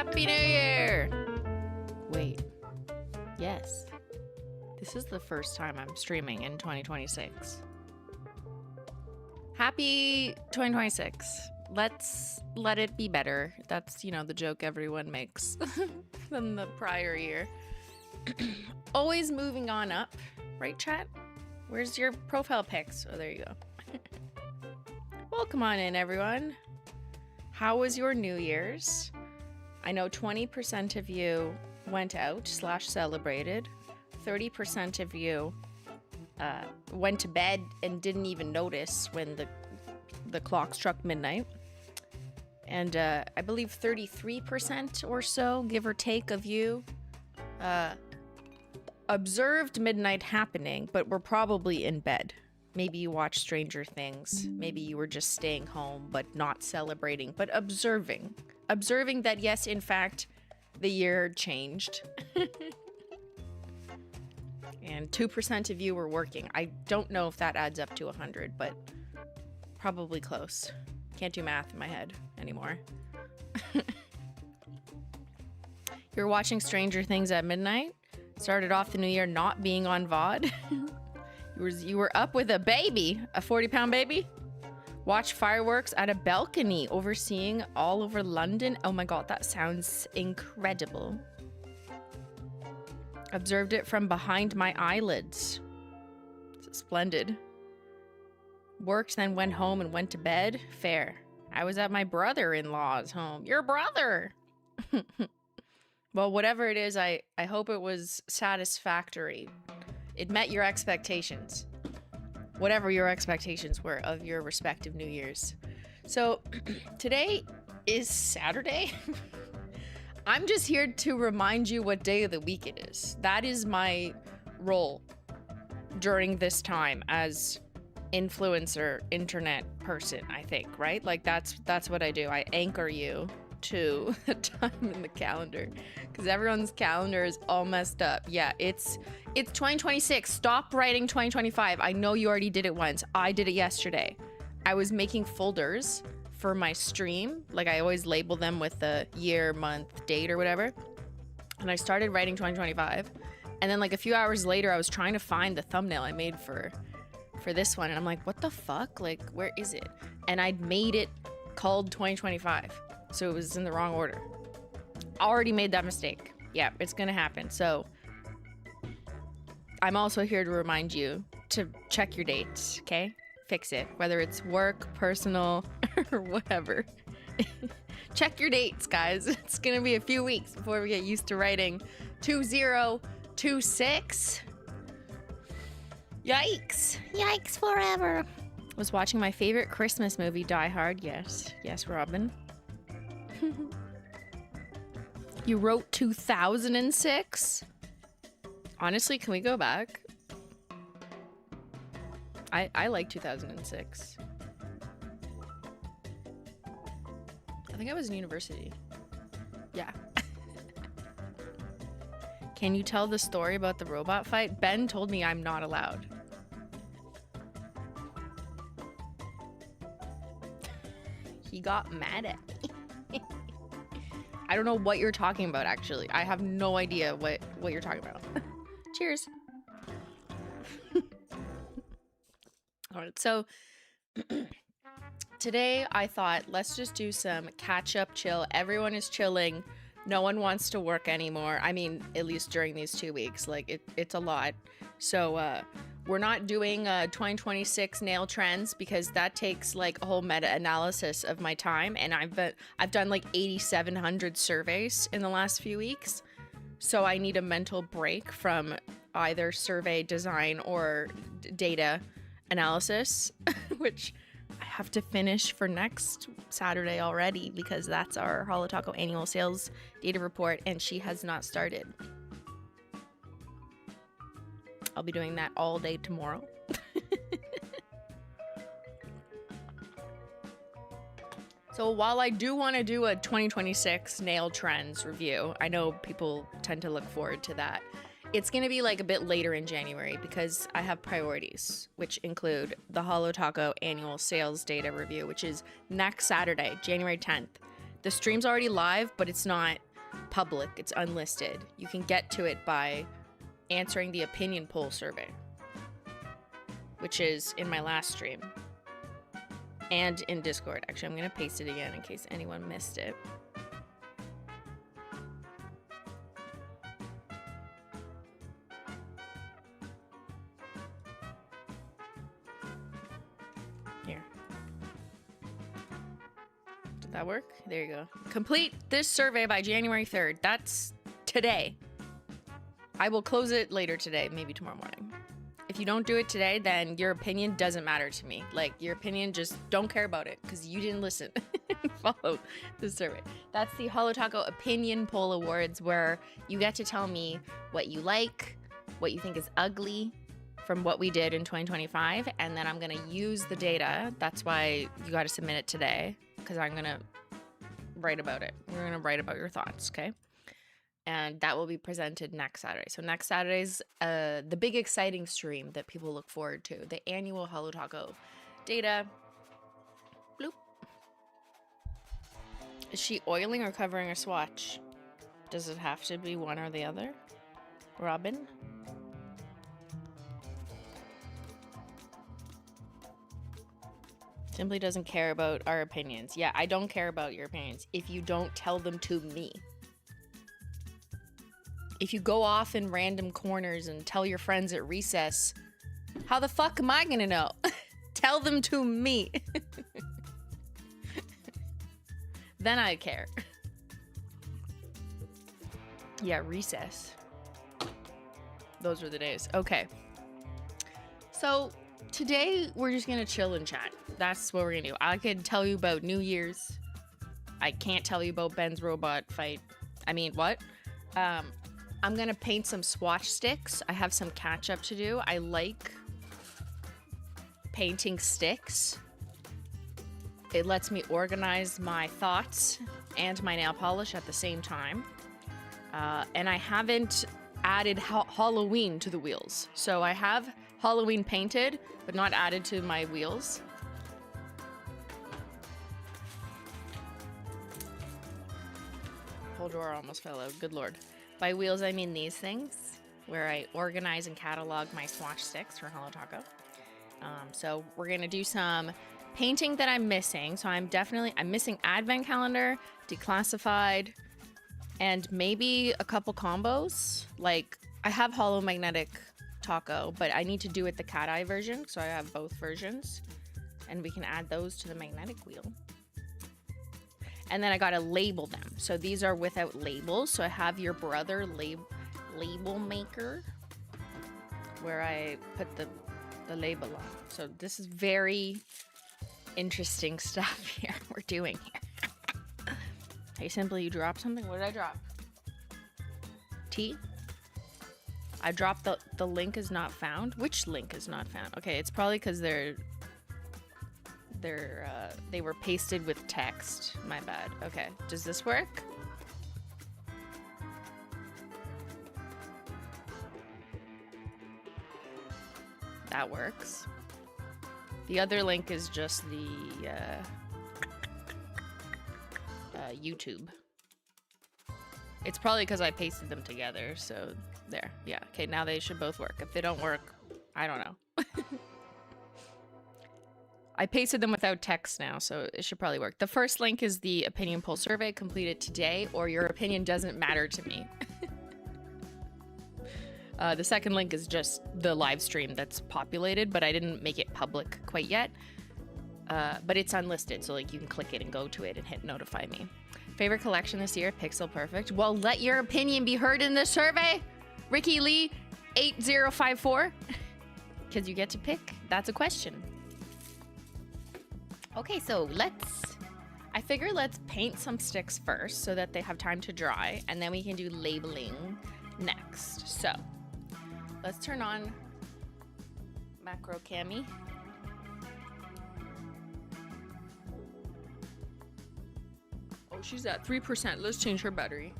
Happy New Year! Wait. Yes. This is the first time I'm streaming in 2026. Happy 2026. Let's let it be better. That's, you know, the joke everyone makes than the prior year. Always moving on up, right, chat? Where's your profile pics? Oh, there you go. Welcome on in, everyone. How was your New Year's? I know 20% of you went out / celebrated. 30% of you went to bed and didn't even notice when the clock struck midnight. And I believe 33% or so, give or take, of you observed midnight happening, but were probably in bed. Maybe you watched Stranger Things. Maybe you were just staying home, but not celebrating, but observing. Observing that, yes, in fact, the year changed. And 2% of you were working. I don't know if that adds up to 100, but probably close. Can't do math in my head anymore. You're watching Stranger Things at midnight? Started off the new year not being on VOD? You were up with a baby, a 40-pound baby? Watched fireworks at a balcony overseeing all over London. Oh my god, that sounds incredible. Observed it from behind my eyelids. Splendid. Worked, then went home and went to bed. Fair. I was at my brother-in-law's home. Your brother! Well, whatever it is, I hope it was satisfactory. It met your expectations. Whatever your expectations were of your respective New Year's. So, today is Saturday. I'm just here to remind you what day of the week it is. That is my role during this time as influencer internet person, I think, right? Like that's what I do. I anchor you to the time in the calendar because everyone's calendar is all messed up. Yeah, it's 2026. Stop writing 2025. I know you already did it once. I did it yesterday. I was making folders for my stream. Like I always label them with the year, month, date or whatever. And I started writing 2025. And then like a few hours later, I was trying to find the thumbnail I made for this one. And I'm like, what the fuck? Like, where is it? And I'd made it called 2025. So it was in the wrong order. Already made that mistake. Yeah, it's gonna happen. So I'm also here to remind you to check your dates, okay? Fix it, whether it's work, personal, or whatever. Check your dates, guys. It's gonna be a few weeks before we get used to writing 2026. Yikes. Yikes forever. Was watching my favorite Christmas movie, Die Hard. Yes. Yes, Robin. You wrote 2006? Honestly, can we go back? I like 2006. I think I was in university. Yeah. Can you tell the story about the robot fight? Ben told me I'm not allowed. He got mad at me. I don't know what you're talking about, actually. I have no idea what you're talking about. Cheers. All right, so today I thought let's just do some catch-up chill. Everyone is chilling. No one wants to work anymore. I mean, at least during these 2 weeks. Like, it's a lot. So, we're not doing 2026 nail trends because that takes like a whole meta-analysis of my time, and I've done like 8,700 surveys in the last few weeks. So I need a mental break from either survey design or data analysis, which I have to finish for next Saturday already because that's our Holo Taco annual sales data report, and she has not started. I'll be doing that all day tomorrow. So while I do want to do a 2026 nail trends review, I know people tend to look forward to that. It's going to be like a bit later in January because I have priorities, which include the Holo Taco annual sales data review, which is next Saturday, January 10th. The stream's already live, but it's not public. It's unlisted. You can get to it by answering the opinion poll survey, which is in my last stream and in Discord. Actually, I'm going to paste it again in case anyone missed it. Here. Did that work? There you go. Complete this survey by January 3rd. That's today. I will close it later today, maybe tomorrow morning. If you don't do it today, then your opinion doesn't matter to me. Like, your opinion, just don't care about it because you didn't listen and follow the survey. That's the Holo Taco Opinion Poll Awards, where you get to tell me what you like, what you think is ugly from what we did in 2025, and then I'm going to use the data. That's why you got to submit it today, because I'm going to write about it. We're going to write about your thoughts, okay? And that will be presented next Saturday. So next Saturday's the big exciting stream that people look forward to. The annual Holo Taco data. Bloop. Is she oiling or covering her swatch? Does it have to be one or the other? Robin? Simply doesn't care about our opinions. Yeah, I don't care about your opinions if you don't tell them to me. If you go off in random corners and tell your friends at recess, how the fuck am I gonna know? Tell them to me. Then I care. Yeah, recess. Those were the days. Okay. So today we're just gonna chill and chat. That's what we're gonna do. I could tell you about New Year's. I can't tell you about Ben's robot fight. I mean, what? I'm gonna paint some swatch sticks. I have some catch up to do. I like painting sticks. It lets me organize my thoughts and my nail polish at the same time. And I haven't added Halloween to the wheels. So I have Halloween painted, but not added to my wheels. Whole drawer almost fell out. Good lord. By wheels, I mean these things, where I organize and catalog my swatch sticks for Holo Taco. So we're gonna do some painting that I'm missing. So I'm missing Advent Calendar, Declassified, and maybe a couple combos. Like, I have Holo Magnetic Taco, but I need to do it the cat eye version, so I have both versions. And we can add those to the magnetic wheel. And then I gotta label them. So these are without labels. So I have your brother label maker, where I put the label on. So this is very interesting stuff here we're doing here. Hey, Simply, you dropped something? What did I drop? T? I dropped the link is not found. Which link is not found? Okay, it's probably because they were pasted with text. My bad. Okay, does this work? That works. The other link is just the YouTube. It's probably because I pasted them together, so there. Yeah, okay, now they should both work. If they don't work, I don't know. I pasted them without text now, so it should probably work. The first link is the opinion poll survey completed today, or your opinion doesn't matter to me. The second link is just the live stream that's populated, but I didn't make it public quite yet. But it's unlisted, so like you can click it and go to it and hit notify me. Favorite collection this year? Pixel Perfect. Well, let your opinion be heard in this survey. Ricky Lee 8054. Because you get to pick. That's a question. Okay, so I figure let's paint some sticks first so that they have time to dry, and then we can do labeling next. So let's turn on Macro Cami. Oh, she's at 3%. Let's change her battery.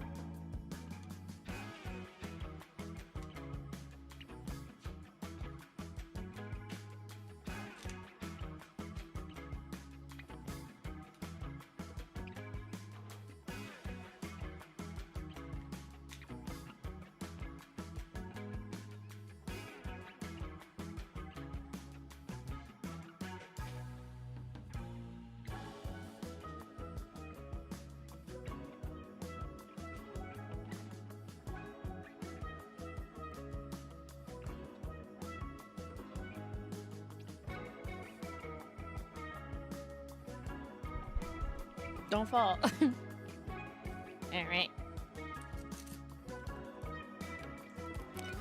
Don't fall. All right.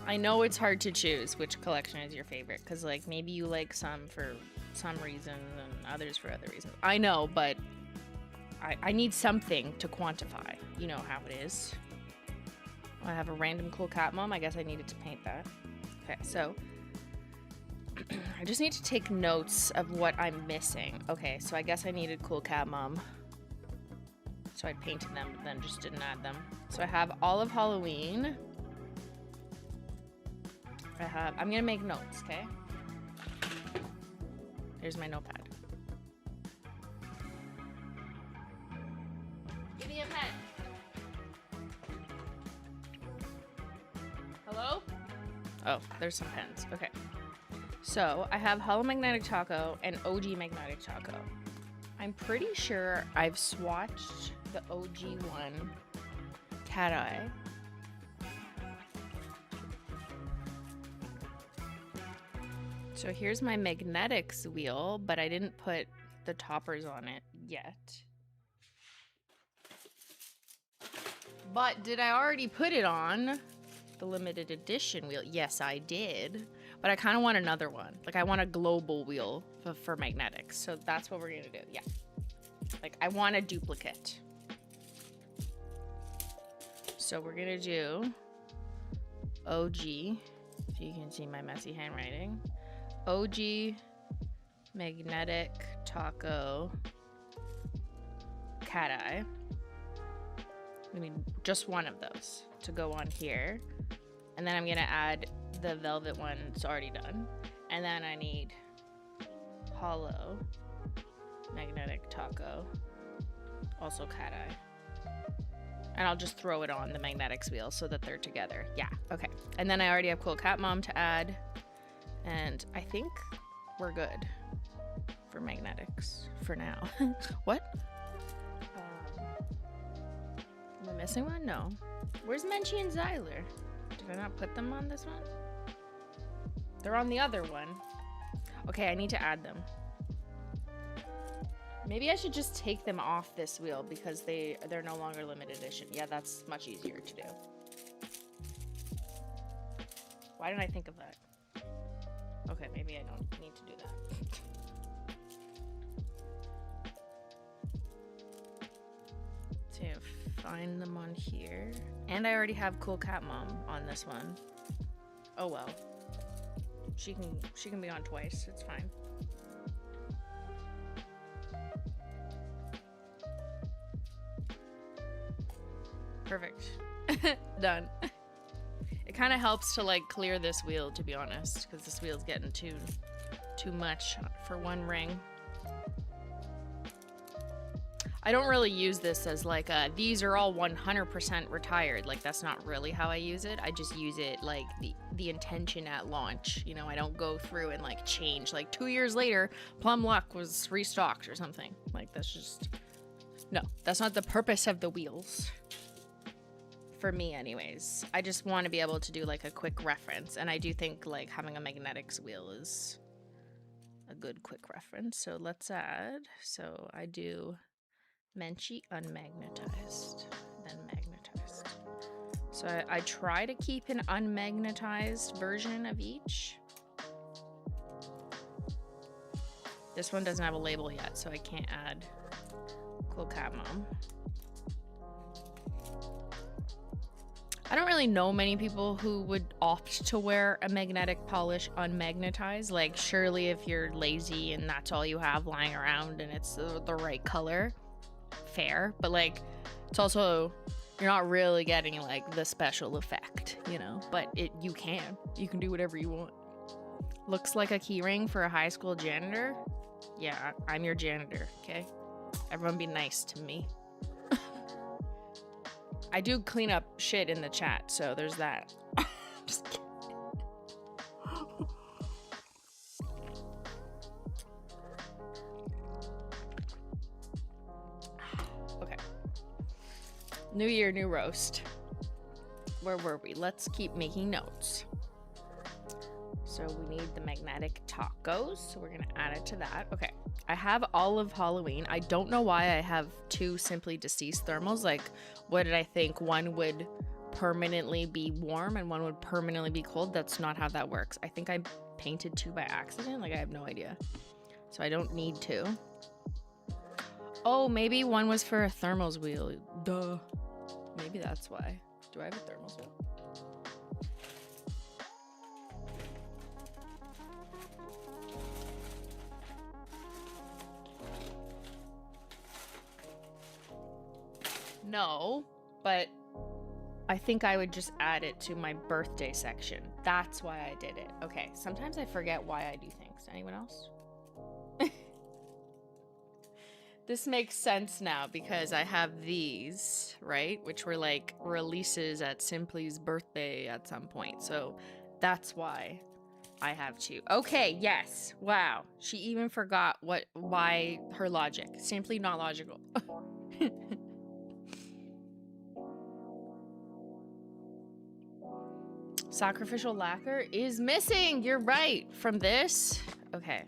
I know it's hard to choose which collection is your favorite, because like maybe you like some for some reason and others for other reasons. I know, but I need something to quantify. You know how it is. I have a random cool cat mom. I guess I needed to paint that. Okay, so I just need to take notes of what I'm missing. Okay, so I guess I needed cool cat mom. So I painted them, but then just didn't add them. So I have all of Halloween. I'm gonna make notes, okay? Here's my notepad. Give me a pen. Hello? Oh, there's some pens. Okay. So I have Holo Magnetic Taco and OG Magnetic Taco. I'm pretty sure I've swatched the OG one, Cat Eye. So here's my magnetics wheel, but I didn't put the toppers on it yet. But did I already put it on the limited edition wheel? Yes, I did. But I kind of want another one. Like I want a global wheel for magnetics. So that's what we're gonna do. Yeah. Like I want a duplicate. So we're gonna do OG, if you can see my messy handwriting. OG Magnetic Taco Cat Eye. I mean, just one of those to go on here. And then I'm gonna add the velvet one, it's already done. And then I need Holo Magnetic Taco, also Cat Eye. And I'll just throw it on the magnetics wheel so that they're together. Yeah, okay. And then I already have Cool Cat Mom to add. And I think we're good for magnetics for now. What? Am I missing one? No. Where's Menchie and Zyler? Did I not put them on this one? They're on the other one. Okay, I need to add them. Maybe I should just take them off this wheel because they're no longer limited edition. Yeah, that's much easier to do. Why didn't I think of that? Okay, maybe I don't need to do that. So find them on here. And I already have Cool Cat Mom on this one. Oh well. She can be on twice, it's fine. Perfect. Done. It kind of helps to like clear this wheel, to be honest, because this wheel's getting too much for one ring. I don't really use this as like these are all 100% retired. Like that's not really how I use it. I just use it like the intention at launch. You know, I don't go through and like change. Like 2 years later, Plum Luck was restocked or something. Like that's just no. That's not the purpose of the wheels. For me anyways. I just want to be able to do like a quick reference, and I do think like having a magnetics wheel is a good quick reference. So let's add, so I do Menchie unmagnetized, then magnetized. So I try to keep an unmagnetized version of each. This one doesn't have a label yet, so I can't add Cool Cat Mom. I don't really know many people who would opt to wear a magnetic polish unmagnetized. Like, surely if you're lazy and that's all you have lying around and it's the right color, fair. But like, it's also, you're not really getting like the special effect, you know? But you can do whatever you want. Looks like a key ring for a high school janitor. Yeah, I'm your janitor, okay? Everyone be nice to me. I do clean up shit in the chat, so there's that. Just kidding. Okay. New year, new roast. Where were we? Let's keep making notes. So we need the magnetic tacos, so we're gonna add it to that. Okay. I have all of Halloween. I don't know why I have 2 Simply Deceased thermals. Like, what did I think? One would permanently be warm and one would permanently be cold. That's not how that works. I think I painted 2 by accident. Like, I have no idea. So I don't need 2. Oh, maybe one was for a thermals wheel. Duh. Maybe that's why. Do I have a thermals wheel? No, but I think I would just add it to my birthday section. That's why I did it. Okay, sometimes I forget why I do things. Anyone else? This makes sense now because I have these, right? Which were like releases at Simply's birthday at some point. So that's why I have 2. Okay, yes. Wow. She even forgot why her logic. Simply not logical. Sacrificial lacquer is missing. You're right. From this. Okay.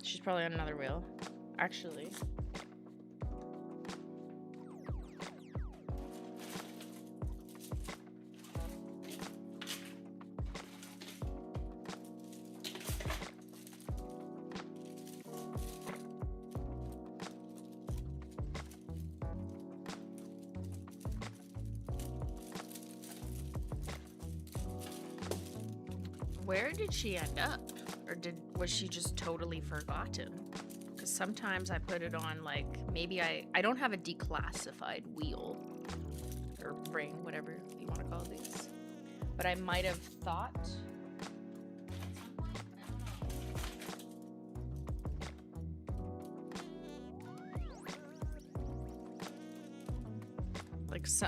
She's probably on another wheel. Actually. Where did she end up? Or was she just totally forgotten? Because sometimes I put it on, like, maybe I don't have a declassified wheel or ring, whatever you want to call these, but I might have thought at some point, I don't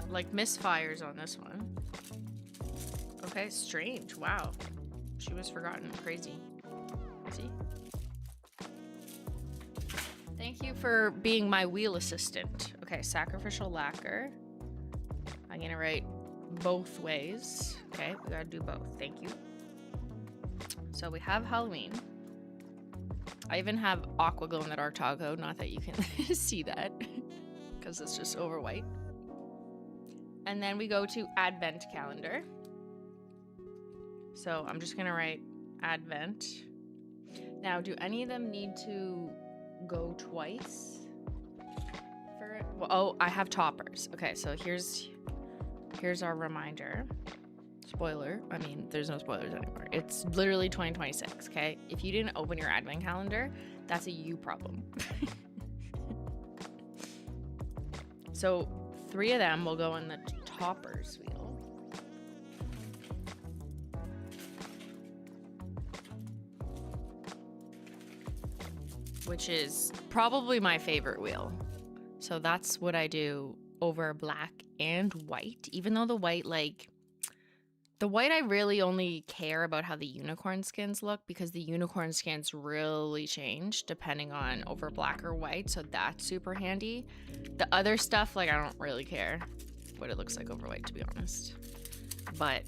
know. Like misfires on this one. Okay, strange. Wow, she was forgotten. Crazy. See? Thank you for being my wheel assistant. Okay, sacrificial lacquer. I'm gonna write both ways. Okay, we gotta do both. Thank you. So we have Halloween. I even have aqua glow in the dark taco. Not that you can see that because it's just over white. And then we go to advent calendar. So I'm just gonna write advent. Now, do any of them need to go twice for it? Well, oh, I have toppers. Okay, so here's our reminder. Spoiler. I mean, there's no spoilers anymore. It's literally 2026, okay? If you didn't open your advent calendar, that's a you problem. So 3 of them will go in the toppers wheel. Which is probably my favorite wheel. So that's what I do over black and white. Even though the white, I really only care about how the unicorn skins look because the unicorn skins really change depending on over black or white. So that's super handy. The other stuff, I don't really care what it looks like over white, to be honest. But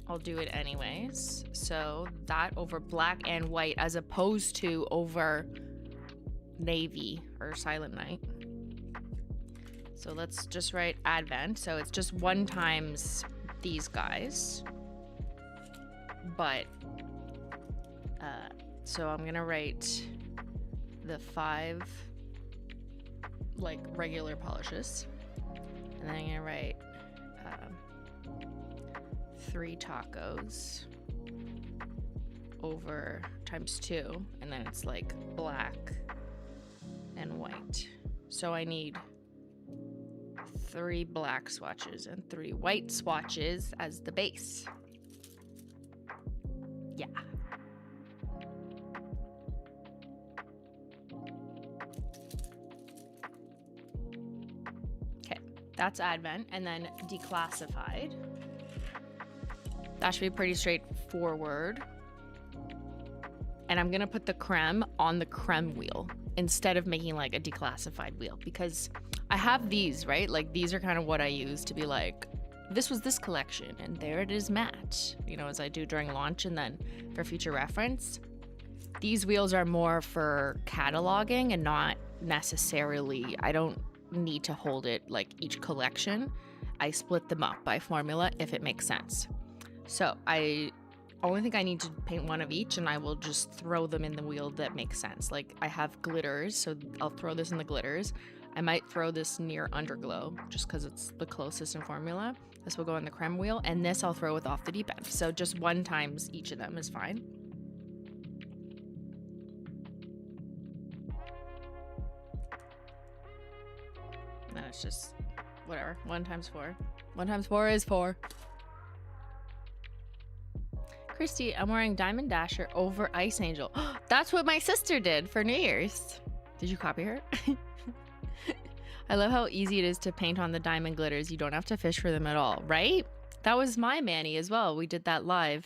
I'll do it anyways. So that over black and white as opposed to over navy or silent night. So let's just write advent. So it's just 1 times these guys. But so I'm gonna write the 5 regular polishes, and then I'm gonna write 3 tacos over times 2, and then it's black and white. So I need 3 black swatches and 3 white swatches as the base. Yeah. Okay, that's advent. And then declassified. That should be pretty straightforward. And I'm gonna put the creme on the creme wheel instead of making a declassified wheel, because I have these, right? These are kind of what I use to be this was this collection and there it is matte, as I do during launch and then for future reference. These wheels are more for cataloging and not necessarily, I don't need to hold it like each collection. I split them up by formula if it makes sense. So I only think I need to paint one of each, and I will just throw them in the wheel that makes sense. Like I have glitters, so I'll throw this in the glitters. I might throw this near underglow just because it's the closest in formula. This will go in the creme wheel, and this I'll throw with off the deep end. So just one times each of them is fine. And it's just whatever. 1 times 4. 1 times 4 is 4. Christy, I'm wearing Diamond Dasher over Ice Angel. That's what my sister did for New Year's. Did you copy her? I love how easy it is to paint on the diamond glitters. You don't have to fish for them at all, right? That was my Manny as well. We did that live.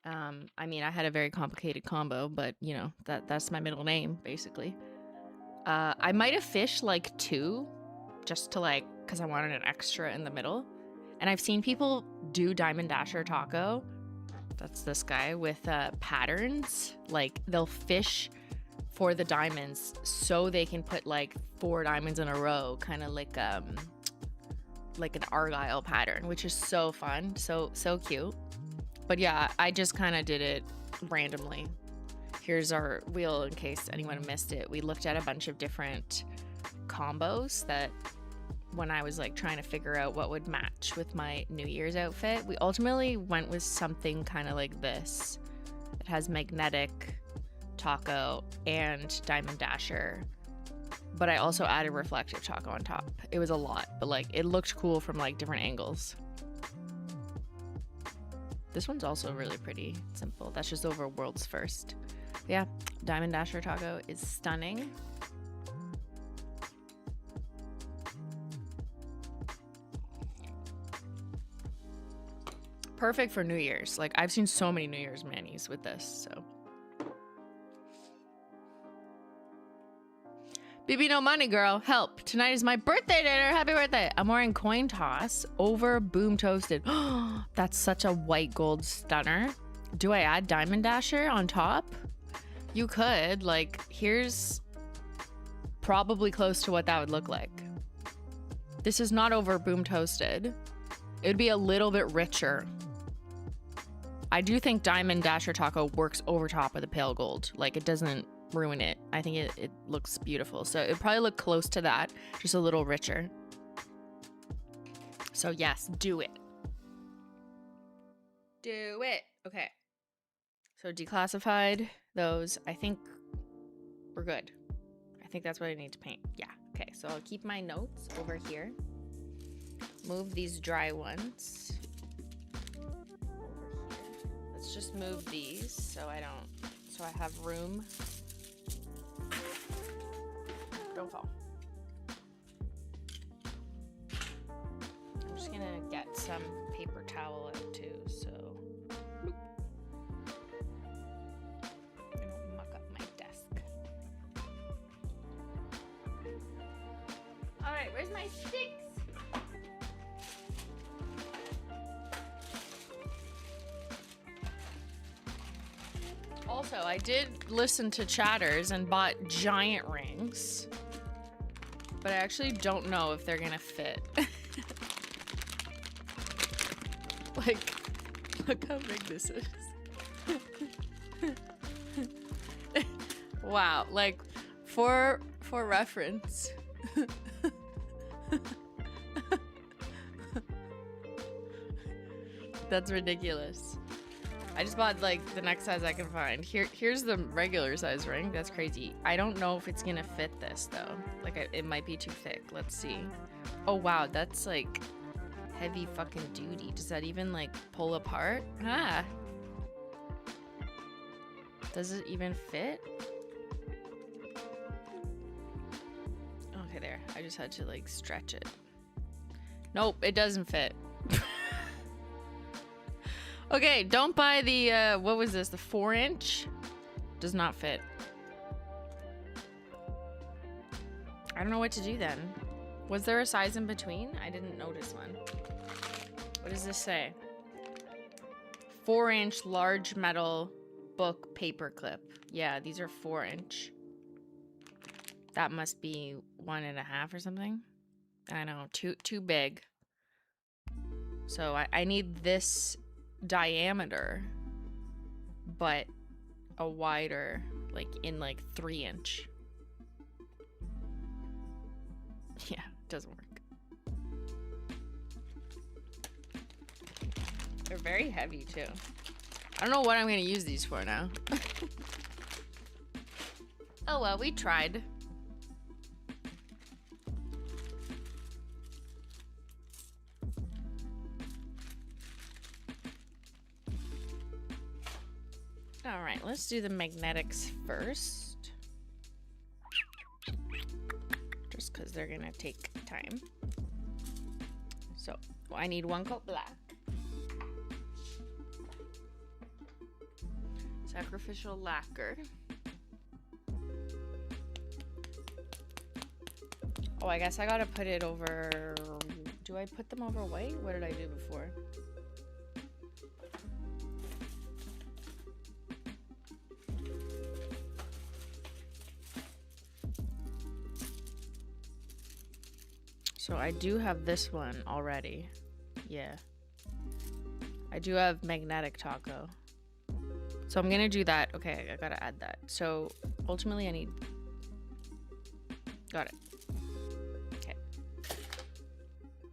I mean, I had a very complicated combo, but you know, that's my middle name, basically. I might have fished like 2 just to like, because I wanted an extra in the middle. And I've seen people do Diamond Dasher Taco. That's this guy with patterns. Like they'll fish for the diamonds so they can put like 4 diamonds in a row, kind of like an Argyle pattern, which is so fun, so cute. But yeah, I just kind of did it randomly. Here's our wheel in case anyone missed it. We looked at a bunch of different combos that when I was like trying to figure out what would match with my New Year's outfit, we ultimately went with something kind of like this. It has magnetic taco and Diamond Dasher, but I also added reflective taco on top. It was a lot, but like it looked cool from like different angles. This one's also really pretty simple. That's just over World's First. But yeah, Diamond Dasher Taco is stunning. Perfect for New Year's. Like I've seen so many New Year's manis with this, so. BB no money, girl. Help. Tonight is my birthday dinner. Happy birthday. I'm wearing Coin Toss over Boom Toasted. That's such a white gold stunner. Do I add Diamond Dasher on top? You could. Like, here's probably close to what that would look like. This is not over Boom Toasted. It would be a little bit richer. I do think Diamond Dasher Taco works over top of the pale gold. Like, it doesn't ruin it. I think it looks beautiful. So it'd probably look close to that, just a little richer. So yes, do it. Do it. Okay. So declassified those. I think we're good. I think that's what I need to paint. Yeah. Okay. So I'll keep my notes over here. Move these dry ones over here. Let's just move these so I have room. Don't fall. I'm just gonna get some paper towel out too, so I don't muck up my desk. All right, where's my sticks? Also, I did listen to Chatters and bought giant rings. But I actually don't know if they're gonna fit. Like, look how big this is. Wow, like, for reference. That's ridiculous. I just bought like the next size I can find. Here's the regular size ring. That's crazy. I don't know if it's gonna fit this though. Like it might be too thick. Let's see. Oh wow, that's like heavy fucking duty. Does that even like pull apart? Ah. Does it even fit? Okay, there. I just had to like stretch it. Nope, it doesn't fit. Okay, don't buy the, what was this? The 4-inch? Does not fit. I don't know what to do then. Was there a size in between? I didn't notice one. What does this say? 4-inch large metal book paper clip. Yeah, these are 4-inch. That must be 1.5 or something. I know, too big. So I need this diameter, but a wider, like in like 3-inch. Yeah, it doesn't work. They're very heavy too. I don't know what I'm gonna use these for now. Oh well, we tried. All right, let's do the magnetics first. Just because they're gonna take time. So, I need 1 coat black. Sacrificial lacquer. Oh, I guess I gotta put it over... Do I put them over white? What did I do before? So I do have this one already. Yeah. I do have Magnetic Taco. So I'm gonna do that. Okay, I gotta add that. So ultimately I need... Got it. Okay.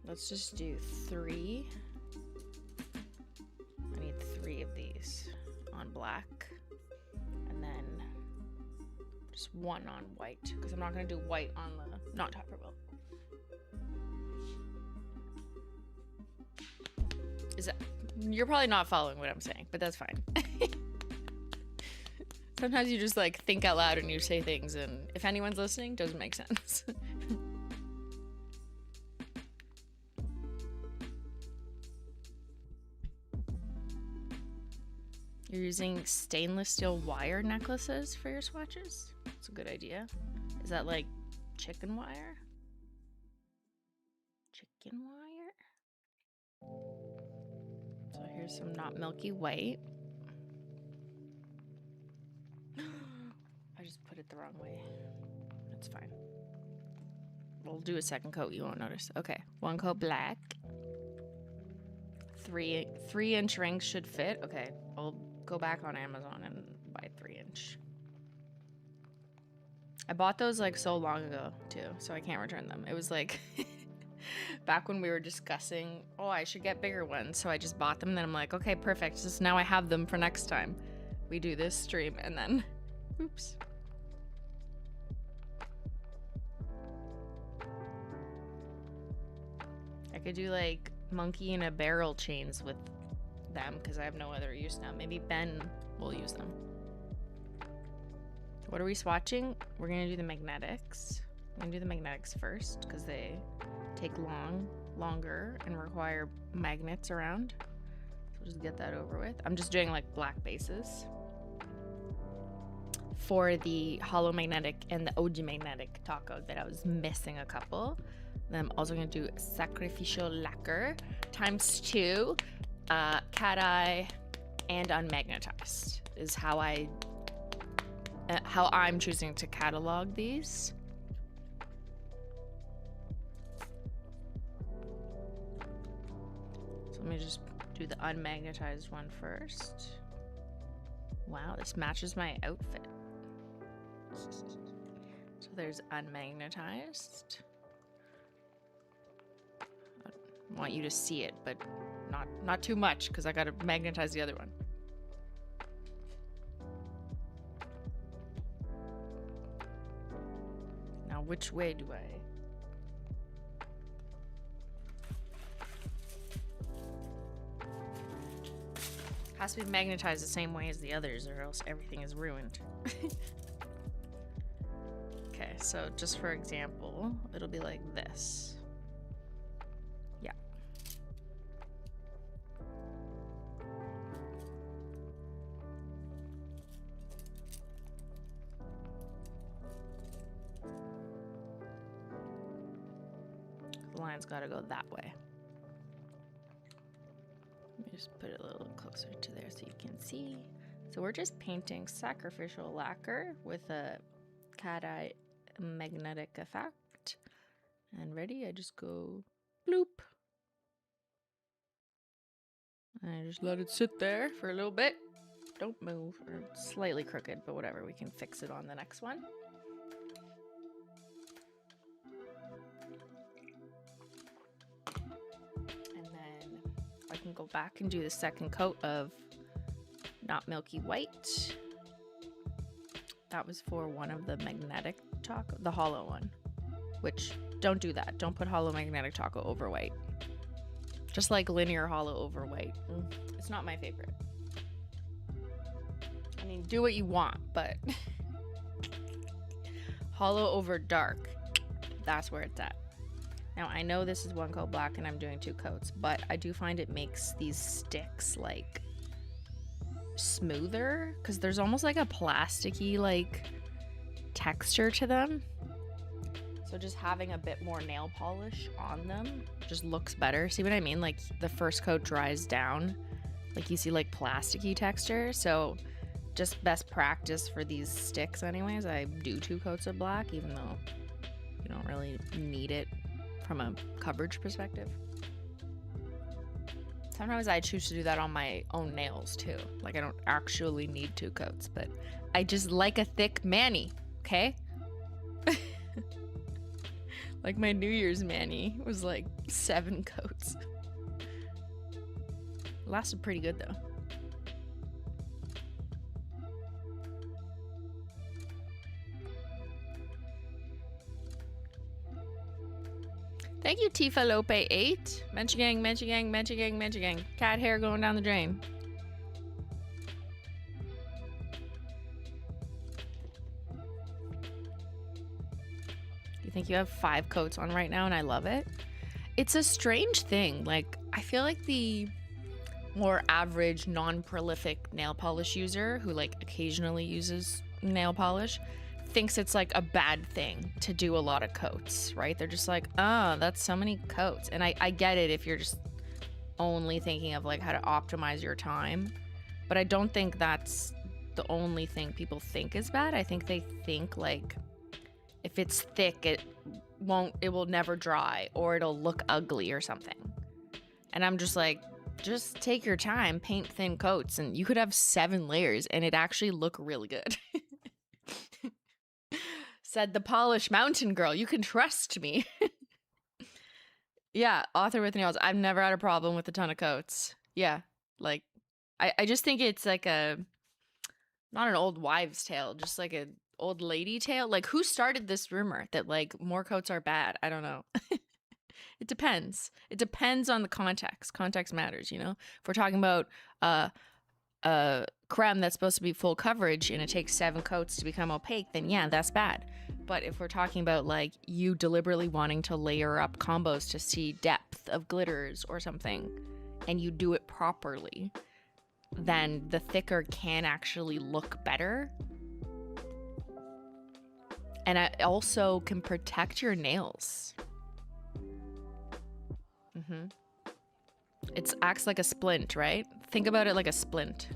Let's just do 3. I need 3 of these on black. And then just 1 on white. Because I'm not gonna do white on the not topper wheel. Is that... You're probably not following what I'm saying, but that's fine. Sometimes you just like think out loud and you say things, and if anyone's listening, doesn't make sense. You're using stainless steel wire necklaces for your swatches? That's a good idea. Is that like chicken wire? Chicken wire? So here's some not milky white. I just put it the wrong way. That's fine. We'll do a second coat, you won't notice. Okay, 1 coat black. 3-inch rings should fit. Okay, I'll go back on Amazon and buy 3-inch. I bought those like so long ago too, so I can't return them. It was like back when we were discussing, oh, I should get bigger ones. So I just bought them. Then I'm like, okay, perfect. Just now I have them for next time we do this stream. And then, oops. I could do like monkey in a barrel chains with them because I have no other use now. Maybe Ben will use them. What are we swatching? We're gonna do the magnetics. I'm gonna do the magnetics first because they take longer and require magnets around. So just get that over with. I'm just doing like black bases for the Holo Magnetic and the OG Magnetic Taco that I was missing a couple. Then I'm also gonna do Sacrificial Lacquer ×2, cat eye, and unmagnetized is how I'm choosing to catalog these. So let me just do the unmagnetized one first. Wow, this matches my outfit. So there's unmagnetized. I want you to see it, but not too much because I gotta magnetize the other one. Now, which way do I? Has to be magnetized the same way as the others, or else everything is ruined. Okay, so just for example, it'll be like this. Yeah. The line's gotta go that way. Let me just put it a little closer to there so you can see. So we're just painting sacrificial lacquer with a cat eye magnetic effect. And ready, I just go bloop. And I just let it sit there for a little bit. Don't move, or slightly crooked, but whatever, we can fix it on the next one. And then I can go back and do the second coat of not milky white. That was for one of the magnetic taco, the hollow one, which don't do that. Don't put hollow magnetic taco over white. Just like linear hollow over white. It's not my favorite. I mean, do what you want, but hollow over dark, that's where it's at. Now, I know this is one coat black and I'm doing 2 coats, but I do find it makes these sticks like smoother because there's almost like a plasticky like texture to them. So just having a bit more nail polish on them just looks better. See what I mean? Like the first coat dries down, like you see like plasticky texture. So just best practice for these sticks anyways, I do 2 coats of black even though you don't really need it from a coverage perspective. Sometimes I choose to do that on my own nails too. Like I don't actually need 2 coats, but I just like a thick mani, okay? Like my New Year's mani was like 7 coats. Lasted pretty good though. Thank you, Tifa Lope 8. Menchi gang, Menchi gang, Menchi gang, Menchi gang. Cat hair going down the drain. You think you have 5 coats on right now and I love it? It's a strange thing. Like, I feel like the more average, non-prolific nail polish user who like occasionally uses nail polish thinks it's like a bad thing to do a lot of coats, right? They're just like, oh, that's so many coats. And I get it if you're just only thinking of like how to optimize your time, but I don't think that's the only thing people think is bad. I think they think like if it's thick, it will never dry or it'll look ugly or something. And I'm just like, just take your time, paint thin coats, and you could have 7 layers and it actually look really good. Said the polished mountain girl. You can trust me. Yeah, author with nails. I've never had a problem with a ton of coats. Yeah, like I just think it's like a not an old wives' tale, just like an old lady tale. Like who started this rumor that like more coats are bad? I don't know. It depends. It depends on the context. Context matters, you know. If we're talking about creme that's supposed to be full coverage and it takes 7 coats to become opaque, then yeah, that's bad. But if we're talking about like you deliberately wanting to layer up combos to see depth of glitters or something and you do it properly, then the thicker can actually look better. And it also can protect your nails. It acts like a splint, right? Think about it like a splint.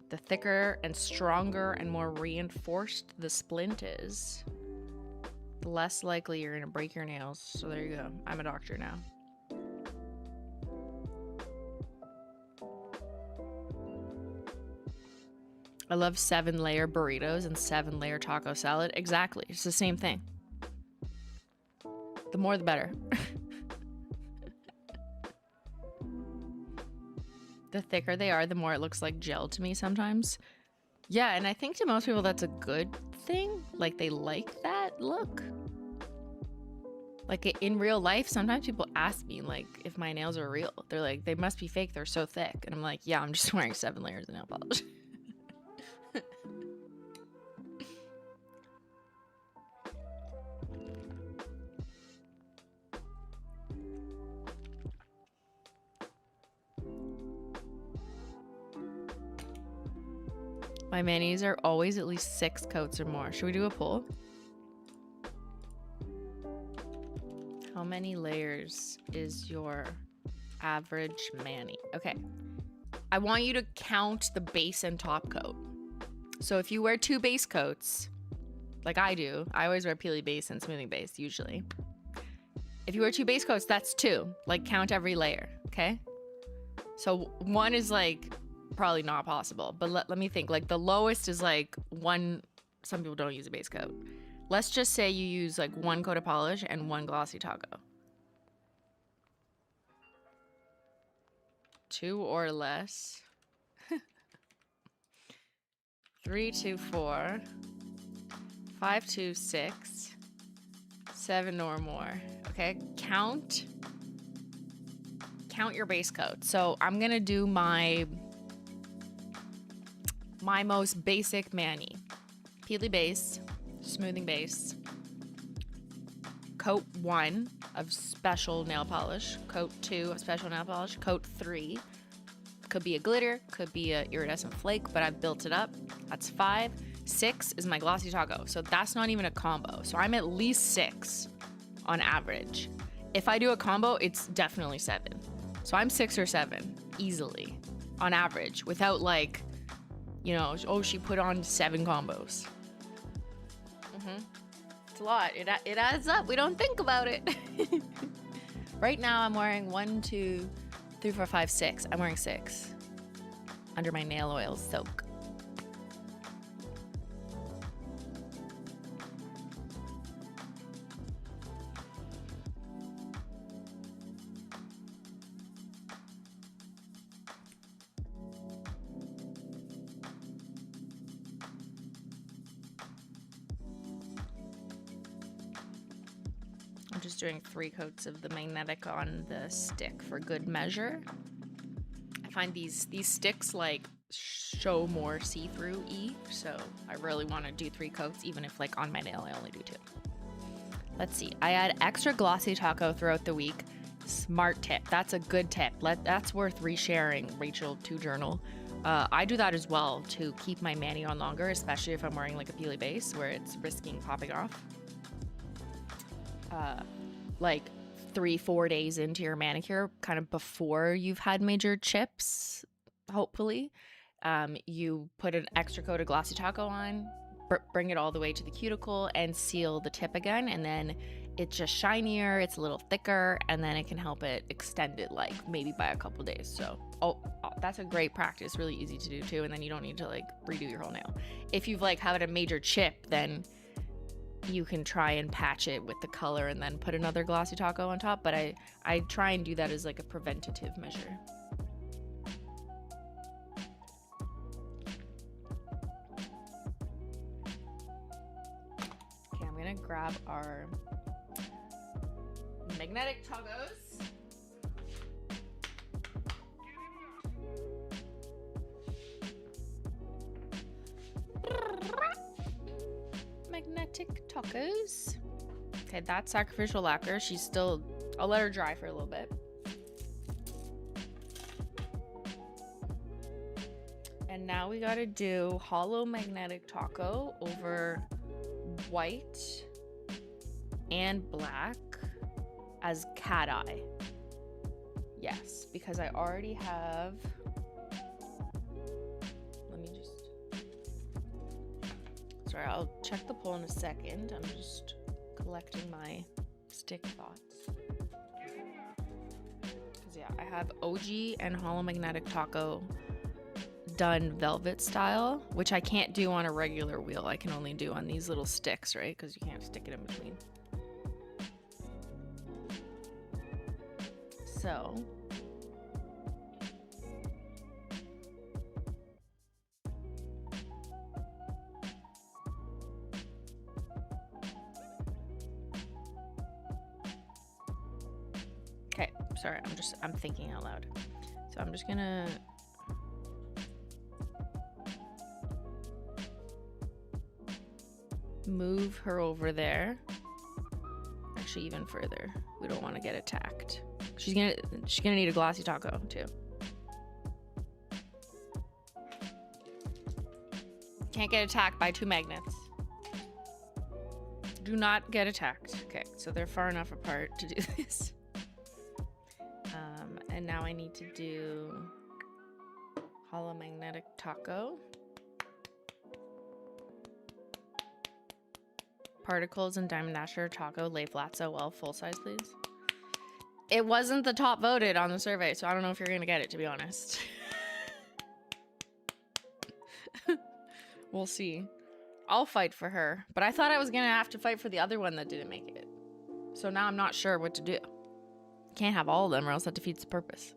The thicker and stronger and more reinforced the splint is, the less likely you're gonna break your nails. So there you go. I'm a doctor now. I love 7-layer burritos and 7-layer taco salad. Exactly. It's the same thing. The more the better. The thicker they are, the more it looks like gel to me sometimes. Yeah, and I think to most people that's a good thing. Like they like that look. Like in real life, sometimes people ask me like if my nails are real. They're like, they must be fake, they're so thick. And I'm like, yeah, I'm just wearing 7 layers of nail polish. My manis are always at least 6 coats or more. Should we do a poll? How many layers is your average mani? Okay. I want you to count the base and top coat. So if you wear 2 base coats, like I do, I always wear peely base and smoothing base usually. If you wear 2 base coats, that's 2. Like count every layer, okay? So 1 is like probably not possible, but let me think. Like the lowest is like 1. Some people don't use a base coat. Let's just say you use like 1 coat of polish and 1 Glossy Taco. 2 or less. 3, 2, 4. 5, 2, 6. 7 or more. Okay, count your base coat. So I'm gonna do my most basic mani. Peely base, smoothing base, coat 1 of special nail polish, coat 2 of special nail polish, coat 3 could be a glitter, could be a iridescent flake, but I've built it up. That's 5. 6 is my Glossy Taco, so that's not even a combo. So I'm at least 6 on average. If I do a combo, it's definitely 7. So I'm 6 or 7 easily on average without like, you know, oh, she put on 7 combos. It's a lot. It adds up. We don't think about it. Right now I'm wearing 1, 2, 3, 4, 5, 6. I'm wearing 6 under my nail oil soak. Just doing 3 coats of the magnetic on the stick for good measure. I find these sticks like show more see-through-y, so I really want to do 3 coats, even if like on my nail I only do 2. Let's see. I add extra Glossy Taco throughout the week. Smart tip. That's a good tip. That's worth resharing, Rachel 2 Journal. I do that as well to keep my mani on longer, especially if I'm wearing like a peely base where it's risking popping off. Like 3-4 days into your manicure, kind of before you've had major chips, hopefully, you put an extra coat of Glossy Taco on, bring it all the way to the cuticle and seal the tip again, and then it's just shinier, it's a little thicker, and then it can help it extend it like maybe by a couple days. So that's a great practice, really easy to do too, and then you don't need to like redo your whole nail. If you've like had a major chip, then you can try and patch it with the color and then put another Glossy Taco on top, but I try and do that as like a preventative measure. Okay, I'm gonna grab our magnetic toggos. Magnetic tacos. Okay, that's sacrificial lacquer. She's still, I'll let her dry for a little bit. And now we gotta do Holo Magnetic Taco over white and black as cat eye. Yes, because I already have, sorry, I'll check the poll in a second. I'm just collecting my stick thoughts. Because yeah, I have OG and Holo Magnetic Taco done velvet style, which I can't do on a regular wheel. I can only do on these little sticks, right? Because you can't stick it in between. So okay, sorry, I'm thinking out loud. So I'm just gonna move her over there. Actually, even further. We don't want to get attacked. She's gonna need a Glossy Taco too. Can't get attacked by 2 magnets. Do not get attacked. Okay, so they're far enough apart to do this. And now I need to do Holo Magnetic Taco. Particles and Diamond Dasher Taco lay flat so well. Full size, please. It wasn't the top voted on the survey, so I don't know if you're gonna get it, to be honest. We'll see. I'll fight for her, but I thought I was gonna have to fight for the other one that didn't make it. So now I'm not sure what to do. Can't have all of them or else that defeats the purpose.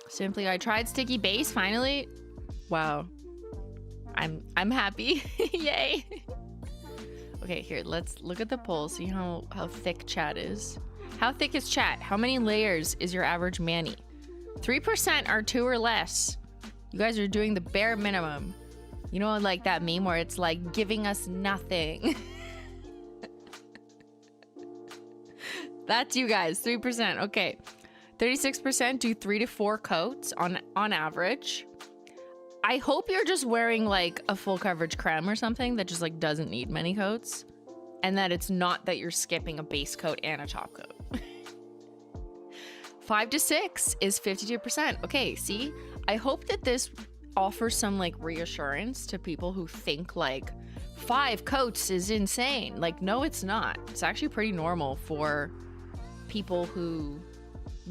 Simply, I tried sticky base finally. Wow. I'm happy. Yay. Okay, here, let's look at the poll, see how thick chat is. How thick is chat? How many layers is your average Manny? 3% are 2 or less. You guys are doing the bare minimum. You know, like that meme where it's like giving us nothing. That's you guys, 3%. Okay. 36% do 3 to 4 coats on average. I hope you're just wearing like a full coverage creme or something that just like doesn't need many coats, and that it's not that you're skipping a base coat and a top coat. 5 to 6 is 52%. Okay, see, I hope that this offers some like reassurance to people who think like 5 coats is insane. Like, no, it's not. It's actually pretty normal for people who,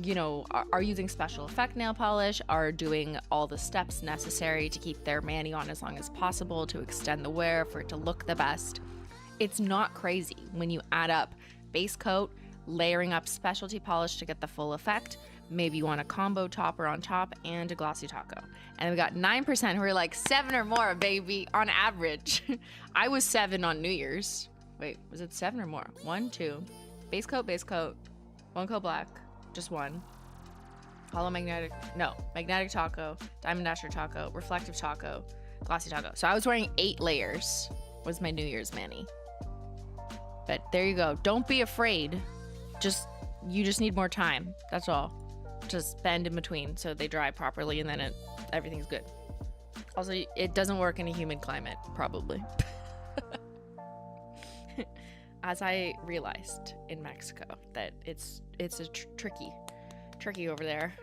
you know, are using special effect nail polish, are doing all the steps necessary to keep their mani on as long as possible, to extend the wear, for it to look the best. It's not crazy when you add up base coat, layering up specialty polish to get the full effect. Maybe you want a combo topper on top and a glossy taco. And we got 9% who are like 7 or more, baby, on average. I was 7 on New Year's. Wait, was it 7 or more? 1, 2. Base coat, 1 coat black. Just 1. Holo magnetic, no, magnetic taco, diamond dasher taco, reflective taco, glossy taco. So I was wearing 8 layers was my New Year's mani. But there you go. Don't be afraid. You just need more time. That's all. Just bend in between so they dry properly, and then everything's good. Also, it doesn't work in a humid climate, probably. As I realized in Mexico, that it's a tricky over there.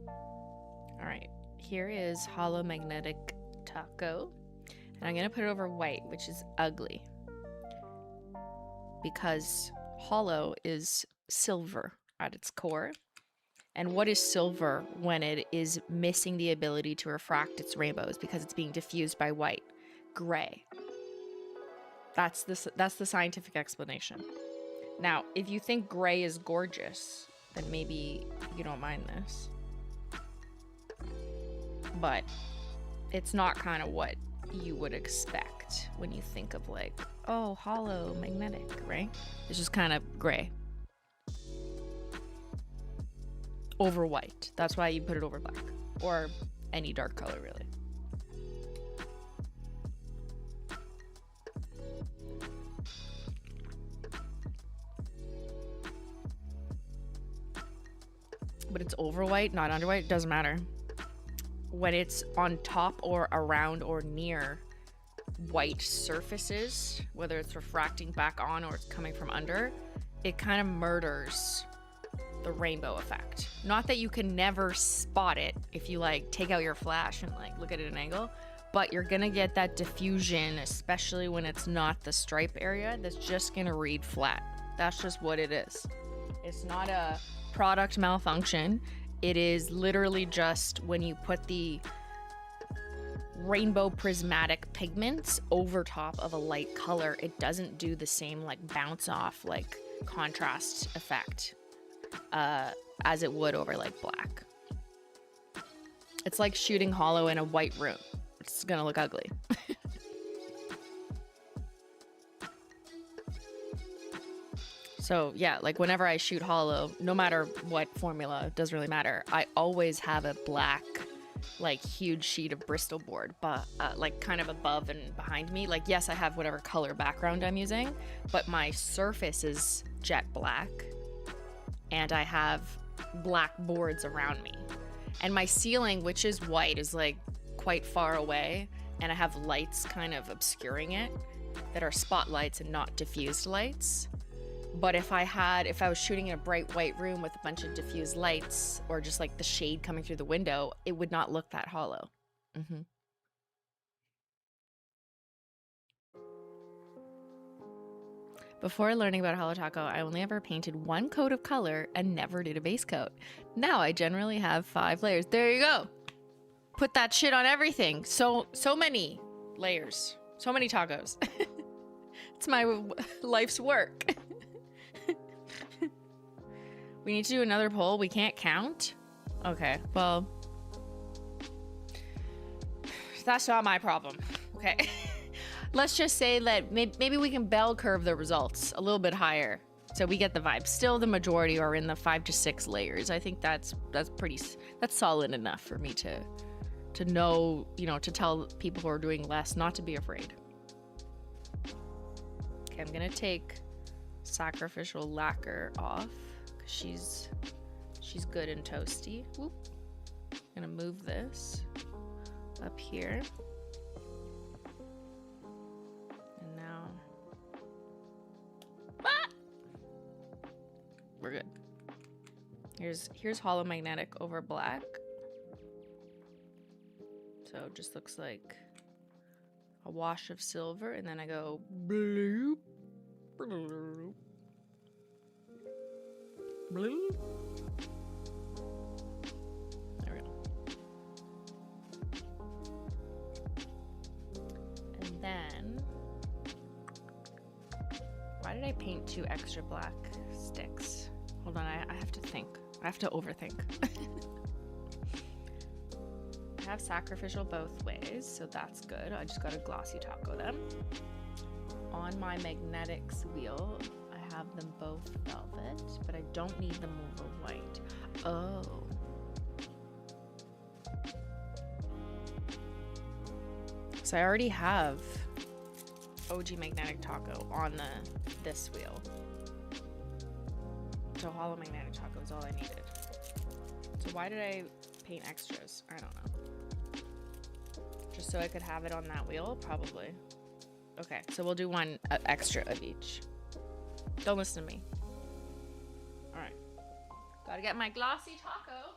All right, here is Holo Magnetic Taco, and I'm gonna put it over white, which is ugly, because Holo is silver at its core. And what is silver when it is missing the ability to refract its rainbows because it's being diffused by white? Gray. That's the scientific explanation. Now, if you think gray is gorgeous, then maybe you don't mind this. But it's not kind of what you would expect when you think of like, oh, holo magnetic, right? It's just kind of gray over white. That's why you put it over black or any dark color, really. But it's over white, not under white. It doesn't matter. When it's on top or around or near white surfaces, whether it's refracting back on or it's coming from under, it kind of murders the rainbow effect. Not that you can never spot it if you like take out your flash and like look at it at an angle, but you're gonna get that diffusion, especially when it's not the stripe area, that's just gonna read flat. That's just what it is. It's not a product malfunction. It is literally just when you put the rainbow prismatic pigments over top of a light color, it doesn't do the same like bounce off like contrast effect as it would over like black. It's like shooting holo in a white room. It's gonna look ugly. So yeah, like whenever I shoot holo, no matter what formula, it doesn't really matter, I always have a black, like huge sheet of Bristol board, but like kind of above and behind me. Like, yes, I have whatever color background I'm using, but my surface is jet black, and I have black boards around me. And my ceiling, which is white, is like quite far away, and I have lights kind of obscuring it that are spotlights and not diffused lights. But if I was shooting in a bright white room with a bunch of diffused lights or just like the shade coming through the window, it would not look that hollow. Before learning about Holo Taco, I only ever painted one coat of color and never did a base coat. Now I generally have 5 layers. There you go. Put that shit on everything. So many layers. So many tacos. It's my life's work. We need to do another poll. We can't count? Okay, well, that's not my problem. Okay. Let's just say that maybe we can bell curve the results a little bit higher so we get the vibe. Still, the majority are in the 5 to 6 layers. I think that's solid enough for me to know, you know, to tell people who are doing less not to be afraid. Okay, I'm gonna take Sacrificial Lacquer off because she's good and toasty. Whoop. I'm gonna move this up here. And now we're good. Here's Holo Magnetic over black. So it just looks like a wash of silver, and then I go bloop, bloop, bloop. There we go. And then, why did I paint 2 extra black sticks? Hold on, I have to think. I have to overthink. I have Sacrificial both ways, so that's good. I just got a Glossy Taco them. On my magnetics wheel, I have them both velvet, but I don't need them over white. Oh. So I already have OG Magnetic Taco on this wheel. So Holo Magnetic Taco is all I needed. So why did I paint extras? I don't know. Just so I could have it on that wheel? Probably. Okay, so we'll do one extra of each. Don't listen to me. Alright. Gotta get my Glossy Taco.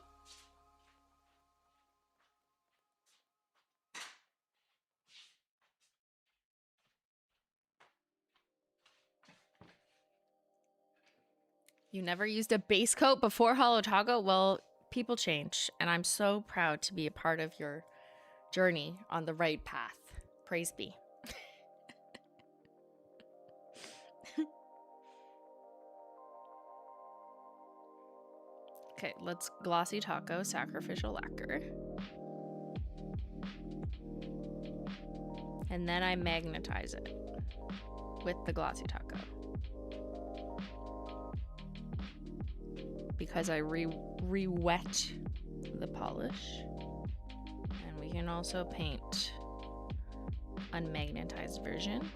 You never used a base coat before Holo Taco? Well, people change, and I'm so proud to be a part of your journey on the right path. Praise be. Okay, let's Glossy Taco Sacrificial Lacquer. And then I magnetize it with the Glossy Taco. Because I re-wet the polish. And we can also paint unmagnetized version.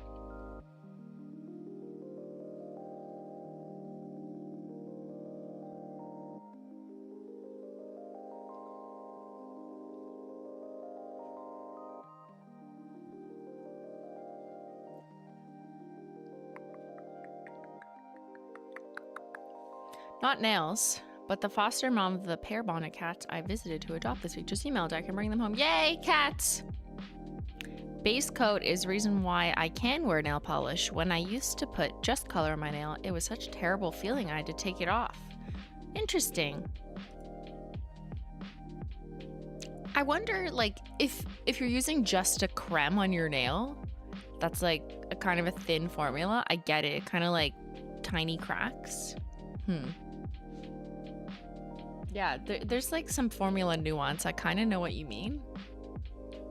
Not nails, but the foster mom of the pair bonnet cats I visited to adopt this week just emailed. I can bring them home. Yay, cats! Base coat is reason why I can wear nail polish. When I used to put just color on my nail, it was such a terrible feeling I had to take it off. Interesting. I wonder, like, if you're using just a creme on your nail, that's like a kind of a thin formula. I get it. Kind of like tiny cracks. Yeah, there's like some formula nuance. I kind of know what you mean.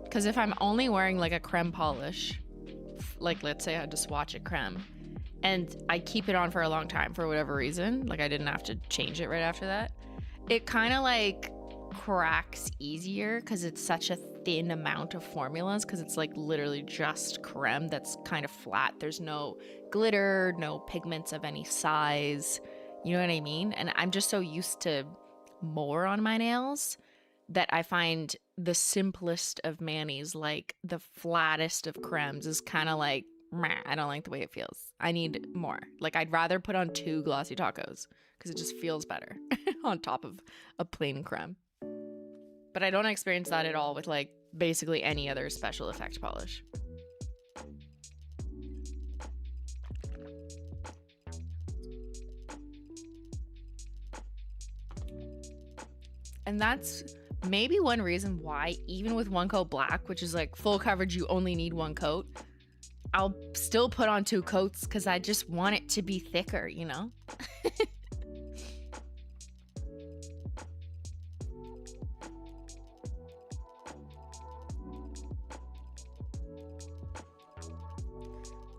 Because if I'm only wearing like a creme polish, like let's say I had to swatch a creme, and I keep it on for a long time for whatever reason, like I didn't have to change it right after that, it kind of like cracks easier because it's such a thin amount of formulas, because it's like literally just creme that's kind of flat. There's no glitter, no pigments of any size. You know what I mean? And I'm just so used to more on my nails that I find the simplest of manis, like the flattest of cremes, is kind of like meh, I don't like the way it feels. I need more. Like, I'd rather put on 2 glossy tacos because it just feels better on top of a plain creme. But I don't experience that at all with like basically any other special effect polish. And that's maybe one reason why, even with 1 coat black, which is like full coverage, you only need 1 coat, I'll still put on 2 coats because I just want it to be thicker, you know?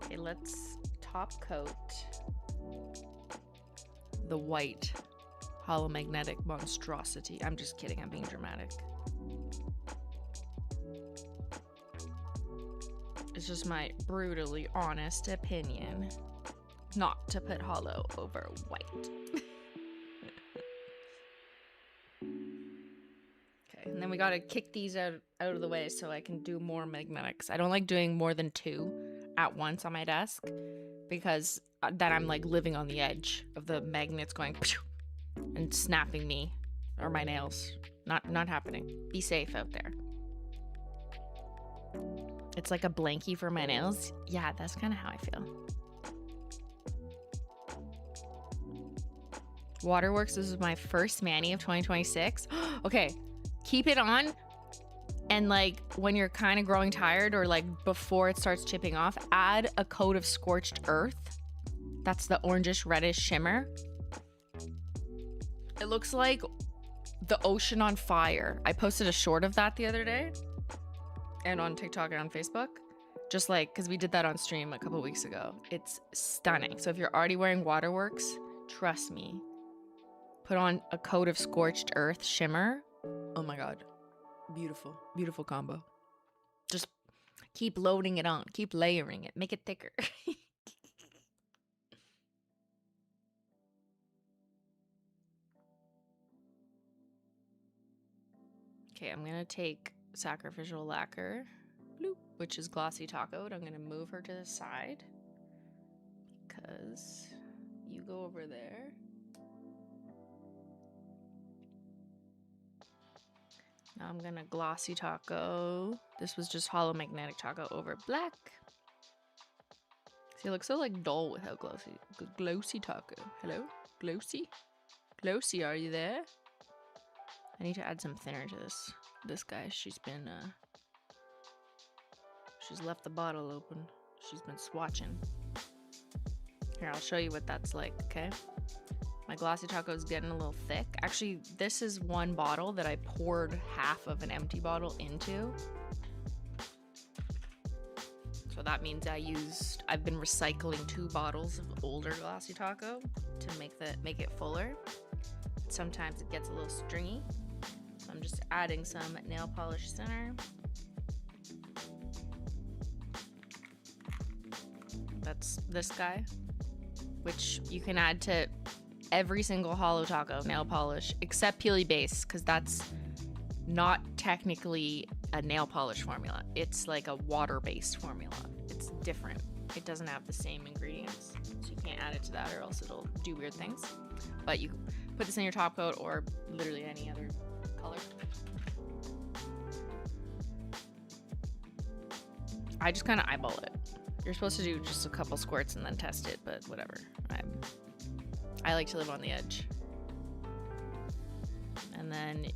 Okay, let's top coat the white holomagnetic monstrosity. I'm just kidding, I'm being dramatic. It's just my brutally honest opinion not to put holo over white. Okay, and then we gotta kick these out of the way so I can do more magnetics. I don't like doing more than 2 at once on my desk because then I'm like living on the edge of the magnets going and snapping me or my nails. Not happening. Be safe out there. It's like a blankie for my nails. Yeah, that's kind of how I feel. Waterworks, this is my first mani of 2026. Okay, keep it on. And like when you're kind of growing tired or like before it starts chipping off, add a coat of scorched earth. That's the orangish reddish shimmer. It looks like the ocean on fire. I posted a short of that the other day and on TikTok and on Facebook, just like because we did that on stream a couple weeks ago. It's stunning. So if you're already wearing Waterworks, trust me, put on a coat of scorched earth shimmer. Oh my god, beautiful, beautiful combo. Just keep loading it on, keep layering it, make it thicker. Okay, I'm gonna take Sacrificial Lacquer, bloop, which is Glossy Taco, and I'm gonna move her to the side because you go over there. Now I'm gonna Glossy Taco. This was just Holomagnetic Taco over black. See, it looks so like dull without Glossy Taco. Hello? Glossy? Glossy, are you there? I need to add some thinner to this guy. She's left the bottle open. She's been swatching. Here, I'll show you what that's like, okay? My Glossy Taco is getting a little thick. Actually, this is 1 bottle that I poured half of an empty bottle into. So that means I've been recycling 2 bottles of older Glossy Taco to make it fuller. Sometimes it gets a little stringy. So I'm just adding some nail polish thinner. That's this guy, which you can add to every single Holo Taco nail polish except Peely Base, because that's not technically a nail polish formula. It's like a water-based formula. It's different. It doesn't have the same ingredients, so you can't add it to that or else it'll do weird things. But you put this in your top coat or literally any other color. I just kind of eyeball it. You're supposed to do just a couple squirts and then test it, but whatever. I like to live on the edge. And then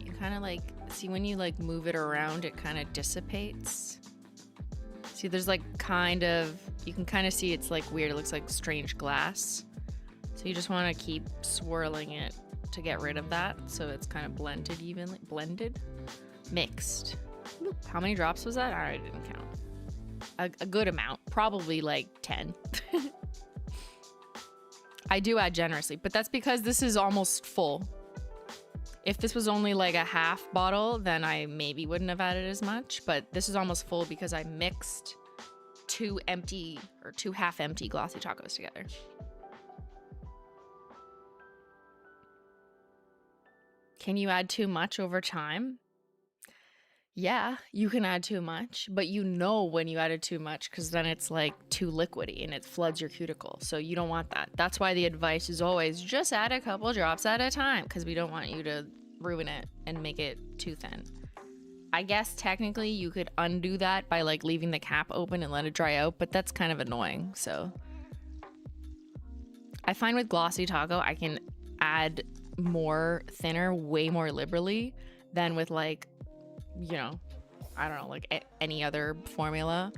you kind of like, see when you like move it around, it kind of dissipates. See, there's like you can kind of see it's like weird. It looks like strange glass. So you just want to keep swirling it to get rid of that. So it's kind of blended evenly. Mixed. How many drops was that? I didn't count. A good amount, probably like 10. I do add generously, but that's because this is almost full. If this was only like a half bottle, then I maybe wouldn't have added as much, but this is almost full because I mixed 2 half empty Glossy Tacos together. Can you add too much over time? Yeah, you can add too much, but you know when you added too much because then it's like too liquidy and it floods your cuticle. So you don't want that. That's why the advice is always just add a couple drops at a time because we don't want you to ruin it and make it too thin. I guess technically you could undo that by like leaving the cap open and let it dry out, but that's kind of annoying. So I find with Glossy Taco, I can add more thinner way more liberally than with like, you know, I don't know, like any other formula.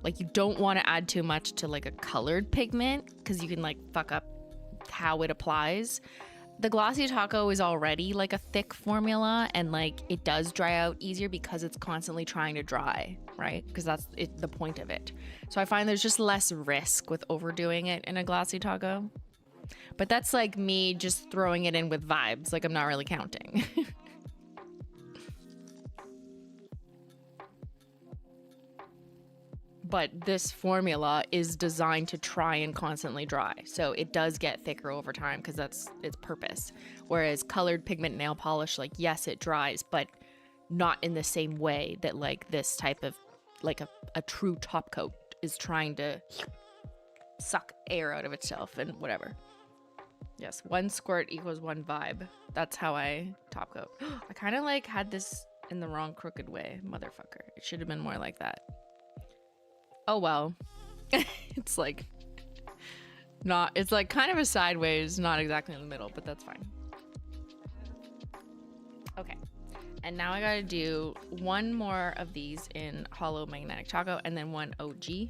Like you don't want to add too much to like a colored pigment because you can like fuck up how it applies. The Glossy Taco is already like a thick formula and like it does dry out easier because it's constantly trying to dry, right? Because that's the point of it. So I find there's just less risk with overdoing it in a Glossy Taco. But that's like me just throwing it in with vibes, like I'm not really counting. But this formula is designed to try and constantly dry. So it does get thicker over time because that's its purpose. Whereas colored pigment nail polish, like, yes, it dries, but not in the same way that like this type of, like a true top coat is trying to suck air out of itself and whatever. Yes, 1 squirt equals 1 vibe. That's how I top coat. I kind of like had this in the wrong crooked way, motherfucker. It should have been more like that. Oh well. It's like not, it's like kind of a sideways, not exactly in the middle, but that's fine. Okay, and now I gotta do 1 more of these in Holo Magnetic Taco and then 1 OG.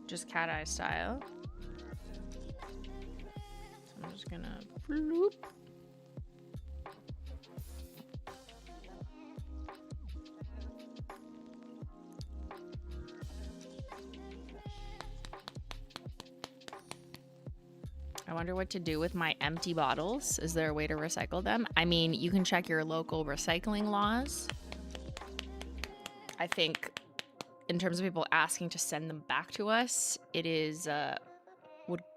Just cat eye style. So I'm just gonna bloop. I wonder what to do with my empty bottles. Is there a way to recycle them? I mean, you can check your local recycling laws. I think in terms of people asking to send them back to us, it is,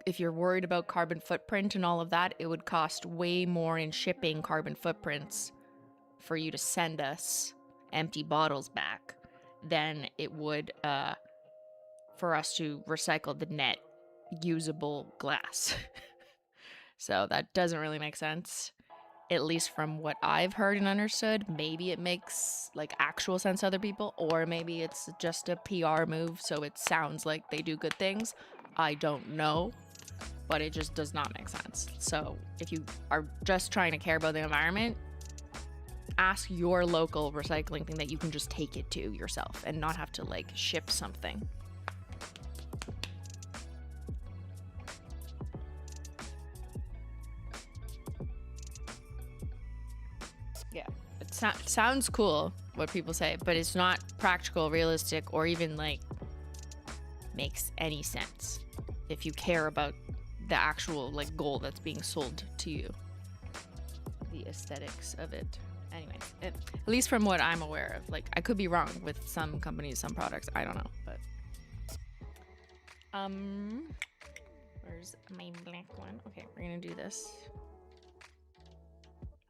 if you're worried about carbon footprint and all of that, it would cost way more in shipping carbon footprints for you to send us empty bottles back than it would for us to recycle the net usable glass. So that doesn't really make sense, at least from what I've heard and understood. Maybe it makes like actual sense to other people, or maybe it's just a PR move so it sounds like they do good things. I don't know, but it just does not make sense. So if you are just trying to care about the environment, ask your local recycling thing that you can just take it to yourself and not have to like ship something. Yeah, it sounds cool what people say, but it's not practical, realistic, or even like makes any sense if you care about the actual like goal that's being sold to you, the aesthetics of it. Anyways, at least from what I'm aware of, like I could be wrong with some companies, some products, I don't know, but where's my black one? Okay, we're gonna do this.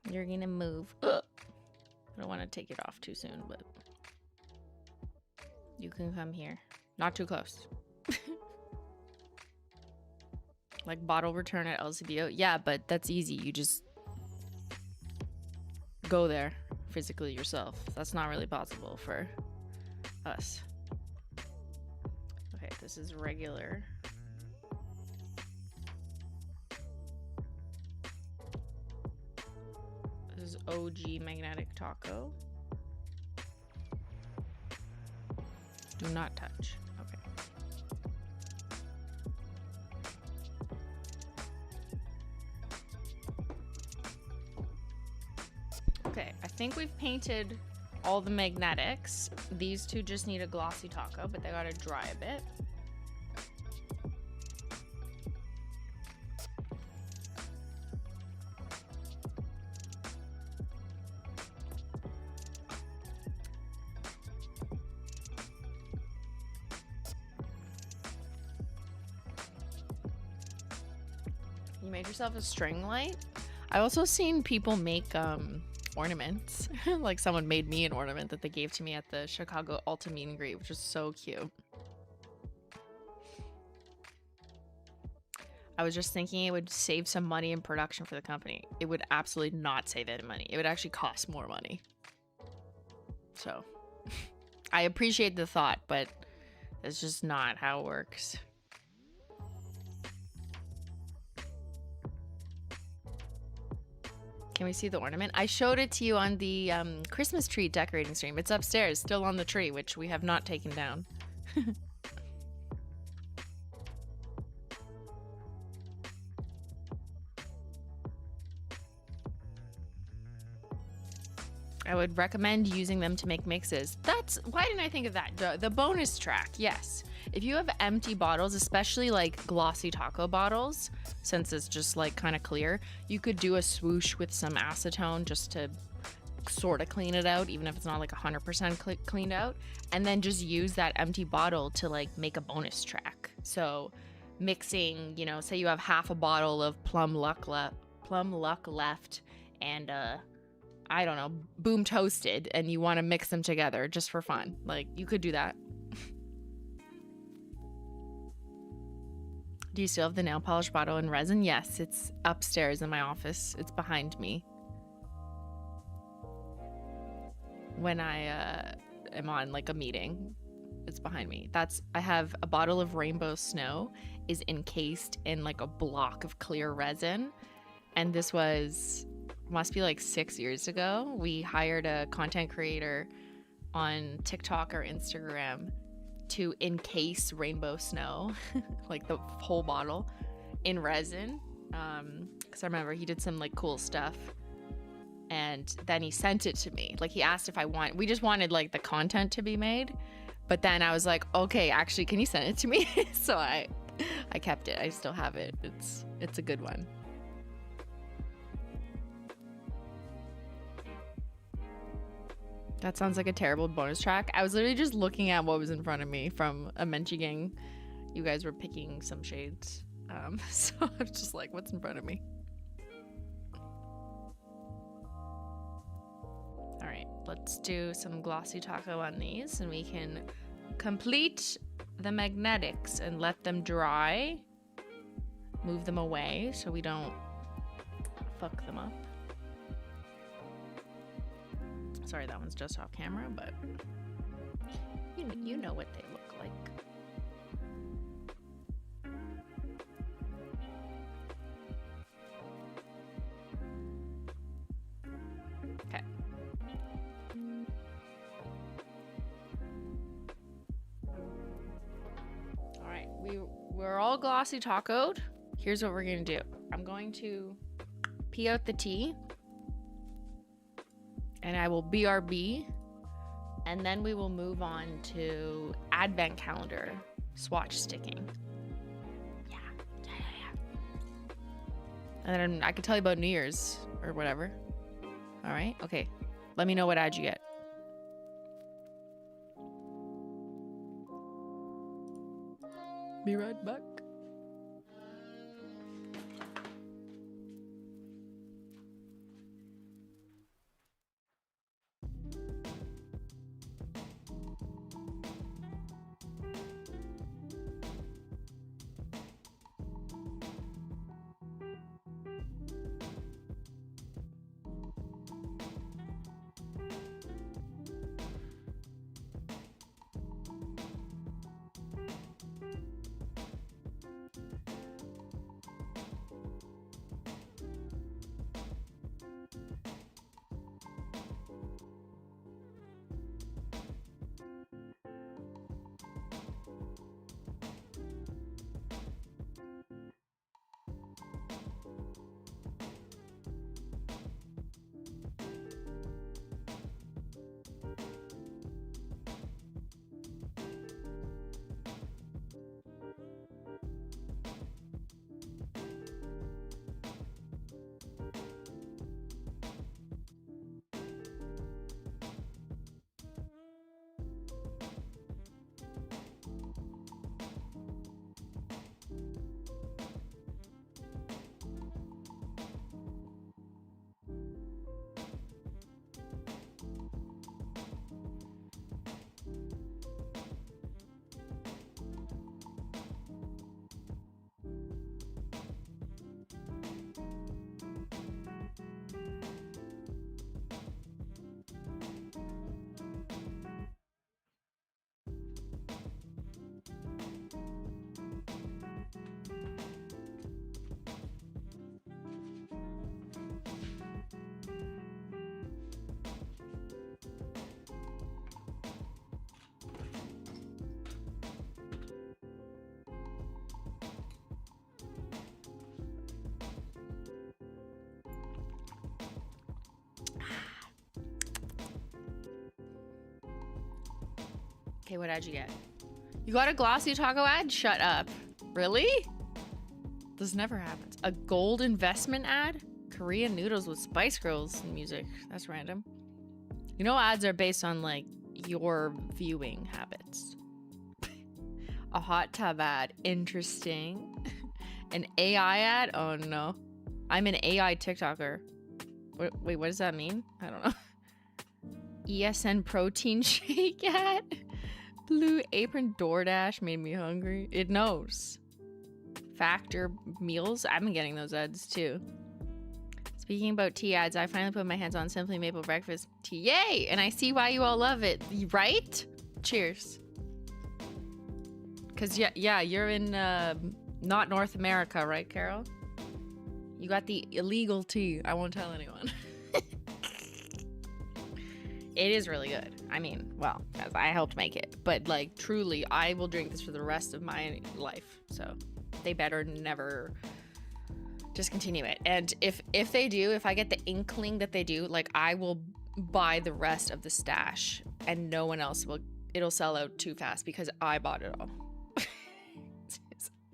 You're gonna move. Ugh. I don't want to take it off too soon, but you can come here. Not too close. Like bottle return at LCBO. Yeah, but that's easy. You just go there physically yourself. That's not really possible for us. Okay, this is regular. This is OG Magnetic Taco. Do not touch. Okay. Okay, I think we've painted all the magnetics. These two just need a Glossy Taco, but they gotta dry a bit. You made yourself a string light? I also seen people make ornaments. Like someone made me an ornament that they gave to me at the Chicago Ulta meet and greet, which was so cute. I was just thinking it would save some money in production for the company. It would absolutely not save any money. It would actually cost more money. So I appreciate the thought, but it's just not how it works. Can we see the ornament? I showed it to you on the Christmas tree decorating stream. It's upstairs, still on the tree, which we have not taken down. I would recommend using them to make mixes. Why didn't I think of that? The bonus track, yes. If you have empty bottles, especially like Glossy Taco bottles, since it's just like kind of clear, you could do a swoosh with some acetone just to sort of clean it out, even if it's not like 100% cleaned out, and then just use that empty bottle to like make a bonus track. So mixing, you know, say you have half a bottle of plum luck left and I don't know, boom toasted, and you want to mix them together just for fun. Like, you could do that. Do you still have the nail polish bottle in resin? Yes, it's upstairs in my office. It's behind me. When I am on like a meeting, it's behind me. I have a bottle of rainbow snow is encased in like a block of clear resin. And this must be like 6 years ago. We hired a content creator on TikTok or Instagram to encase rainbow snow, like the whole bottle, in resin. Because I remember he did some like cool stuff. And then he sent it to me. Like he asked if we just wanted like the content to be made. But then I was like, okay, actually, can you send it to me? So I kept it. I still have it. It's a good one. That sounds like a terrible bonus track. I was literally just looking at what was in front of me from a Menchie Gang. You guys were picking some shades. So I was just like, what's in front of me? All right, let's do some Glossy Taco on these and we can complete the magnetics and let them dry. Move them away so we don't fuck them up. Sorry, that one's just off camera, but you know what they look like. Okay. All right, we're all glossy tacoed. Here's what we're gonna do. I'm going to pee out the tea. And I will BRB, and then we will move on to advent calendar swatch sticking. Yeah. And then I can tell you about New Year's or whatever. All right, okay. Let me know what ad you get. Be right back. Okay, what ad you get? You got a Glossy Taco ad? Shut up. Really? This never happens. A gold investment ad? Korean noodles with Spice Girls music. That's random. You know, ads are based on like your viewing habits. A hot tub ad. Interesting. An AI ad? Oh no. I'm an AI TikToker. Wait, what does that mean? I don't know. ESN protein shake ad? Blue Apron DoorDash made me hungry. It knows. Factor meals? I've been getting those ads too. Speaking about tea ads, I finally put my hands on Simply Maple Breakfast tea. Yay! And I see why you all love it, right? Cheers. Cause yeah, you're in not North America, right, Carol? You got the illegal tea. I won't tell anyone. It is really good. I mean, well, as I helped make it, but like truly, I will drink this for the rest of my life. So they better never discontinue it. And if they do, if I get the inkling that they do, like I will buy the rest of the stash and no one else will. It'll sell out too fast because I bought it all.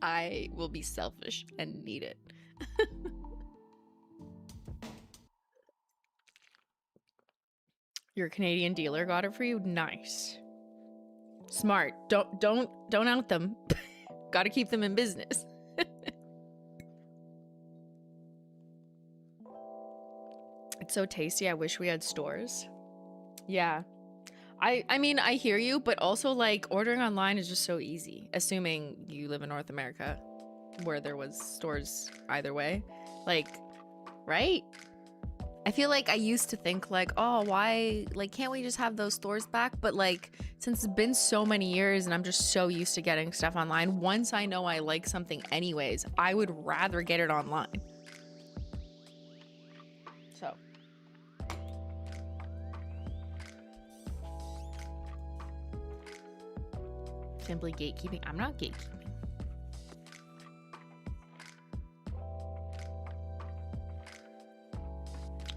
I will be selfish and need it. Your Canadian dealer got it for you? Nice. Smart. Don't out them. Gotta keep them in business. It's so tasty. I wish we had stores. Yeah. I mean, I hear you, but also like ordering online is just so easy. Assuming you live in North America where there was stores either way. Like, right? I feel like I used to think like, oh, why, like, can't we just have those stores back? But like, since it's been so many years and I'm just so used to getting stuff online, once I know I like something anyways, I would rather get it online. So. Simply gatekeeping. I'm not gatekeeping.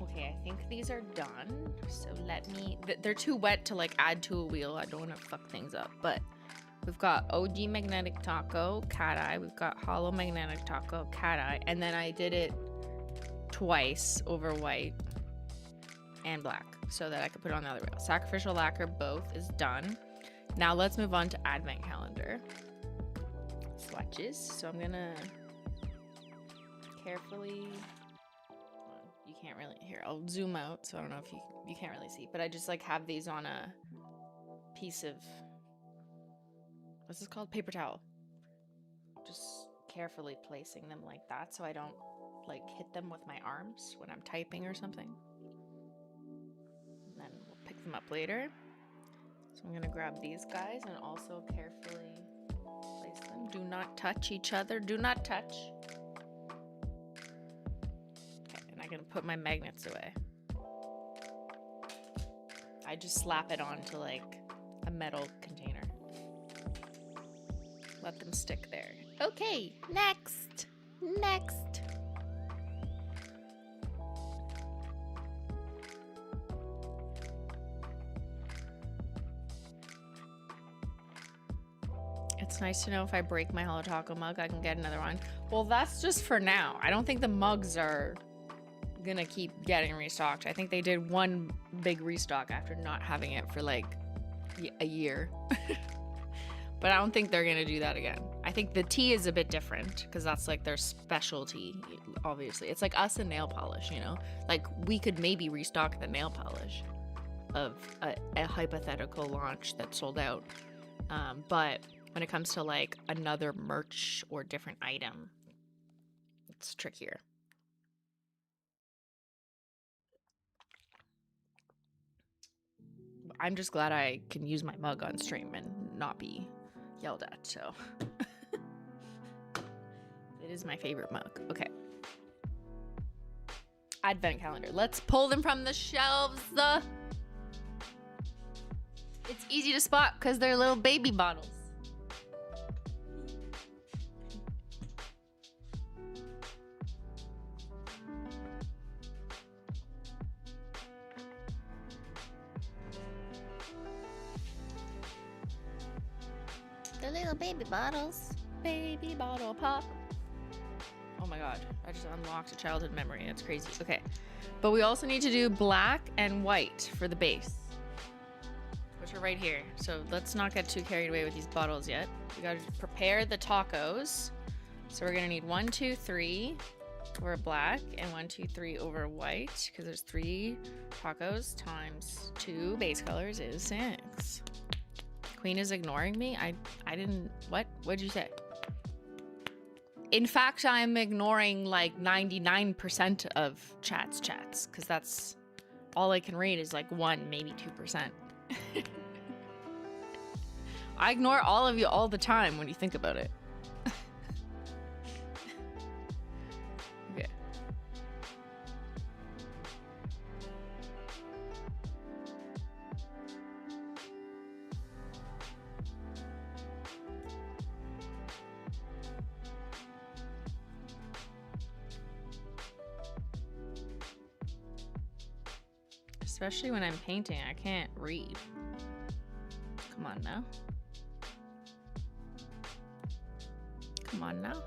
Okay, I think these are done. So let me, they're too wet to like add to a wheel. I don't want to fuck things up, but we've got OG Magnetic Taco, cat eye. We've got Holo Magnetic Taco, cat eye. And then I did it twice over white and black so that I could put it on the other wheel. Sacrificial lacquer, both is done. Now let's move on to advent calendar. Swatches. So I'm gonna carefully, you can't really, here, I'll zoom out so I don't know if you can't really see, but I just like have these on a piece of, what's this called? Paper towel. Just carefully placing them like that so I don't like hit them with my arms when I'm typing or something. And then we'll pick them up later. So I'm gonna grab these guys and also carefully place them. Do not touch each other. Do not touch. Okay, and I'm gonna put my magnets away. I just slap it onto like a metal container. Let them stick there. Okay, next. It's nice to know if I break my Holo Taco mug, I can get another one. Well, that's just for now. I don't think the mugs are gonna keep getting restocked. I think they did one big restock after not having it for like a year. But I don't think they're gonna do that again. I think the tea is a bit different because that's like their specialty, obviously. It's like us and nail polish, you know? Like we could maybe restock the nail polish of a hypothetical launch that sold out. But when it comes to like another merch or different item, it's trickier. I'm just glad I can use my mug on stream and not be yelled at, so. It is my favorite mug. Okay. Advent calendar. Let's pull them from the shelves. It's easy to spot because they're little baby bottles. The little baby bottles. Baby bottle pop. Oh my god, I just unlocked a childhood memory. It's crazy. Okay, but we also need to do black and white for the base, which are right here. So let's not get too carried away with these bottles yet. We gotta prepare the tacos. So we're gonna need 1, 2, 3 over black and 1, 2, 3 over white, because there's 3 tacos times 2 base colors is 6. Queen is ignoring me. I didn't. What'd you say? In fact, I'm ignoring like 99% of chats, because that's all I can read is like 1, maybe 2%. I ignore all of you all the time when you think about it. Okay. Especially when I'm painting, I can't read. Come on now. Come on now.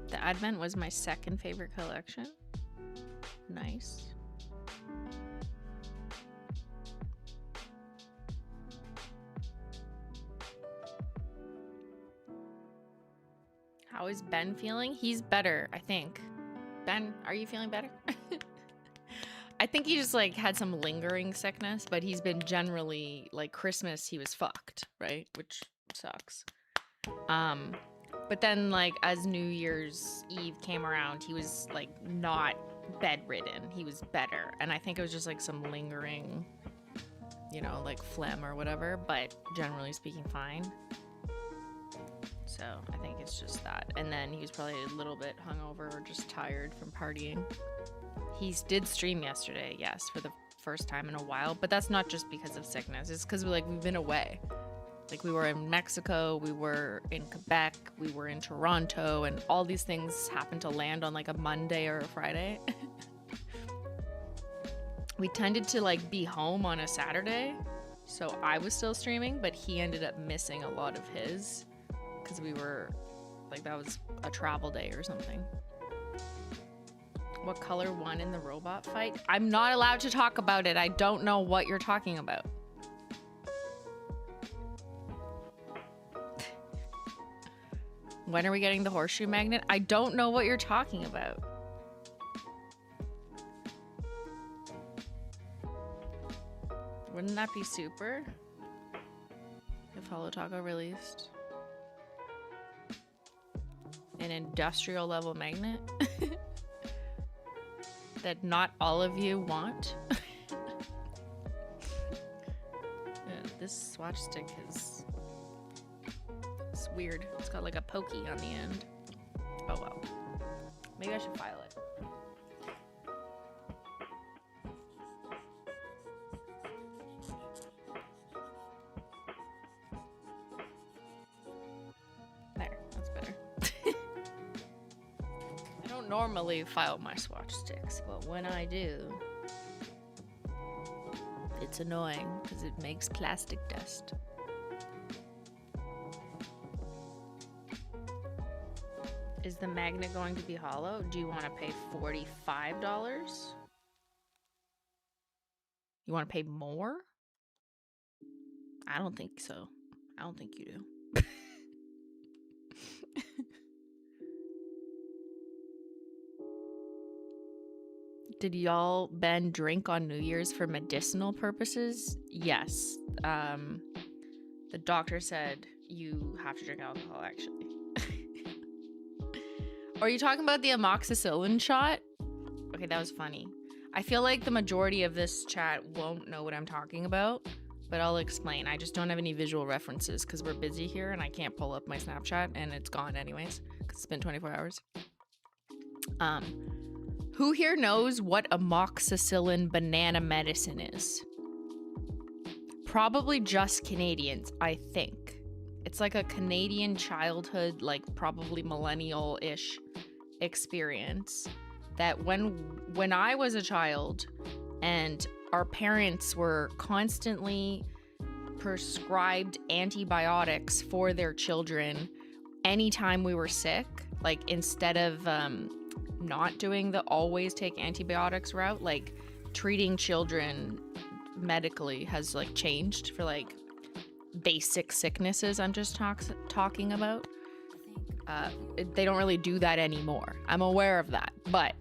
The Advent was my second favorite collection. Nice. How is Ben feeling? He's better, I think. Ben, are you feeling better? I think he just like had some lingering sickness, but he's been generally like Christmas he was fucked, right? Which sucks. But then like as New Year's Eve came around, he was like not bedridden. He was better. And I think it was just like some lingering, you know, like phlegm or whatever, but generally speaking fine. So I think it's just that. And then he was probably a little bit hungover or just tired from partying. He did stream yesterday, yes, for the first time in a while, but that's not just because of sickness. It's because we've been away. Like we were in Mexico, we were in Quebec, we were in Toronto, and all these things happened to land on like a Monday or a Friday. We tended to like be home on a Saturday, so I was still streaming, but he ended up missing a lot of his because we were like, that was a travel day or something. What color won in the robot fight? I'm not allowed to talk about it. I don't know what you're talking about. When are we getting the horseshoe magnet? I don't know what you're talking about. Wouldn't that be super? If Holo Taco released an industrial level magnet? That not all of you want. Yeah, this swatch stick is it's weird. It's got like a pokey on the end. Oh well. Maybe I should file it. There, that's better. I don't normally file my swatch sticks, but when I do, it's annoying because it makes plastic dust. Is the magnet going to be hollow? Do you want to pay $45? You want to pay more? I don't think so. I don't think you do. Did y'all, Ben, drink on New Year's for medicinal purposes? Yes. The doctor said you have to drink alcohol, actually. Are you talking about the amoxicillin shot? Okay, that was funny. I feel like the majority of this chat won't know what I'm talking about, but I'll explain. I just don't have any visual references because we're busy here and I can't pull up my Snapchat and it's gone anyways because it's been 24 hours. Who here knows what amoxicillin banana medicine is? Probably just Canadians, I think. It's like a Canadian childhood, like probably millennial-ish experience that when I was a child and our parents were constantly prescribed antibiotics for their children anytime we were sick. Like, instead of not doing the always take antibiotics route, like treating children medically has like changed for like basic sicknesses. I'm just talking about. They don't really do that anymore. I'm aware of that. But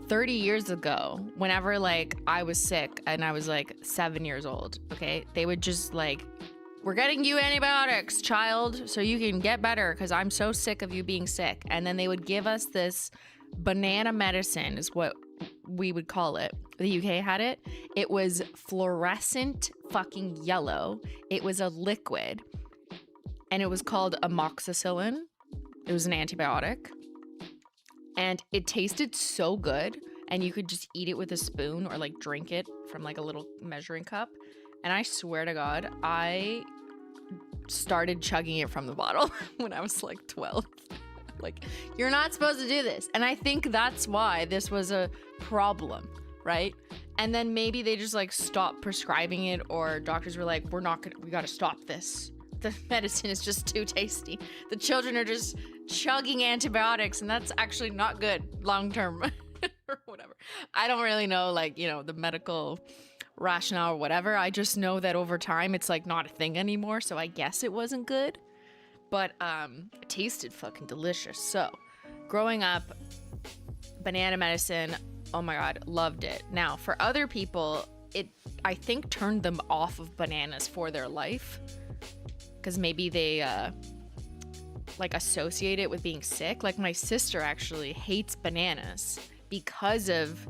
30 years ago, whenever like I was sick and I was like 7 years old, okay, they would just like, we're getting you antibiotics, child, so you can get better because I'm so sick of you being sick. And then they would give us this banana medicine, is what we would call it. The UK had it. It was fluorescent fucking yellow. It was a liquid. And it was called amoxicillin. It was an antibiotic. And it tasted so good. And you could just eat it with a spoon or like drink it from like a little measuring cup. And I swear to God, I started chugging it from the bottle when I was like 12. Like, you're not supposed to do this. And I think that's why this was a problem, right? And then maybe they just like stopped prescribing it, or doctors were like, we got to stop this. The medicine is just too tasty. The children are just chugging antibiotics, and that's actually not good long term or whatever. I don't really know, like, you know, the medical rationale or whatever. I just know that over time it's like not a thing anymore, so I guess it wasn't good. But it tasted fucking delicious. So growing up, banana medicine, oh my God, loved it. Now for other people, it I think turned them off of bananas for their life, because maybe they like associate it with being sick. Like my sister actually hates bananas because of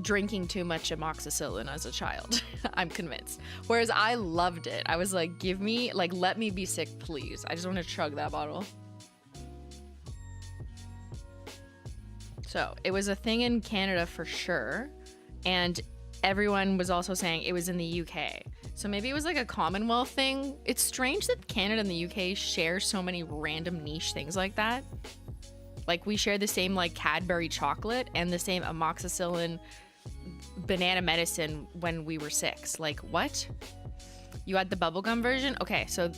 drinking too much amoxicillin as a child. I'm convinced. Whereas I loved it. I was like, give me, like, let me be sick, please. I just want to chug that bottle. So it was a thing in Canada for sure. And everyone was also saying it was in the UK. So maybe it was like a Commonwealth thing. It's strange that Canada and the UK share so many random niche things like that. Like we share the same like Cadbury chocolate and the same amoxicillin banana medicine when we were 6. Like, what? You had the bubblegum version? Okay, so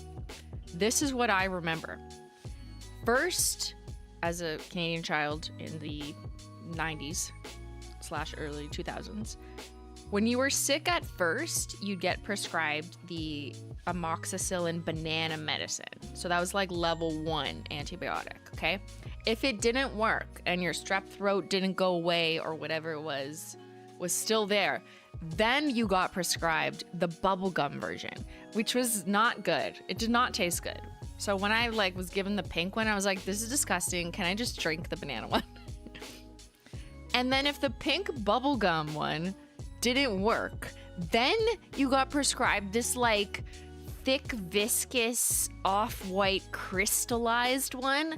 this is what I remember. First, as a Canadian child in the 90s/early 2000s, when you were sick at first, you'd get prescribed the amoxicillin banana medicine. So that was like level 1 antibiotic, okay? If it didn't work and your strep throat didn't go away or whatever it was still there, then you got prescribed the bubblegum version, which was not good. It did not taste good. So when I like was given the pink one, I was like, this is disgusting. Can I just drink the banana one? And then if the pink bubblegum one didn't work, then you got prescribed this like thick, viscous, off-white crystallized one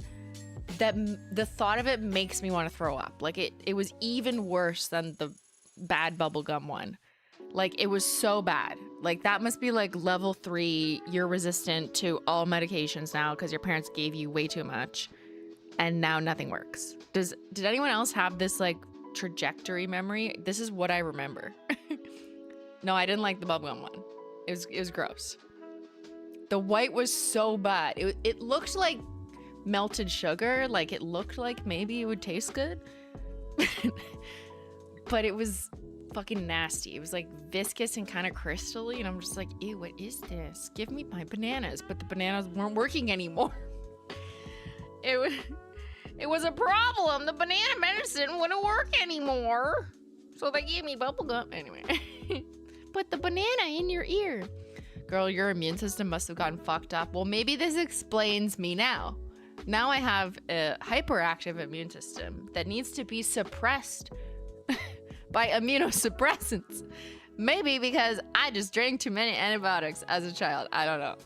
that the thought of it makes me want to throw up. Like it was even worse than the bad bubblegum one. Like it was so bad. Like that must be like level 3. You're resistant to all medications now because your parents gave you way too much and now nothing works. Did anyone else have this like trajectory memory? This is what I remember. No, I didn't like the bubblegum one. It was gross. The white was so bad. It looked like melted sugar. Like it looked like maybe it would taste good. But it was fucking nasty. It was like viscous and kind of crystally, and I'm just like, ew, what is this? Give me my bananas. But the bananas weren't working anymore. It was a problem. The banana medicine wouldn't work anymore. So they gave me bubblegum. Anyway. Put the banana in your ear. Girl, your immune system must have gotten fucked up. Well, maybe this explains me now. Now I have a hyperactive immune system that needs to be suppressed by immunosuppressants. Maybe because I just drank too many antibiotics as a child. I don't know.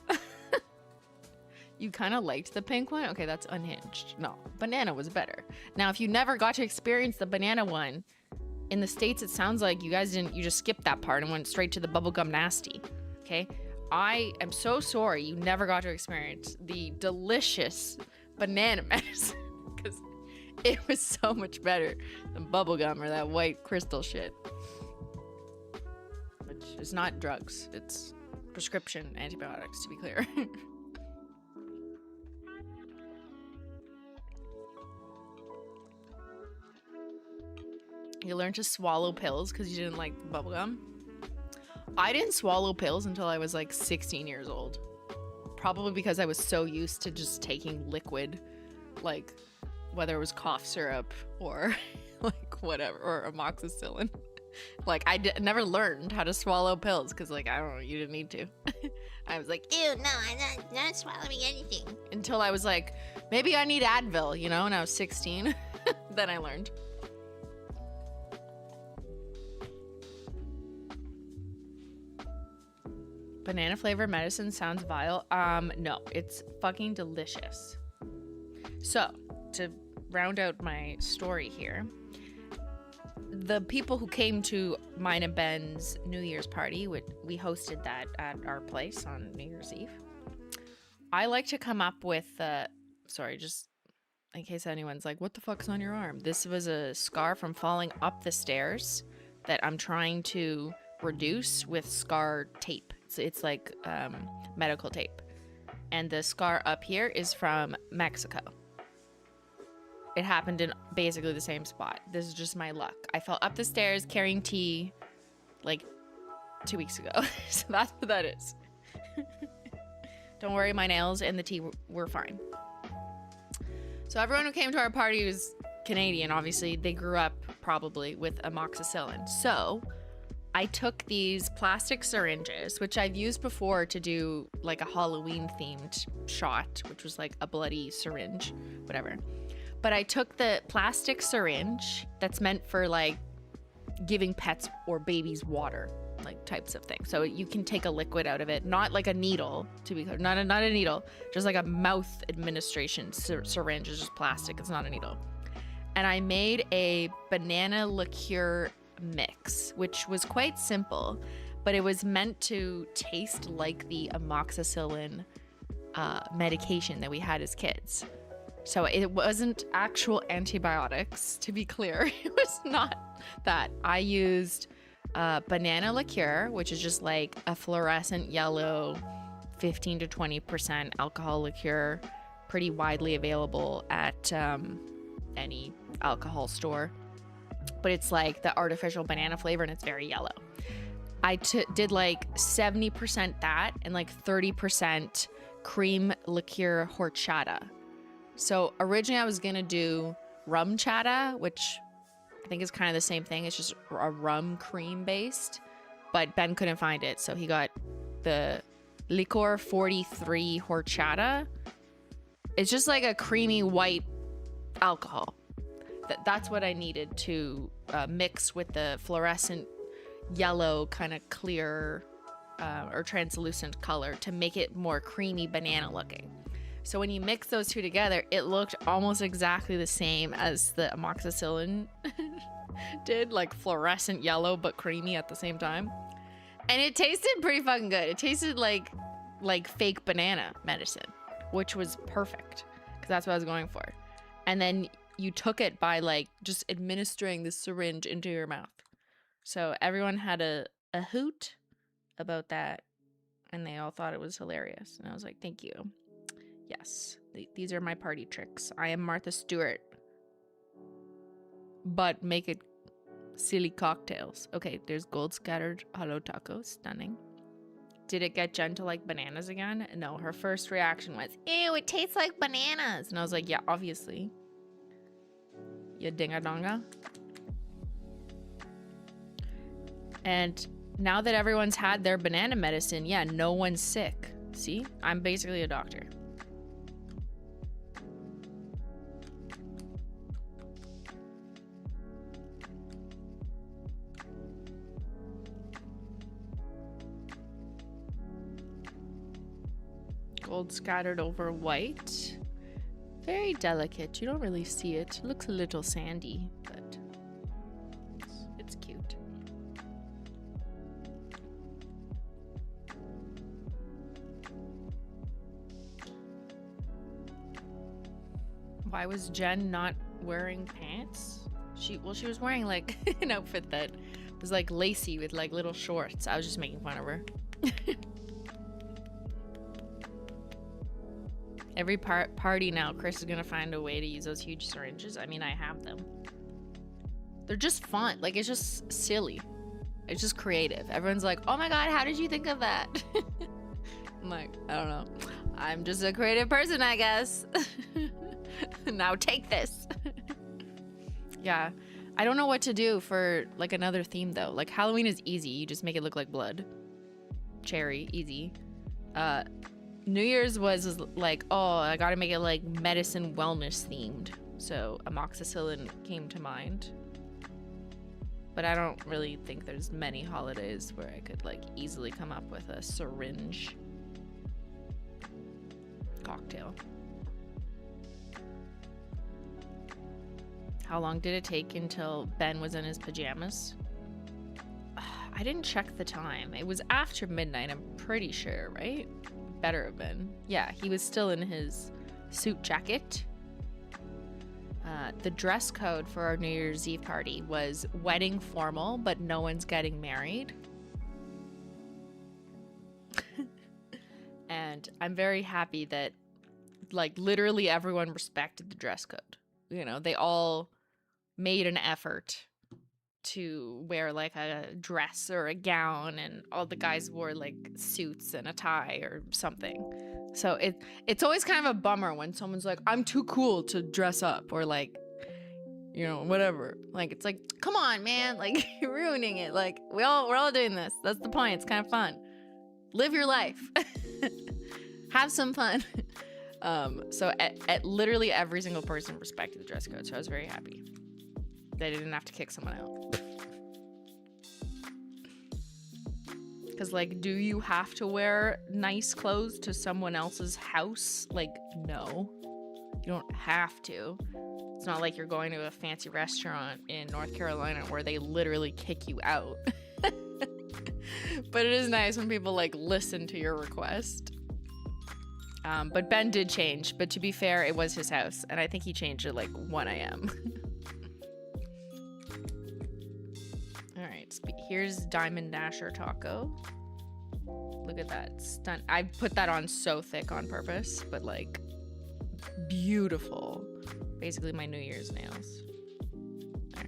You kind of liked the pink one? Okay, that's unhinged. No, banana was better. Now, if you never got to experience the banana one, in the States, it sounds like you guys didn't, you just skipped that part and went straight to the bubblegum nasty. Okay? I am so sorry you never got to experience the delicious banana medicine because it was so much better than bubblegum or that white crystal shit. Which is not drugs, it's prescription antibiotics, to be clear. You learned to swallow pills because you didn't like bubblegum. I didn't swallow pills until I was like 16 years old. Probably because I was so used to just taking liquid, like whether it was cough syrup or like whatever, or amoxicillin. Like never learned how to swallow pills because like, I don't know, you didn't need to. I was like, ew, no, I'm not swallowing anything. Until I was like, maybe I need Advil, you know, and I was 16. Then I learned. Banana flavored medicine sounds vile. No, it's fucking delicious. So, to round out my story here, the people who came to mine and Ben's New Year's party, we hosted that at our place on New Year's Eve. I like to come up with, sorry, just in case anyone's like, what the fuck's on your arm? This was a scar from falling up the stairs that I'm trying to reduce with scar tape. It's like medical tape. And the scar up here is from Mexico. It happened in basically the same spot. This is just my luck. I fell up the stairs carrying tea like 2 weeks ago. So that's what that is. Don't worry, my nails and the tea were fine. So everyone who came to our party was Canadian, obviously. They grew up probably with amoxicillin. So I took these plastic syringes, which I've used before to do like a Halloween themed shot, which was like a bloody syringe, whatever. But I took the plastic syringe that's meant for like giving pets or babies water, like types of things. So you can take a liquid out of it, not like a needle, to be clear, not a needle, just like a mouth administration syringe is just plastic. It's not a needle. And I made a banana liqueur mix, which was quite simple, but it was meant to taste like the amoxicillin medication that we had as kids. So it wasn't actual antibiotics, to be clear. It was not that. I used banana liqueur, which is just like a fluorescent yellow 15 to 20% alcohol liqueur, pretty widely available at any alcohol store. But it's like the artificial banana flavor and it's very yellow. I did like 70% that and like 30% cream liqueur horchata. So originally I was gonna do rum chata, which I think is kind of the same thing. It's just a rum cream based, but Ben couldn't find it. So he got the Liquor 43 horchata. It's just like a creamy white alcohol. That's what I needed to mix with the fluorescent yellow kind of clear or translucent color to make it more creamy banana looking. So when you mix those two together, it looked almost exactly the same as the amoxicillin did, like fluorescent yellow but creamy at the same time. And it tasted pretty fucking good. It tasted like fake banana medicine, which was perfect because that's what I was going for. And then you took it by like just administering the syringe into your mouth. So everyone had a hoot about that and they all thought it was hilarious. And I was like, thank you. Yes, these are my party tricks. I am Martha Stewart. But make it silly cocktails. Okay, there's gold scattered Holo Taco. Stunning. Did it get Jen to like bananas again? No, her first reaction was, ew, it tastes like bananas. And I was like, yeah, obviously. You dinga-donga. And now that everyone's had their banana medicine, yeah, no one's sick. See? I'm basically a doctor. Gold scattered over white. Very delicate. You don't really see it. It looks a little sandy, but it's cute. Why was Jen not wearing pants? She was wearing like an outfit that was like lacy with like little shorts. I was just making fun of her. Every party now, Chris is gonna find a way to use those huge syringes. I mean, I have them. They're just fun. Like, it's just silly. It's just creative. Everyone's like, oh my god, how did you think of that? I'm like, I don't know. I'm just a creative person, I guess. Now take this. Yeah. I don't know what to do for like another theme though. Like Halloween is easy. You just make it look like blood. Cherry, easy. New Year's was like, oh, I gotta make it like medicine wellness themed. So amoxicillin came to mind. But I don't really think there's many holidays where I could like easily come up with a syringe cocktail. How long did it take until Ben was in his pajamas? I didn't check the time. It was after midnight, I'm pretty sure, right? Better have been. Yeah, he was still in his suit jacket. The dress code for our New Year's Eve party was wedding formal, but no one's getting married. And I'm very happy that like literally everyone respected the dress code. You know, they all made an effort to wear like a dress or a gown, and all the guys wore like suits and a tie or something. So it's always kind of a bummer when someone's like, I'm too cool to dress up, or like, you know, whatever. Like, it's like, come on, man, like you're ruining it. Like we're all doing this. That's the point. It's kind of fun. Live your life. Have some fun. So at literally every single person respected the dress code, so I was very happy that I didn't have to kick someone out. Because, like, do you have to wear nice clothes to someone else's house? Like, no. You don't have to. It's not like you're going to a fancy restaurant in North Carolina where they literally kick you out. But it is nice when people, like, listen to your request. But Ben did change. But to be fair, it was his house. And I think he changed at, like, 1 a.m. Alright, here's Diamond Dasher Taco. Look at that stunt. I put that on so thick on purpose, but like beautiful. Basically my New Year's nails. There.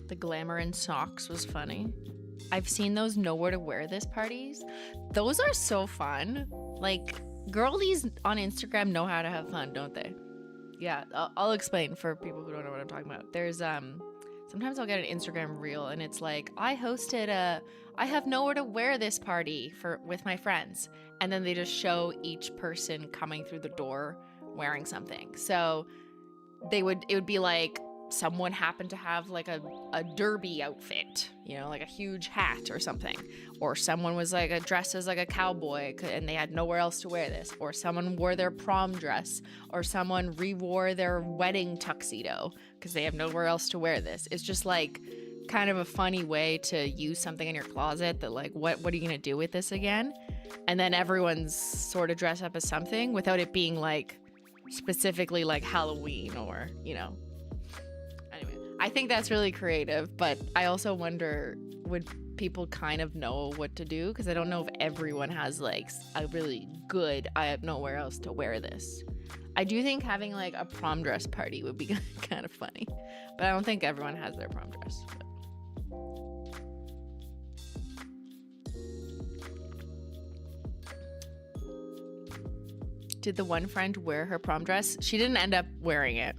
The glamour in socks was funny. I've seen those nowhere to wear this parties. Those are so fun. Like, girlies on Instagram know how to have fun, don't they? Yeah, I'll explain for people who don't know what I'm talking about. There's sometimes I'll get an Instagram reel and it's like, I have nowhere to wear this party with my friends, and then they just show each person coming through the door wearing something. So it would be like someone happened to have like a derby outfit, you know, like a huge hat or something, or someone was like dressed as like a cowboy and they had nowhere else to wear this, or someone wore their prom dress, or someone re-wore their wedding tuxedo because they have nowhere else to wear this. It's just like kind of a funny way to use something in your closet that like, what are you gonna do with this again? And then everyone's sort of dressed up as something without it being like specifically like Halloween or, you know. I think that's really creative, but I also wonder, would people kind of know what to do? Because I don't know if everyone has like a really good, I have nowhere else to wear this. I do think having like a prom dress party would be kind of funny, but I don't think everyone has their prom dress. Did the one friend wear her prom dress? She didn't end up wearing it.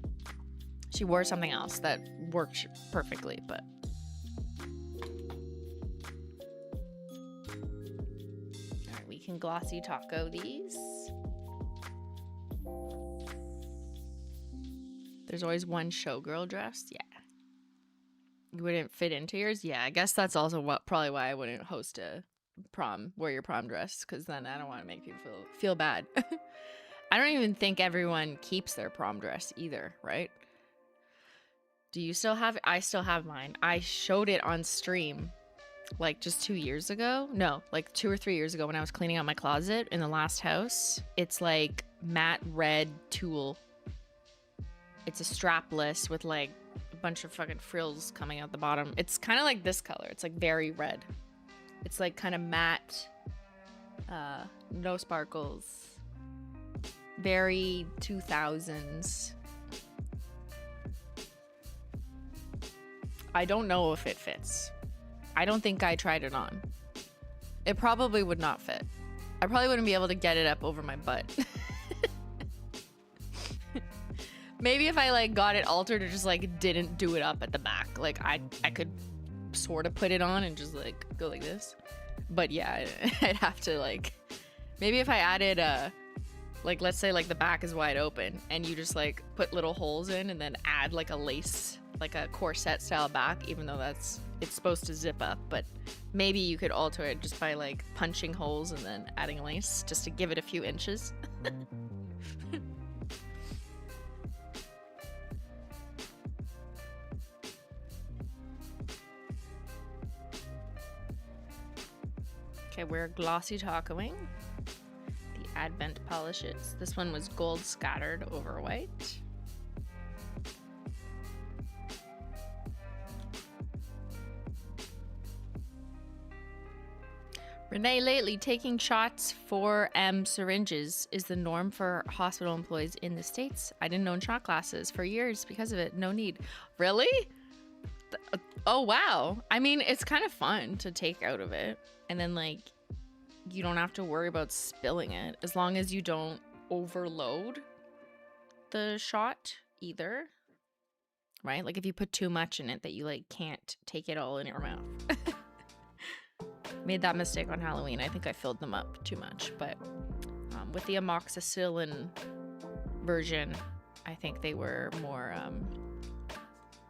She wore something else that worked perfectly, but... Alright, we can Glossy Taco these. There's always one showgirl dress. Yeah. You wouldn't fit into yours? Yeah, I guess that's also probably why I wouldn't host a prom, wear your prom dress, because then I don't want to make people feel bad. I don't even think everyone keeps their prom dress either, right? Do you still have it? I still have mine. I showed it on stream like just 2 years ago. No, like 2 or 3 years ago when I was cleaning out my closet in the last house. It's like matte red tulle. It's a strapless with like bunch of fucking frills coming out the bottom. It's kind of like this color. It's like very red. It's like kind of matte, no sparkles, very 2000s. I don't know if it fits. I don't think I tried it on. It probably would not fit. I probably wouldn't be able to get it up over my butt. Maybe if I like got it altered or just like didn't do it up at the back, like I could sort of put it on and just like go like this. But yeah, I'd have to like, maybe if I added like let's say like the back is wide open and you just like put little holes in and then add like a lace, like a corset style back, even though it's supposed to zip up, but maybe you could alter it just by like punching holes and then adding lace just to give it a few inches. Okay, we're glossy tacoing the Advent polishes. This one was gold scattered over white. Renee, lately taking shots for syringes is the norm for hospital employees in the States. I didn't own shot glasses for years because of it. No need. Really? Oh, wow. I mean, it's kind of fun to take out of it. And then, like, you don't have to worry about spilling it as long as you don't overload the shot either. Right? Like, if you put too much in it that you, like, can't take it all in your mouth. Made that mistake on Halloween. I think I filled them up too much, but with the amoxicillin version, I think they were more,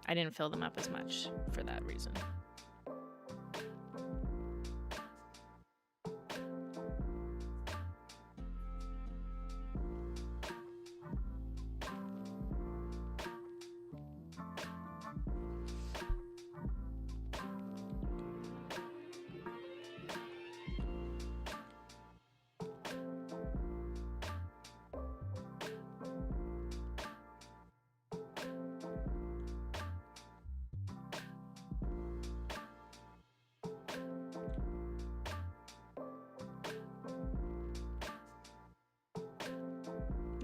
I didn't fill them up as much for that reason.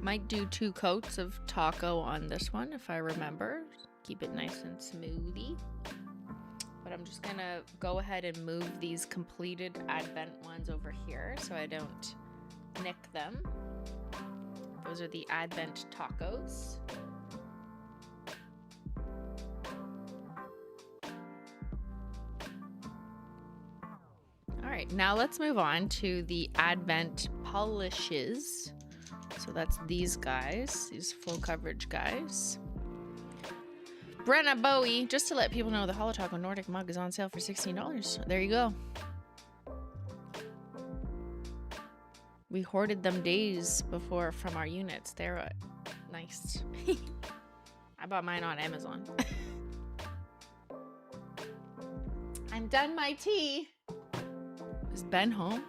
Might do 2 coats of taco on this one if I remember. Keep it nice and smoothie. But I'm just gonna go ahead and move these completed Advent ones over here so I don't nick them. Those are the Advent tacos. All right, now let's move on to the Advent polishes. So that's these guys, these full coverage guys. Brenna Bowie, just to let people know, the Holo Taco Nordic mug is on sale for $16. There you go. We hoarded them days before from our units. They're nice. I bought mine on Amazon. I'm done my tea. Is Ben home?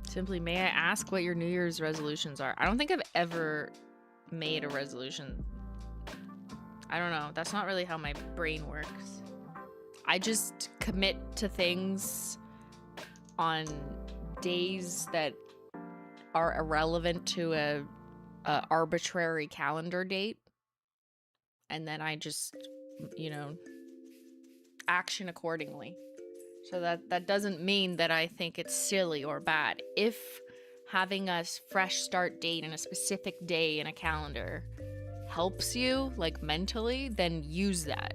Simply, may I ask what your New Year's resolutions are? I don't think I've ever made a resolution. I don't know. That's not really how my brain works. I just commit to things on days that are irrelevant to a arbitrary calendar date. And then I just, you know, action accordingly. So that doesn't mean that I think it's silly or bad. If having a fresh start date and a specific day in a calendar helps you, like mentally, then use that.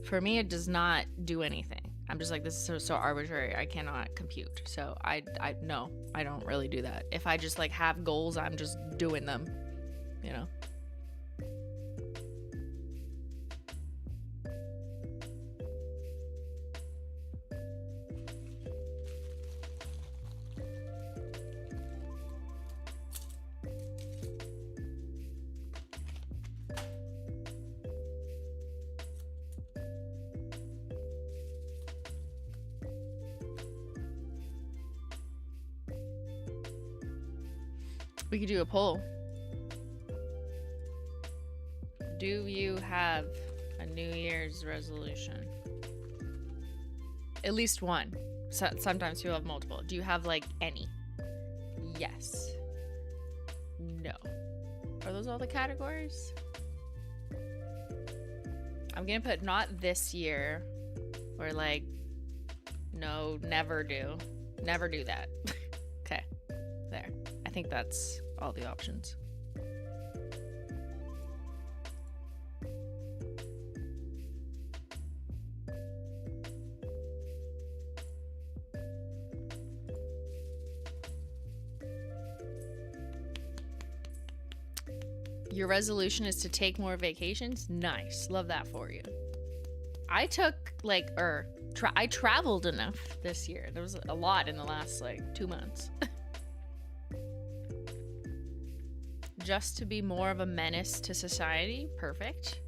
For me, it does not do anything. I'm just like, this is so arbitrary. I cannot compute. So I no, I don't really do that. If I just like have goals, I'm just doing them, you know? We could do a poll. Do you have a New Year's resolution? At least one. Sometimes you have multiple. Do you have like any? Yes. No. Are those all the categories? I'm gonna put not this year, or like, no, never do. Never do that. Okay, there. I think that's all the options. Your resolution is to take more vacations? Nice. Love that for you. I took like, I traveled enough this year. There was a lot in the last like 2 months. Just to be more of a menace to society. Perfect.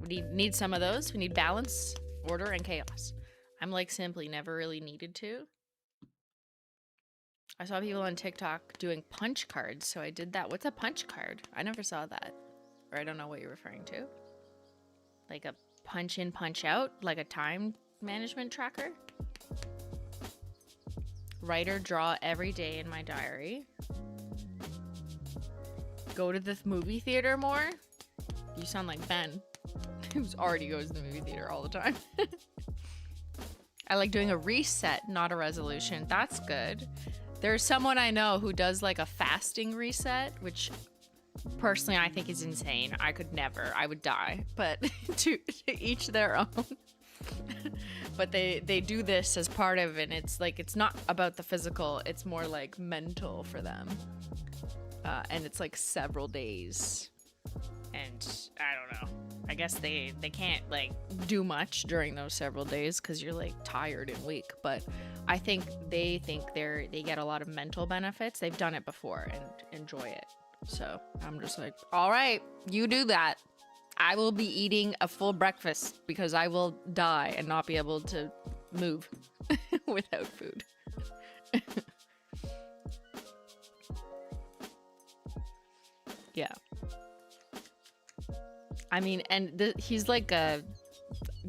We need some of those. We need balance, order, and chaos. I'm like simply never really needed to. I saw people on TikTok doing punch cards, so I did that. What's a punch card? I never saw that. Or I don't know what you're referring to. Like a punch in, punch out? Like a time management tracker? Write or draw every day in my diary. Go to the movie theater more? You sound like Ben, who's already goes to the movie theater all the time. I like doing a reset, not a resolution. That's good. There's someone I know who does like a fasting reset, which personally I think is insane. I could never. I would die. But to each their own. But they do this as part of it, and it's like, it's not about the physical. It's more like mental for them. And it's like several days. And I don't know. I guess they can't like do much during those several days because you're like tired and weak. But I think they get a lot of mental benefits. They've done it before and enjoy it. So I'm just like, all right, you do that. I will be eating a full breakfast because I will die and not be able to move without food. Yeah. I mean, and he's like a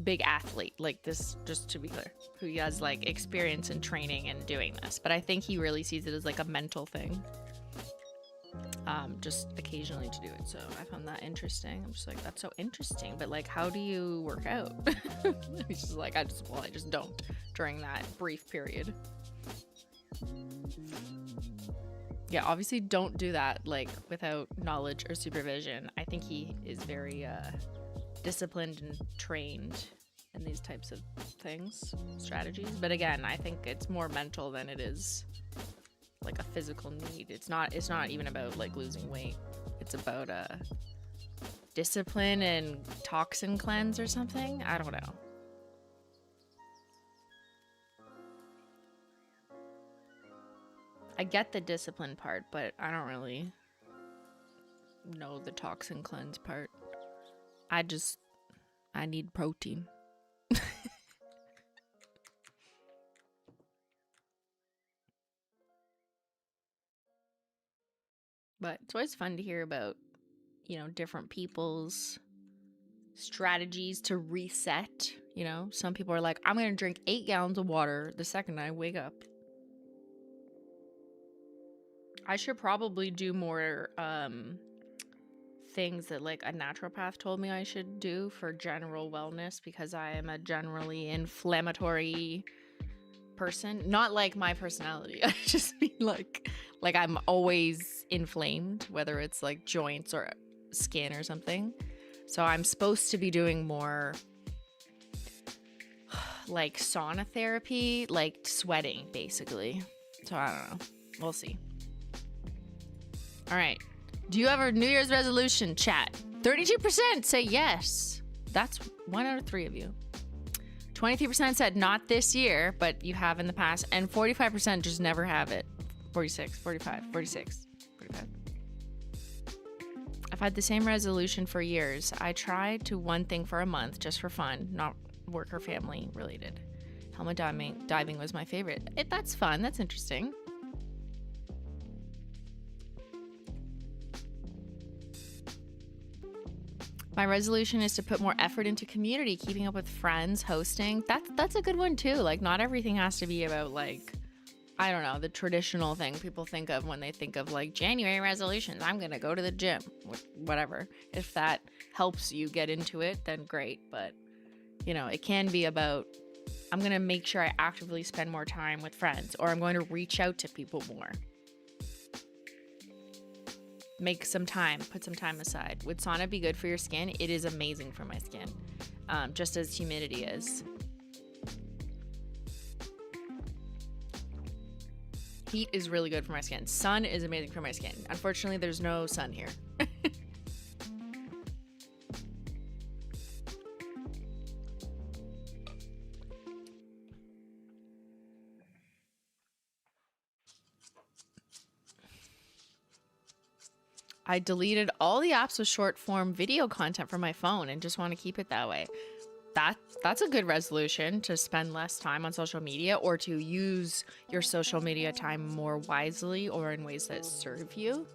big athlete, like this, just to be clear, who has like experience in training and doing this. But I think he really sees it as like a mental thing. Just occasionally to do it. So I found that interesting. I'm just like, that's so interesting. But like, how do you work out? He's just like, I just don't during that brief period. Yeah, obviously don't do that like without knowledge or supervision. I think he is very disciplined and trained in these types of things, strategies. But again, I think it's more mental than it is like a physical need. It's not even about like losing weight. It's about discipline and toxin cleanse or something. I don't know. I get the discipline part, but I don't really know the toxin cleanse part. I need protein. But it's always fun to hear about, you know, different people's strategies to reset. You know, some people are like, I'm going to drink 8 gallons of water the second I wake up. I should probably do more things that like a naturopath told me I should do for general wellness, because I am a generally inflammatory person. Not like my personality. I just mean like I'm always inflamed, whether it's like joints or skin or something. So I'm supposed to be doing more like sauna therapy, like sweating basically. So I don't know. We'll see. All right. Do you have a New Year's resolution, chat? 32% say yes. That's 1 out of 3 of you. 23% said not this year, but you have in the past. And 45% just never have it. 46, 45, 46, 45. I've had the same resolution for years. I tried to one thing for a month just for fun, not work or family related. Helmet diving was my favorite. That's fun. That's interesting. My resolution is to put more effort into community, keeping up with friends, hosting. That's a good one too. Like, not everything has to be about, like, I don't know, the traditional thing people think of when they think of like January resolutions. I'm going to go to the gym, whatever. If that helps you get into it, then great. But, you know, it can be about, I'm going to make sure I actively spend more time with friends, or I'm going to reach out to people more. Make some time, put some time aside. Would sauna be good for your skin? It is amazing for my skin, just as humidity is. Heat is really good for my skin. Sun is amazing for my skin. Unfortunately, there's no sun here. I deleted all the apps with short form video content from my phone and just want to keep it that way. That's a good resolution, to spend less time on social media, or to use your social media time more wisely or in ways that serve you.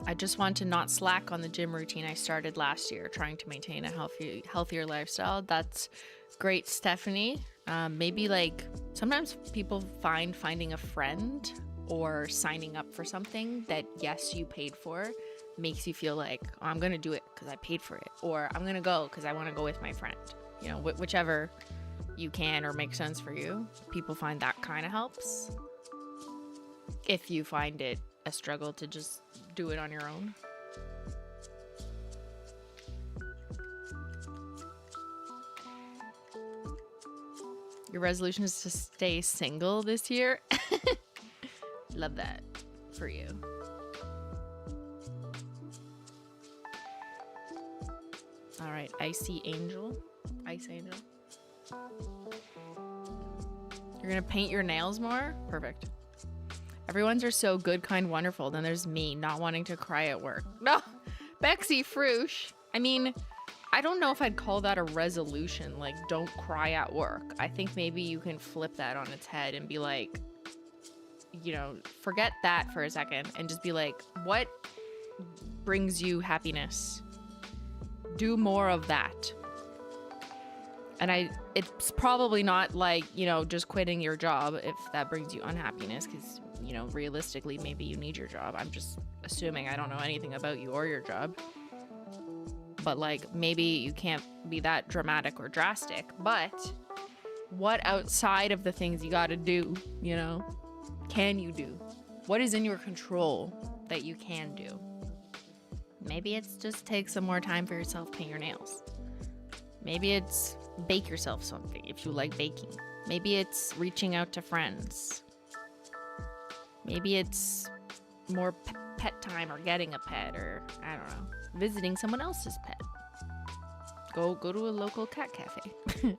I just want to not slack on the gym routine I started last year, trying to maintain a healthier lifestyle. That's great, Stephanie. Maybe like sometimes people finding a friend or signing up for something that, yes, you paid for, makes you feel like, oh, I'm going to do it because I paid for it, or I'm going to go because I want to go with my friend. You know, whichever you can or makes sense for you. People find that kind of helps. If you find it a struggle to just do it on your own. Your resolution is to stay single this year. Love that for you. All right, Ice Angel. You're gonna paint your nails more? Perfect. Everyone's are so good, kind, wonderful. Then there's me not wanting to cry at work. No, Bexy Froosh. I mean, I don't know if I'd call that a resolution, like don't cry at work. I think maybe you can flip that on its head and be like, you know, forget that for a second and just be like, what brings you happiness? Do more of that. And it's probably not like, you know, just quitting your job if that brings you unhappiness, because, you know, realistically, maybe you need your job. I'm just assuming. I don't know anything about you or your job. But like, maybe you can't be that dramatic or drastic, but what outside of the things you got to do, you know, can you do? What is in your control that you can do? Maybe it's just take some more time for yourself, paint your nails. Maybe it's bake yourself something if you like baking. Maybe it's reaching out to friends. Maybe it's more pet time, or getting a pet, or I don't know, visiting someone else's pet. Go to a local cat cafe.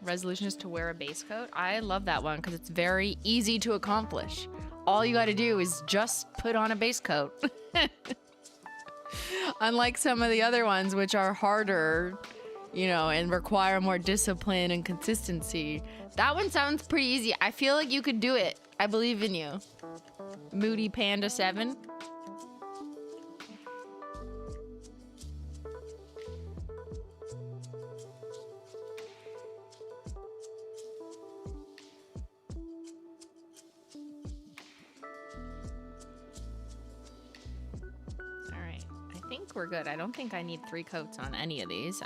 Resolution is to wear a base coat. I love that one because it's very easy to accomplish. All you got to do is just put on a base coat. Unlike some of the other ones, which are harder, you know, and require more discipline and consistency. That one sounds pretty easy. I feel like you could do it. I believe in you. Moody Panda 7. We're good. I don't think I need 3 coats on any of these.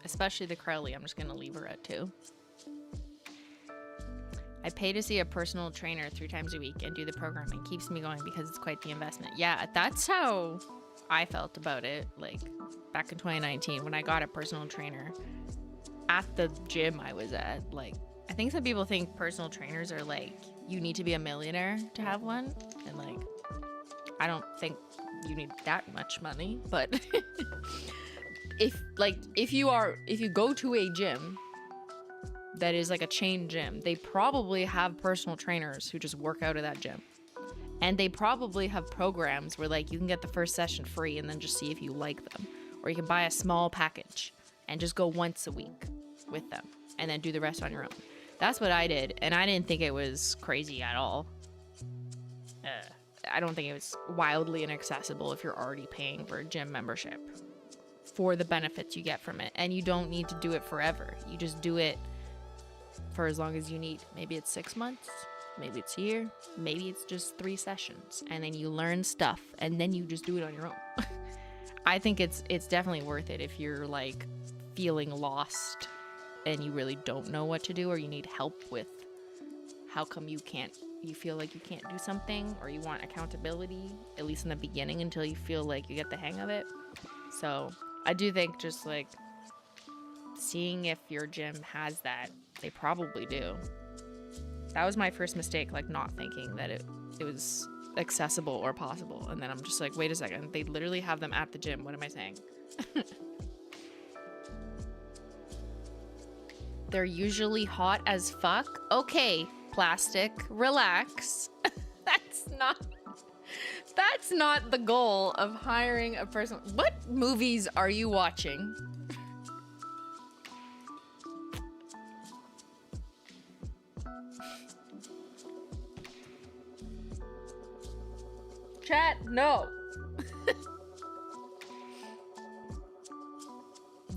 Especially the Crowley, I'm just gonna leave her at 2. I pay to see a personal trainer 3 times a week and do the program. It keeps me going because it's quite the investment. Yeah, that's how I felt about it, like back in 2019 when I got a personal trainer at the gym I was at. Like, I think some people think personal trainers are like, you need to be a millionaire to have one, and like, I don't think you need that much money, but if you go to a gym that is like a chain gym, they probably have personal trainers who just work out of that gym, and they probably have programs where like you can get the first session free and then just see if you like them, or you can buy a small package and just go once a week with them and then do the rest on your own. That's what I did, and I didn't think it was crazy at all. I don't think it was wildly inaccessible if you're already paying for a gym membership for the benefits you get from it. And you don't need to do it forever. You just do it for as long as you need. Maybe it's 6 months, maybe it's a year, maybe it's just 3 sessions, and then you learn stuff, and then you just do it on your own. I think it's definitely worth it if you're like feeling lost and you really don't know what to do, or you need help with how come you feel like you can't do something, or you want accountability, at least in the beginning, until you feel like you get the hang of it. So I do think just like seeing if your gym has that. They probably do. That was my first mistake, like not thinking that it was accessible or possible. And then I'm just like, wait a second, they literally have them at the gym. What am I saying? They're usually hot as fuck. Okay, plastic, relax. That's not the goal of hiring a person. What movies are you watching? Chat, no.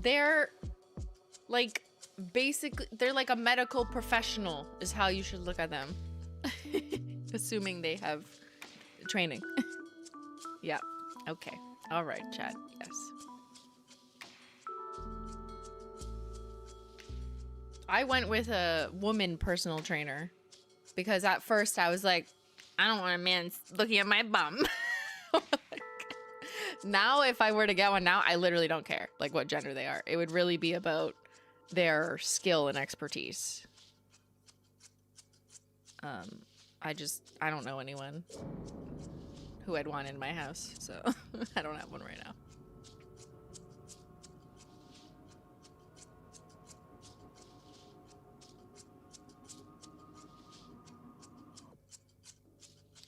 They're like basically, they're like a medical professional is how you should look at them. Assuming they have training. Yeah. Okay. All right, chat. Yes. I went with a woman personal trainer because at first I was like, I don't want a man looking at my bum. Now, if I were to get one now, I literally don't care like what gender they are. It would really be about their skill and expertise. I don't know anyone who I'd want in my house, so I don't have one right now.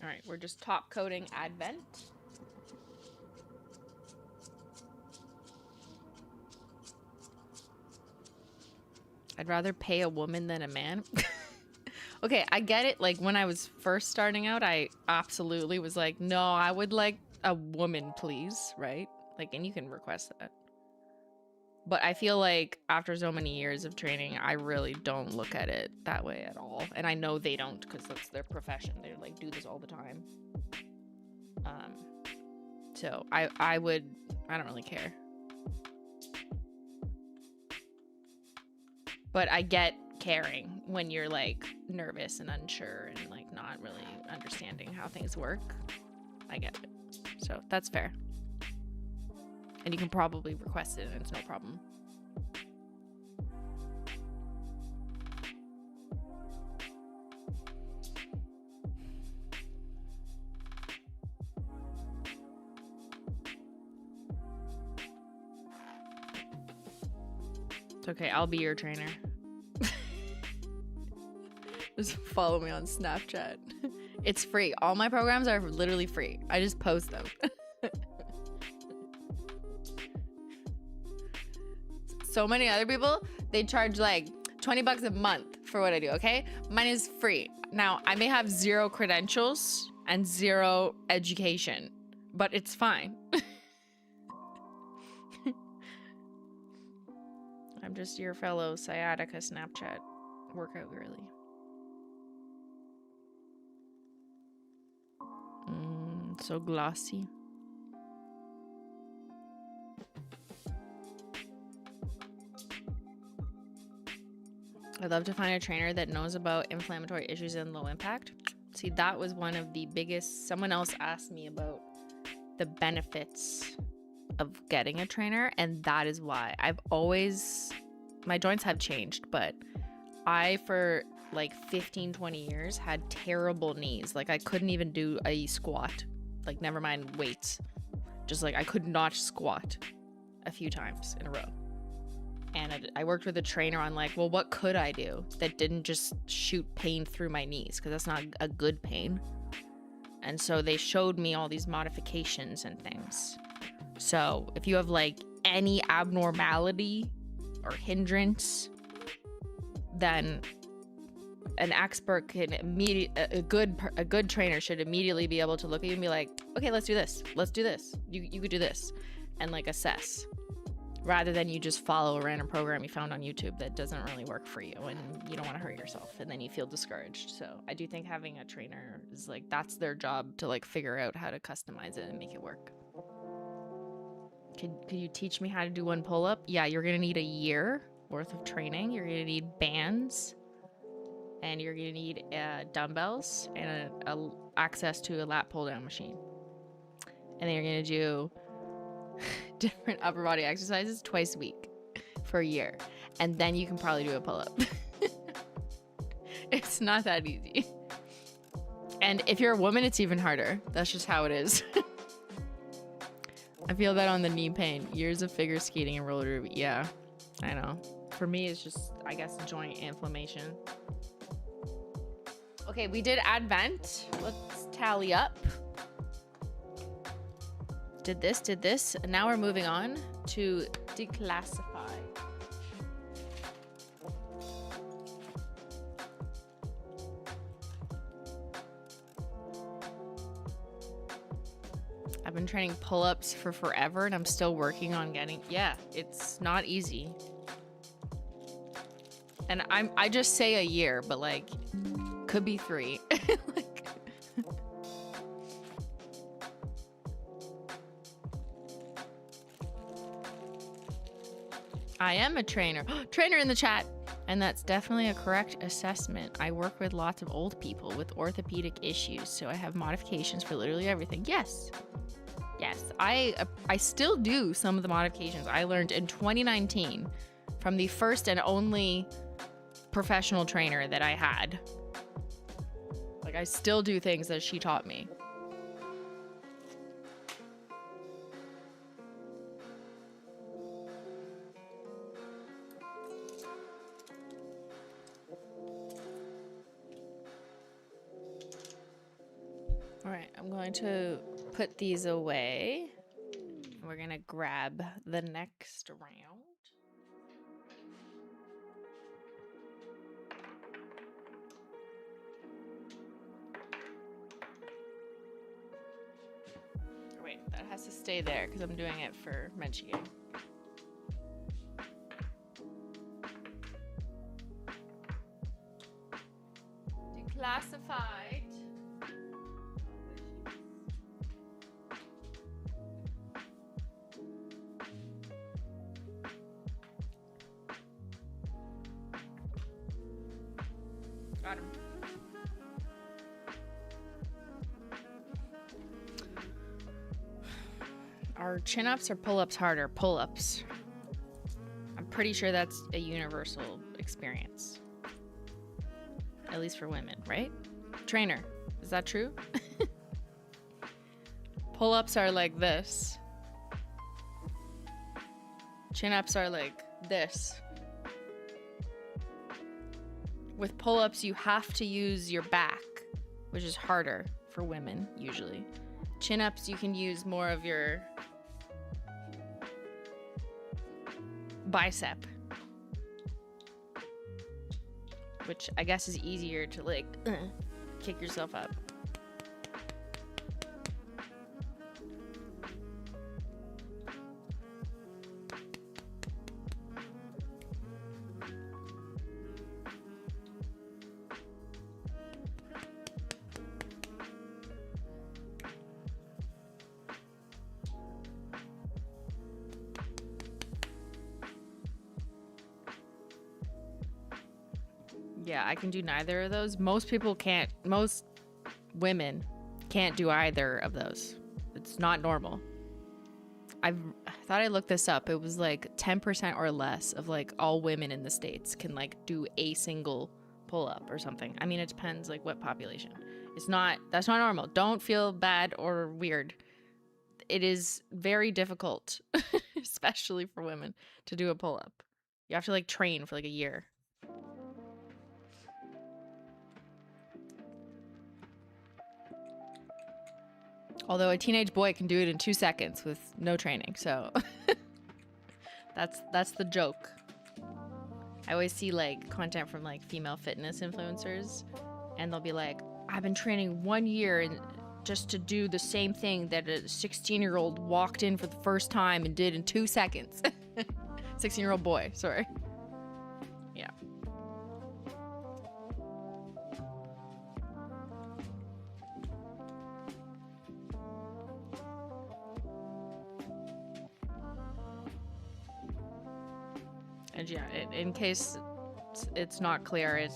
All right, we're just top coating Advent. I'd rather pay a woman than a man. Okay, I get it. Like when I was first starting out, I absolutely was like, no, I would like a woman, please, right? Like, and you can request that. But I feel like after so many years of training, I really don't look at it that way at all. And I know they don't because that's their profession. They like do this all the time. So I don't really care. But I get caring when you're like nervous and unsure and like not really understanding how things work. I get it. So that's fair. And you can probably request it and it's no problem. It's okay, I'll be your trainer. Just follow me on Snapchat. It's free. All my programs are literally free. I just post them. So many other people, they charge like 20 bucks a month for what I do, okay? Mine is free. Now, I may have 0 credentials and 0 education, but it's fine. I'm just your fellow sciatica Snapchat workout girly. So glossy. I'd love to find a trainer that knows about inflammatory issues and low impact. See, that was one of the biggest. Someone else asked me about the benefits of getting a trainer, and that is why I've always, my joints have changed, but I, for like 15-20 years, had terrible knees. Like I couldn't even do a squat, like never mind weights, just like I could not squat a few times in a row. And I worked with a trainer on like, well, what could I do that didn't just shoot pain through my knees, because that's not a good pain. And so they showed me all these modifications and things. So if you have like any abnormality or hindrance, then an expert can a good trainer should immediately be able to look at you and be like, okay, let's do this. Let's do this. You could do this, and like assess, rather than you just follow a random program you found on YouTube that doesn't really work for you and you don't want to hurt yourself and then you feel discouraged. So I do think having a trainer is like, that's their job to like figure out how to customize it and make it work. Could you teach me how to do one pull-up? Yeah, you're gonna need a year worth of training. You're gonna need bands, and you're gonna need dumbbells and access to a lat pull-down machine. And then you're gonna do different upper body exercises twice a week for a year, and then you can probably do a pull-up. It's not that easy. And if you're a woman, it's even harder. That's just how it is. I feel that on the knee pain. Years of figure skating and roller derby. Yeah, I know. For me, it's just, I guess, joint inflammation. Okay, we did Advent. Let's tally up. Did this, and now we're moving on to Declassified. I've been training pull-ups for forever, and I'm still working on getting, yeah, it's not easy. And I just say a year, but like, could be 3. Like, I am a trainer. Trainer in the chat. And that's definitely a correct assessment. I work with lots of old people with orthopedic issues, so I have modifications for literally everything. Yes. Yes, I still do some of the modifications I learned in 2019 from the first and only professional trainer that I had. Like, I still do things that she taught me. All right, I'm going to put these away. We're going to grab the next round. Wait, that has to stay there because I'm doing it for Menchie. Declassified. Got him. Are chin-ups or pull-ups harder? Pull-ups. I'm pretty sure that's a universal experience. At least for women, right? Trainer, is that true? Pull-ups are like this. Chin-ups are like this. With pull-ups, you have to use your back, which is harder for women, usually. Chin-ups, you can use more of your bicep, which I guess is easier to, like, kick yourself up. Yeah, I can do neither of those. Most people can't, most women can't do either of those. It's not normal. I thought I looked this up. It was like 10% or less of like all women in the States can like do a single pull-up or something. I mean, it depends like what population. It's not, that's not normal. Don't feel bad or weird. It is very difficult, especially for women, to do a pull-up. You have to like train for like a year. Although a teenage boy can do it in 2 seconds with no training, so that's the joke. I always see like content from like female fitness influencers, and they'll be like, I've been training 1 year and just to do the same thing that a 16-year-old walked in for the first time and did in 2 seconds. 16-year-old boy, sorry. Yeah. And yeah, in case it's not clear,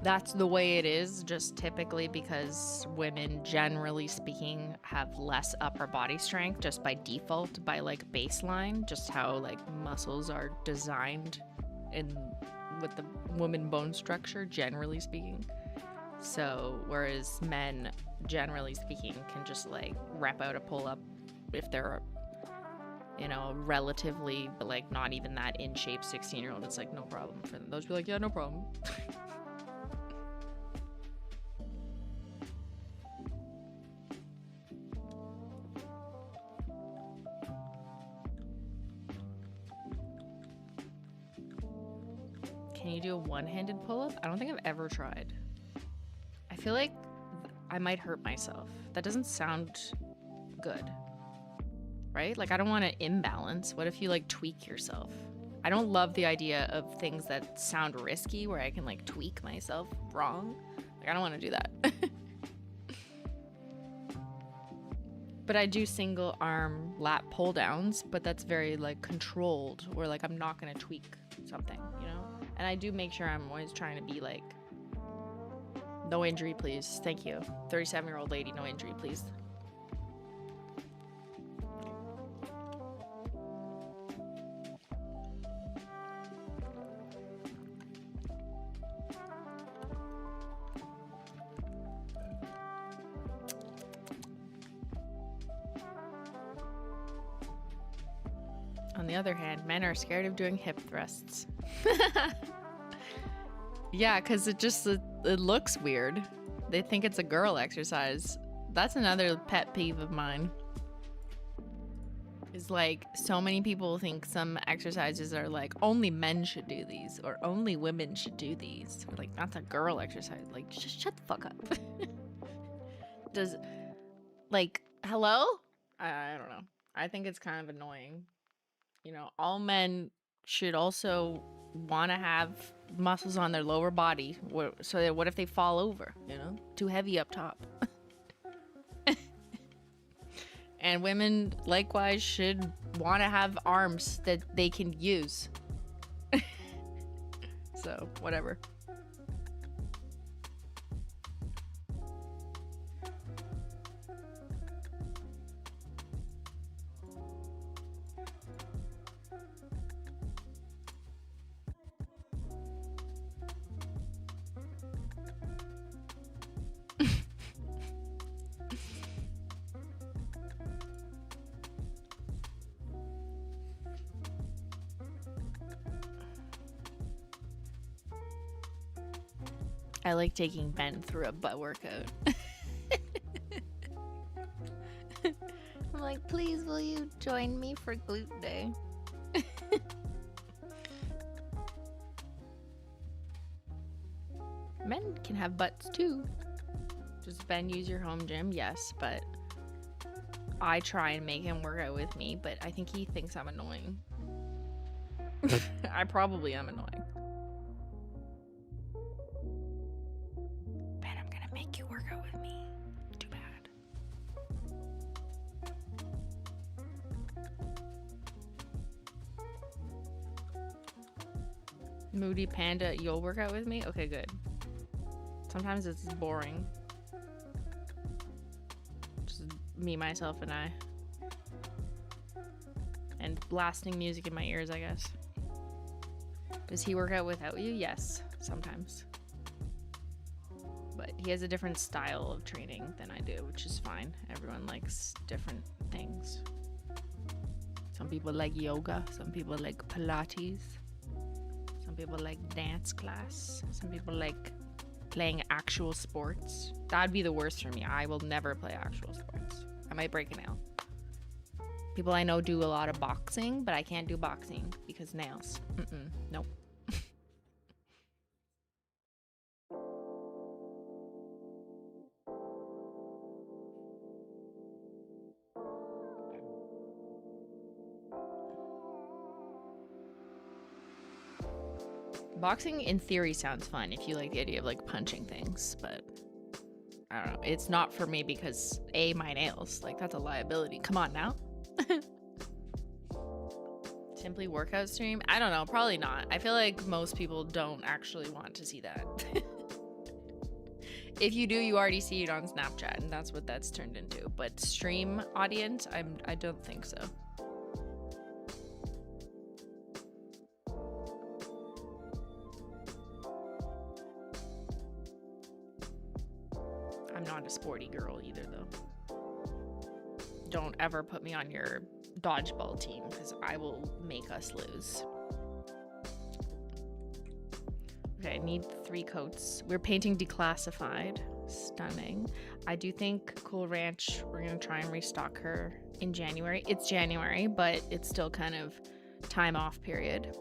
that's the way it is, just typically because women, generally speaking, have less upper body strength just by default, by like baseline, just how like muscles are designed with the woman bone structure, generally speaking. So whereas men, generally speaking, can just like rep out a pull-up if they're, you know, relatively, but like not even that in shape 16-year-old, it's like no problem for them. Those be like, yeah, no problem. Can you do a one-handed pull-up? I don't think I've ever tried. I feel like I might hurt myself. That doesn't sound good, right? Like I don't want to imbalance. What if you like tweak yourself? I don't love the idea of things that sound risky where I can like tweak myself wrong. Like I don't want to do that. But I do single arm lat pull downs, but that's very like controlled, where like I'm not going to tweak something, you know? And I do make sure I'm always trying to be like, no injury, please. Thank you. 37-year-old lady, no injury, please. On the other hand, men are scared of doing hip thrusts. Yeah, because it looks weird. They think it's a girl exercise. That's another pet peeve of mine. Is like so many people think some exercises are like only men should do these or only women should do these. Or like that's a girl exercise. Like just shut the fuck up. Does like hello? I don't know. I think it's kind of annoying. You know, all men should also want to have muscles on their lower body. So that what if they fall over, you know? Too heavy up top. And women, likewise, should want to have arms that they can use. So, whatever. I like taking Ben through a butt workout. I'm like, please, will you join me for glute day? Men can have butts too. Does Ben use your home gym? Yes, but I try and make him work out with me, but I think he thinks I'm annoying. I probably am annoying. Ben, I'm gonna make you work out with me. Too bad. Moody Panda, you'll work out with me? Okay, good. Sometimes it's boring. Just me, myself, and I. And blasting music in my ears, I guess. Does he work out without you? Yes, sometimes. But he has a different style of training than I do, which is fine. Everyone likes different things. Some people like yoga. Some people like Pilates. Some people like dance class. Some people like playing actual sports. That'd be the worst for me. I will never play actual sports. I might break a nail. People I know do a lot of boxing, but I can't do boxing because nails. Nope. Boxing in theory sounds fun if you like the idea of like punching things, but I don't know. It's not for me because my nails, like that's a liability. Come on now. Simply workout stream? I don't know, probably not. I feel like most people don't actually want to see that. If you do, you already see it on Snapchat, and that's what that's turned into. But stream audience, I don't think so. I'm not a sporty girl either, though. Don't ever put me on your dodgeball team because I will make us lose. Okay, I need 3 coats. We're painting Declassified. Stunning. I do think Cool Ranch, we're gonna try and restock her in January. It's January, but it's still kind of time off period.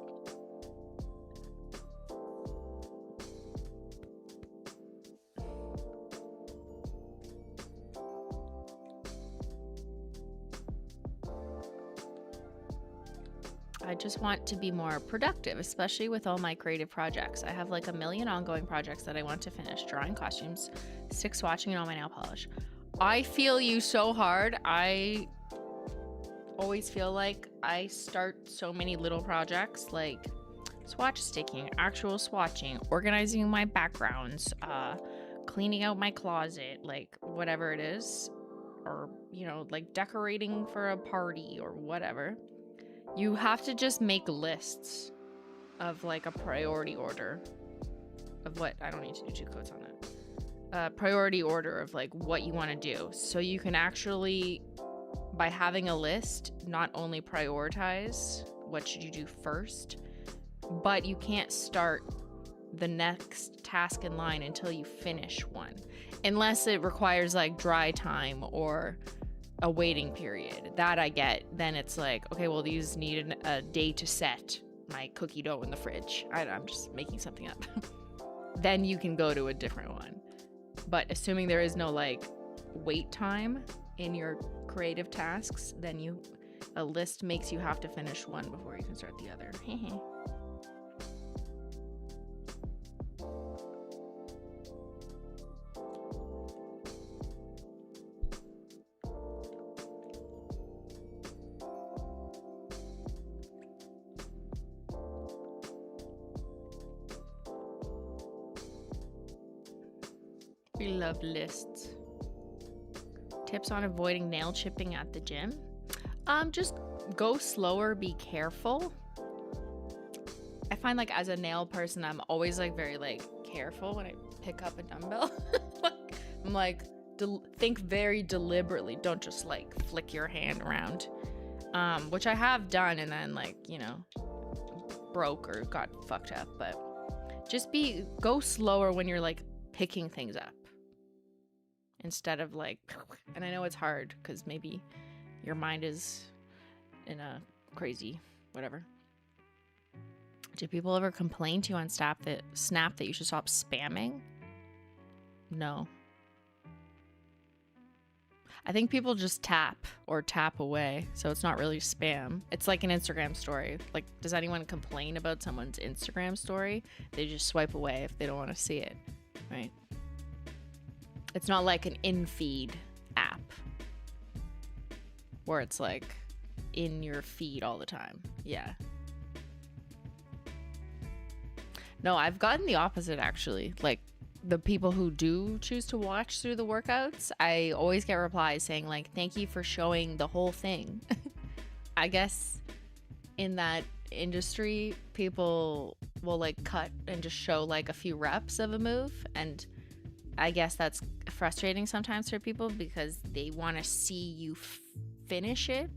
I just want to be more productive, especially with all my creative projects. I have like a million ongoing projects that I want to finish. Drawing costumes, stick swatching, and all my nail polish. I feel you so hard. I always feel like I start so many little projects like swatch sticking, actual swatching, organizing my backgrounds, cleaning out my closet, like whatever it is, or, you know, like decorating for a party or whatever. You have to just make lists of like a priority order of what, I don't need to do 2 coats on that. Priority order of like what you want to do. So you can actually, by having a list, not only prioritize what should you do first, but you can't start the next task in line until you finish one. Unless it requires like dry time or a waiting period. That I get. Then it's like, okay, well, these need a day to set my cookie dough in the fridge. I'm just making something up. Then you can go to a different one. But assuming there is no like wait time in your creative tasks, then a list makes you have to finish one before you can start the other. We love lists. Tips on avoiding nail chipping at the gym. Just go slower, be careful. I find like as a nail person, I'm always like very like careful when I pick up a dumbbell. I'm like, think very deliberately. Don't just like flick your hand around. Which I have done and then like, you know, broke or got fucked up. But just go slower when you're like picking things up. Instead of like, and I know it's hard because maybe your mind is in a crazy whatever. Do people ever complain to you on Snap that you should stop spamming? No. I think people just tap or tap away, so it's not really spam. It's like an Instagram story. Like, does anyone complain about someone's Instagram story? They just swipe away if they don't want to see it, right? It's not like an in-feed app where it's like in your feed all the time. Yeah. No, I've gotten the opposite actually. Like the people who do choose to watch through the workouts, I always get replies saying like, thank you for showing the whole thing. I guess in that industry, people will like cut and just show like a few reps of a move, and I guess that's frustrating sometimes for people because they want to see you finish it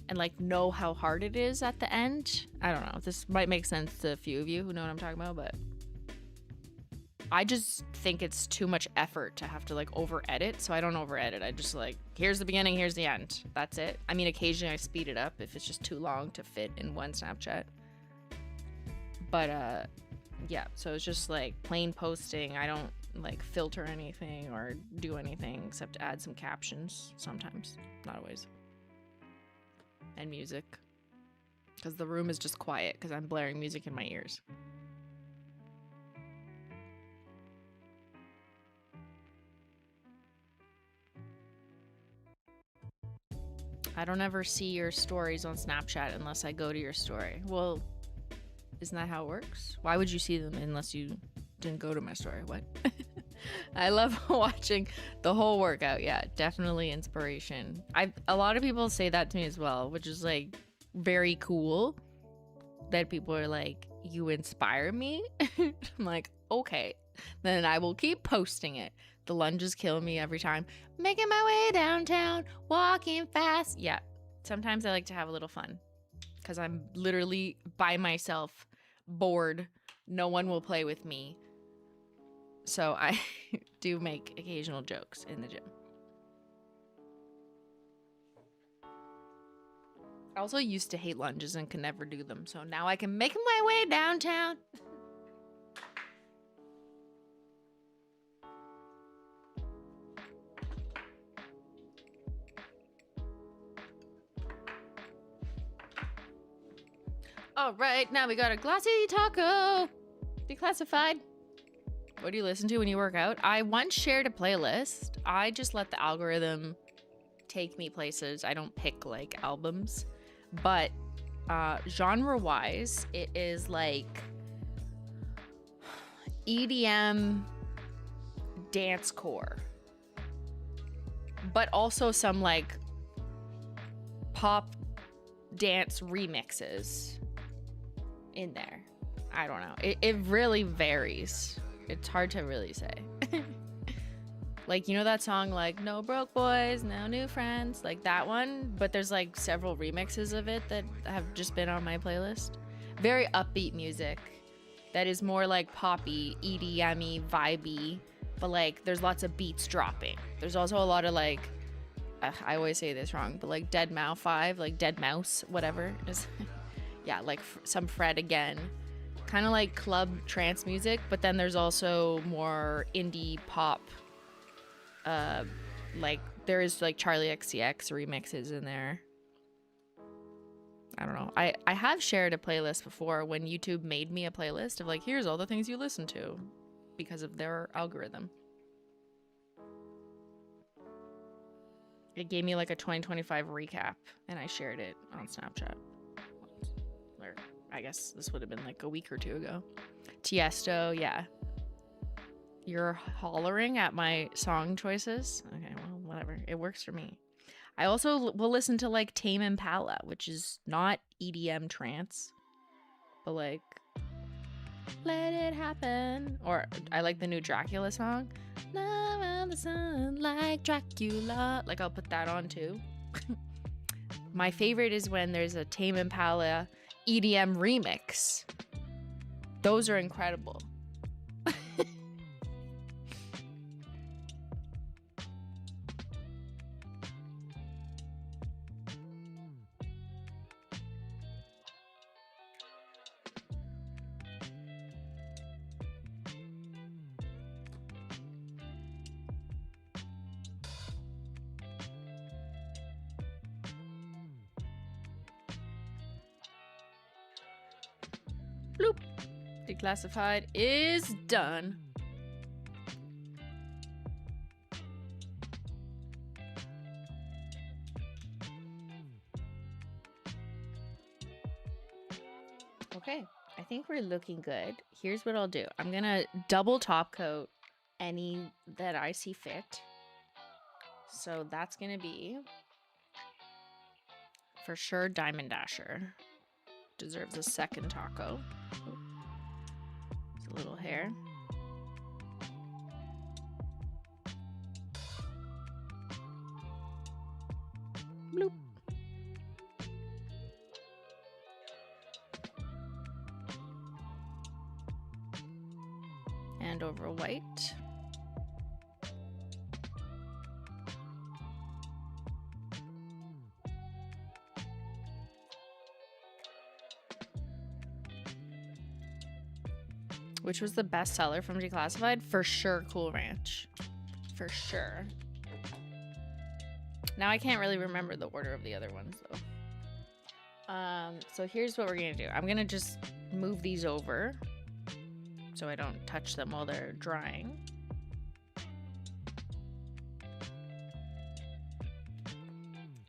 and like know how hard it is at the end. I don't know. This might make sense to a few of you who know what I'm talking about, but I just think it's too much effort to have to like over edit. So I don't over edit. I just like, here's the beginning, here's the end. That's it. I mean, occasionally I speed it up if it's just too long to fit in one Snapchat. But yeah, so it's just like plain posting. I don't like filter anything or do anything except add some captions sometimes, not always, and music, because the room is just quiet because I'm blaring music in my ears. I don't ever see your stories on Snapchat unless I go to your story. Well, isn't that how it works? Why would you see them unless you didn't go to my story? What? I love watching the whole workout. Yeah, definitely inspiration. A lot of people say that to me as well, which is like very cool that people are like, you inspire me. I'm like, okay, then I will keep posting it. The lunges kill me every time. Making my way downtown, walking fast. Yeah, sometimes I like to have a little fun because I'm literally by myself, bored. No one will play with me. So I do make occasional jokes in the gym. I also used to hate lunges and could never do them. So now I can make my way downtown. All right, now we got a Glossy Taco. Declassified. What do you listen to when you work out? I once shared a playlist. I just let the algorithm take me places. I don't pick like albums. But genre-wise, it is like EDM dancecore. But also some like pop dance remixes in there. I don't know. It really varies. It's hard to really say. Like, you know that song like No Broke Boys, No New Friends, like that one, but there's like several remixes of it that have just been on my playlist. Very upbeat music that is more like poppy, EDM-y, vibey, but like there's lots of beats dropping. There's also a lot of like I always say this wrong, but like Dead Mouse 5, like Dead Mouse, whatever. Just yeah, like some Fred again. Kind of like club trance music, but then there's also more indie pop. Like there is like Charlie XCX remixes in there. I don't know. I have shared a playlist before when YouTube made me a playlist of like, here's all the things you listen to because of their algorithm. It gave me like a 2025 recap and I shared it on Snapchat. Or I guess this would have been like a week or two ago. Tiesto, yeah. You're hollering at my song choices? Okay, well, whatever. It works for me. I also will listen to like Tame Impala, which is not EDM trance, but like Let It Happen. Or I like the new Dracula song. Love on the sun like Dracula. Like I'll put that on too. My favorite is when there's a Tame Impala EDM remix. Those are incredible. Bloop. Declassified is done. Okay, I think we're looking good. Here's what I'll do. I'm gonna double top coat any that I see fit. So that's gonna be for sure Diamond Dasher. Deserves a second taco. It's a little hair. Bloop. And over white. Which was the best seller from Declassified? For sure, Cool Ranch. For sure. Now I can't really remember the order of the other ones though. So here's what we're gonna do. I'm gonna just move these over so I don't touch them while they're drying.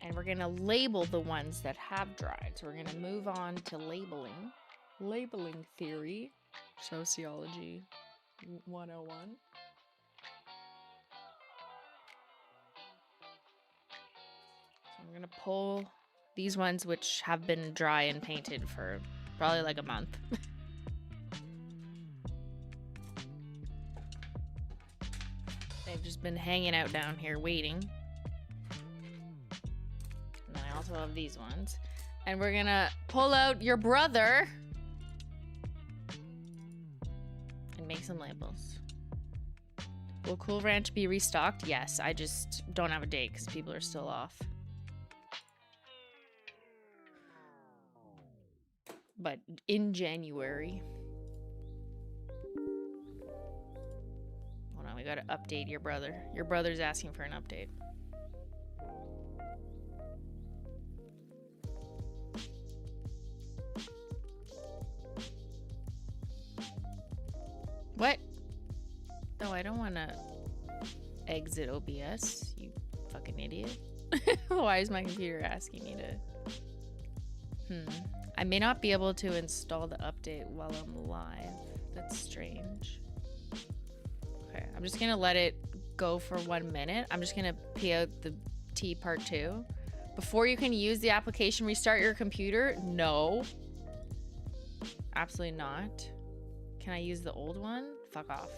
And we're gonna label the ones that have dried. So we're gonna move on to labeling. Labeling theory. Sociology 101. So I'm gonna pull these ones which have been dry and painted for probably like a month. They've just been hanging out down here waiting. And I also have these ones. And we're gonna pull out your brother and make some labels. Will Cool Ranch be restocked? Yes, I just don't have a date because people are still off. But in January. Hold on, we gotta update your brother. Your brother's asking for an update. What? No, I don't want to exit OBS, you fucking idiot. Why is my computer asking me to... I may not be able to install the update while I'm live. That's strange. Okay, I'm just gonna let it go for 1 minute. I'm just gonna pee out the T part 2. Before you can use the application, restart your computer? No. Absolutely not. Can I use the old one? Fuck off.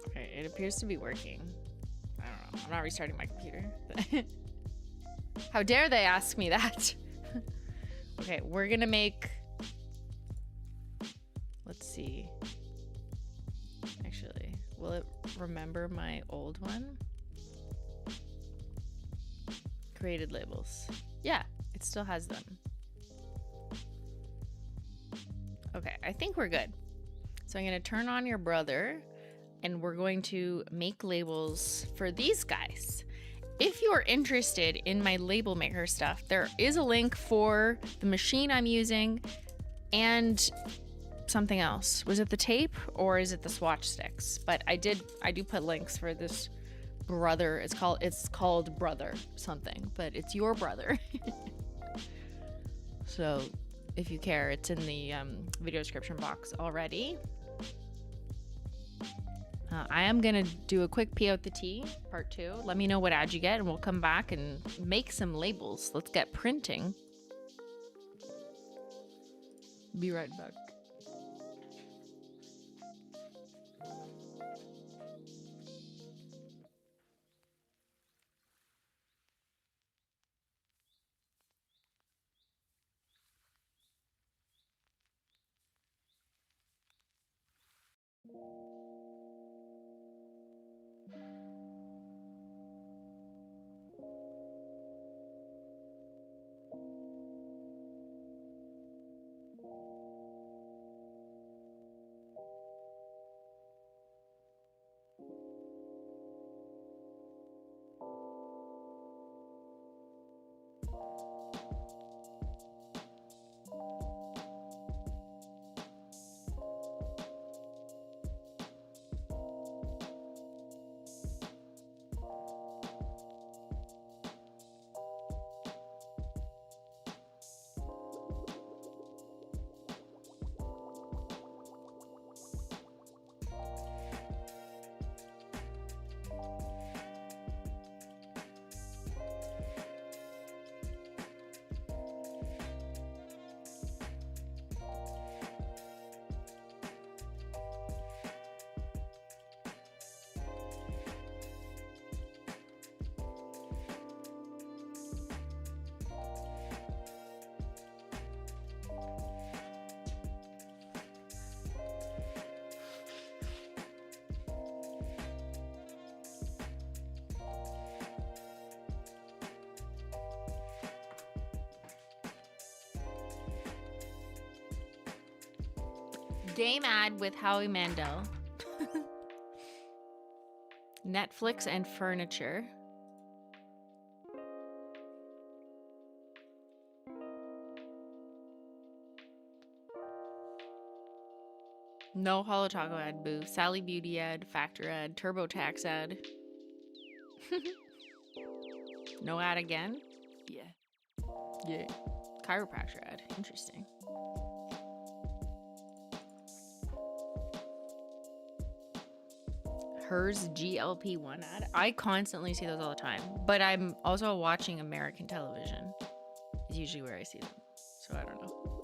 Okay, it appears to be working. I don't know. I'm not restarting my computer. How dare they ask me that? Okay, we're gonna make... Let's see. Actually, will it remember my old one? Created labels. Yeah, it still has them. Okay, I think we're good. So I'm gonna turn on your brother and we're going to make labels for these guys. If you're interested in my label maker stuff, there is a link for the machine I'm using and something else. Was it the tape or is it the swatch sticks? But I do put links for this brother. It's called brother something, but it's your brother. So if you care, it's in the video description box already. I am gonna do a quick pee out the tea part 2. Let me know what ad you get and we'll come back and make some labels. Let's get printing. Be right back. Game ad with Howie Mandel. Netflix and furniture. No Holo Taco ad, boo. Sally Beauty ad, Factor ad, TurboTax ad. No ad again? Yeah. Yeah. Chiropractor ad. Interesting. Hers GLP-1 ad. I constantly see those all the time. But I'm also watching American television. Is usually where I see them. So I don't know.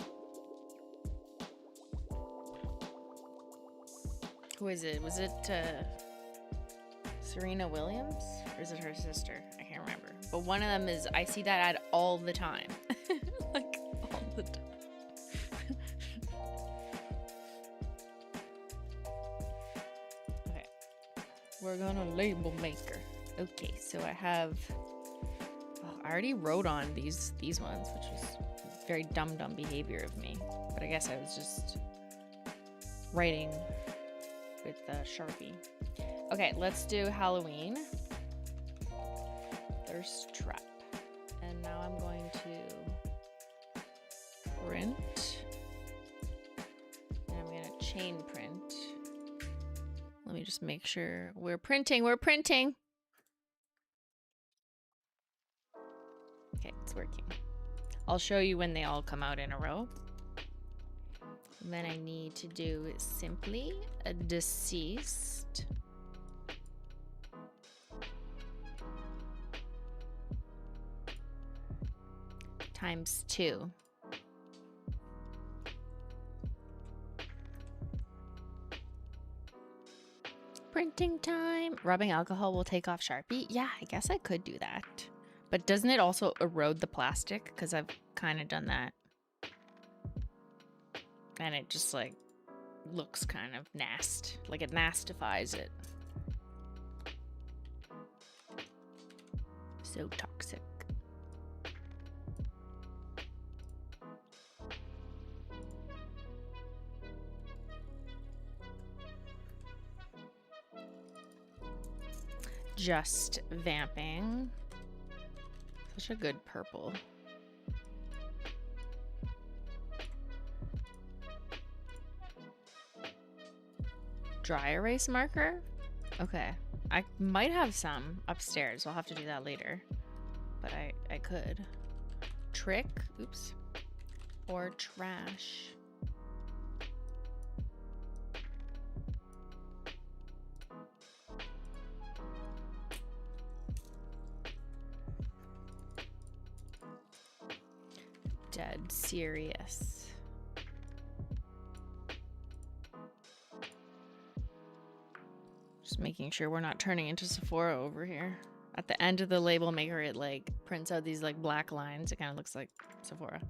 Who is it? Was it Serena Williams? Or is it her sister? I can't remember. But one of them is, I see that ad all the time. Like, all the time. Okay. We're gonna label maker. Okay, so I have... Oh, I already wrote on these ones, which was very dumb behavior of me. But I guess I was just writing with Sharpie. Okay, let's do Halloween. Thirst trap. And now I'm going to print. And I'm going to chain print. Let me just make sure we're printing. We're printing. Okay, it's working. I'll show you when they all come out in a row. And then I need to do simply a deceased. Times 2. Printing time. Rubbing alcohol will take off Sharpie. Yeah, I guess I could do that. But doesn't it also erode the plastic? Because I've kind of done that. And it just like looks kind of nasty. Like it nastifies it. So toxic. Just vamping. Such a good purple. Dry erase marker? Okay. I might have some upstairs. I'll have to do that later. But I could. Trick. Oops. Or trash. Dead serious. Just making sure we're not turning into Sephora over here. At the end of the label maker, it like prints out these like black lines. It kind of looks like Sephora.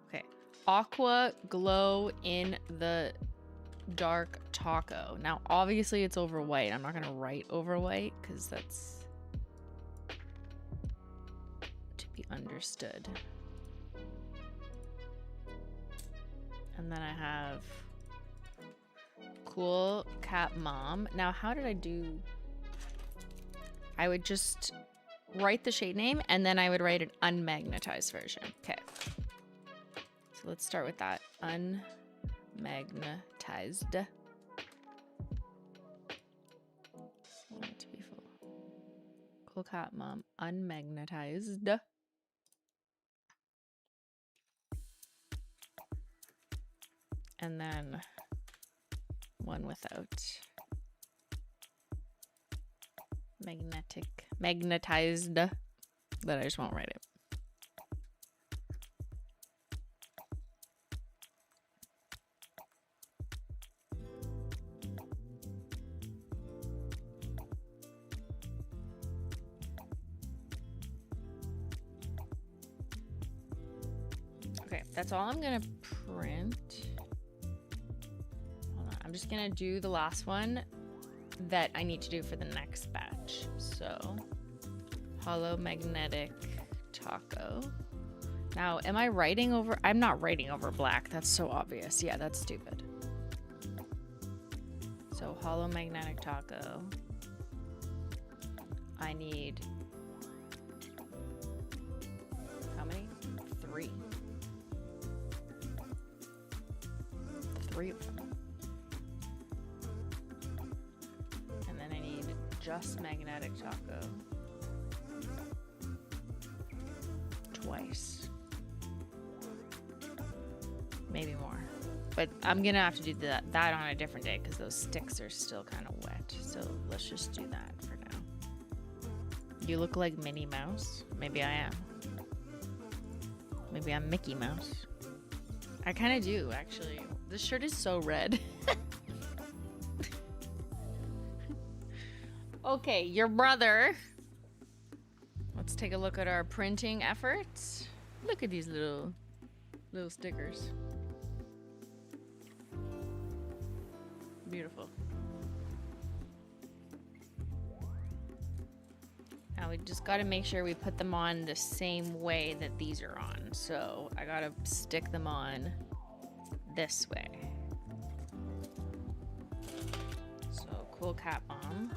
Okay. Aqua glow in the dark taco. Now, obviously it's over white. I'm not going to write over white because that's to be understood. And then I have Cool Cat Mom. Now, how did I do? I would just write the shade name and then I would write an unmagnetized version. Okay. So let's start with that. Unmagnetized. Want it to be full. Cool Cat Mom. Unmagnetized. And then one without. Magnetized. That I just won't write it. Okay, that's all I'm gonna print. Hold on, I'm just gonna do the last one that I need to do for the next batch. So, Holo Magnetic Taco. Now, am I writing over? I'm not writing over black. That's so obvious. Yeah, that's stupid. So, Holo Magnetic Taco. I need... How many? 3. 3 of them. And then I need just Magnetic Taco. Twice. Maybe more. But I'm gonna have to do that on a different day because those sticks are still kind of wet. So let's just do that for now. You look like Minnie Mouse. Maybe I am. Maybe I'm Mickey Mouse. I kind of do, actually. This shirt is so red. Okay, your brother. Let's take a look at our printing efforts. Look at these little stickers. Beautiful. Now we just got to make sure we put them on the same way that these are on. So I got to stick them on this way. So Cool Cat Mom.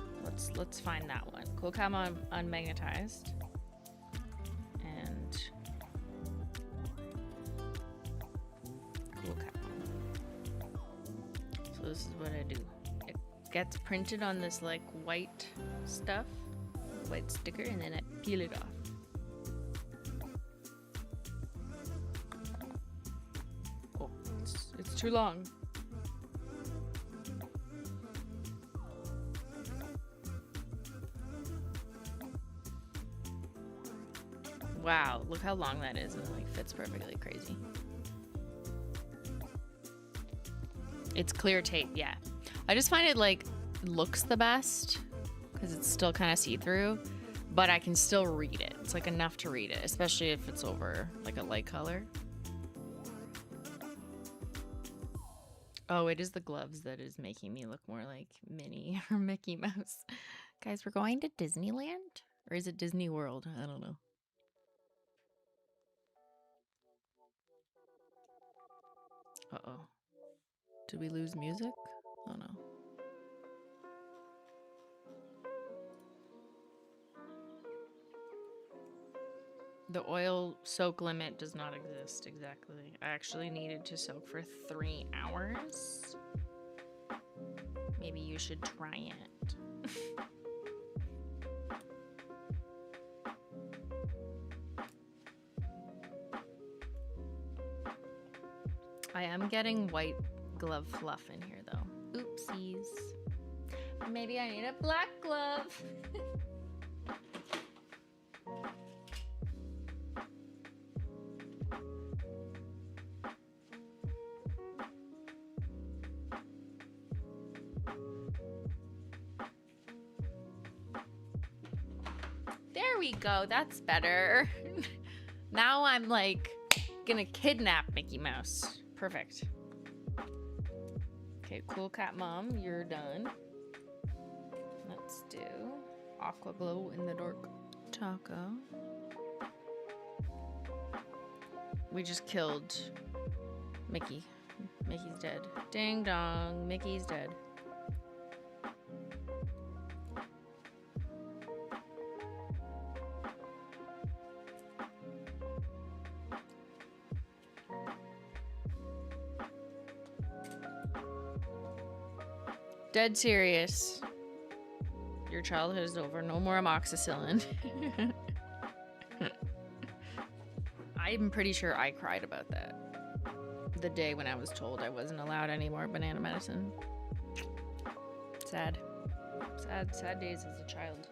Let's find that one. Cool Cat Mom unmagnetized. And Cool Cat Mom. So this is what I do. It gets printed on this like white stuff. White sticker, and then I peel it off. Oh, it's too long. Wow, look how long that is, and it like fits perfectly. Crazy. It's clear tape, yeah. I just find it like looks the best because it's still kind of see-through, but I can still read it. It's like enough to read it, especially if it's over like a light color. Oh, it is the gloves that is making me look more like Minnie or Mickey Mouse. Guys, we're going to Disneyland? Or is it Disney World? I don't know. Uh-oh. Did we lose music? Oh no. The oil soak limit does not exist, exactly. I actually needed to soak for 3 hours. Maybe you should try it. I am getting white glove fluff in here though. Oopsies. Maybe I need a black glove. There we go, that's better. Now I'm like gonna kidnap Mickey Mouse. Perfect. Okay, Cool Cat Mom, you're done. Let's do Aqua Glow in the Dark Taco. We just killed Mickey. Mickey's dead. Ding dong, Mickey's dead. Dead serious. Your childhood is over. No more amoxicillin. I'm pretty sure I cried about that. The day when I was told I wasn't allowed any more banana medicine. Sad. Sad days as a child.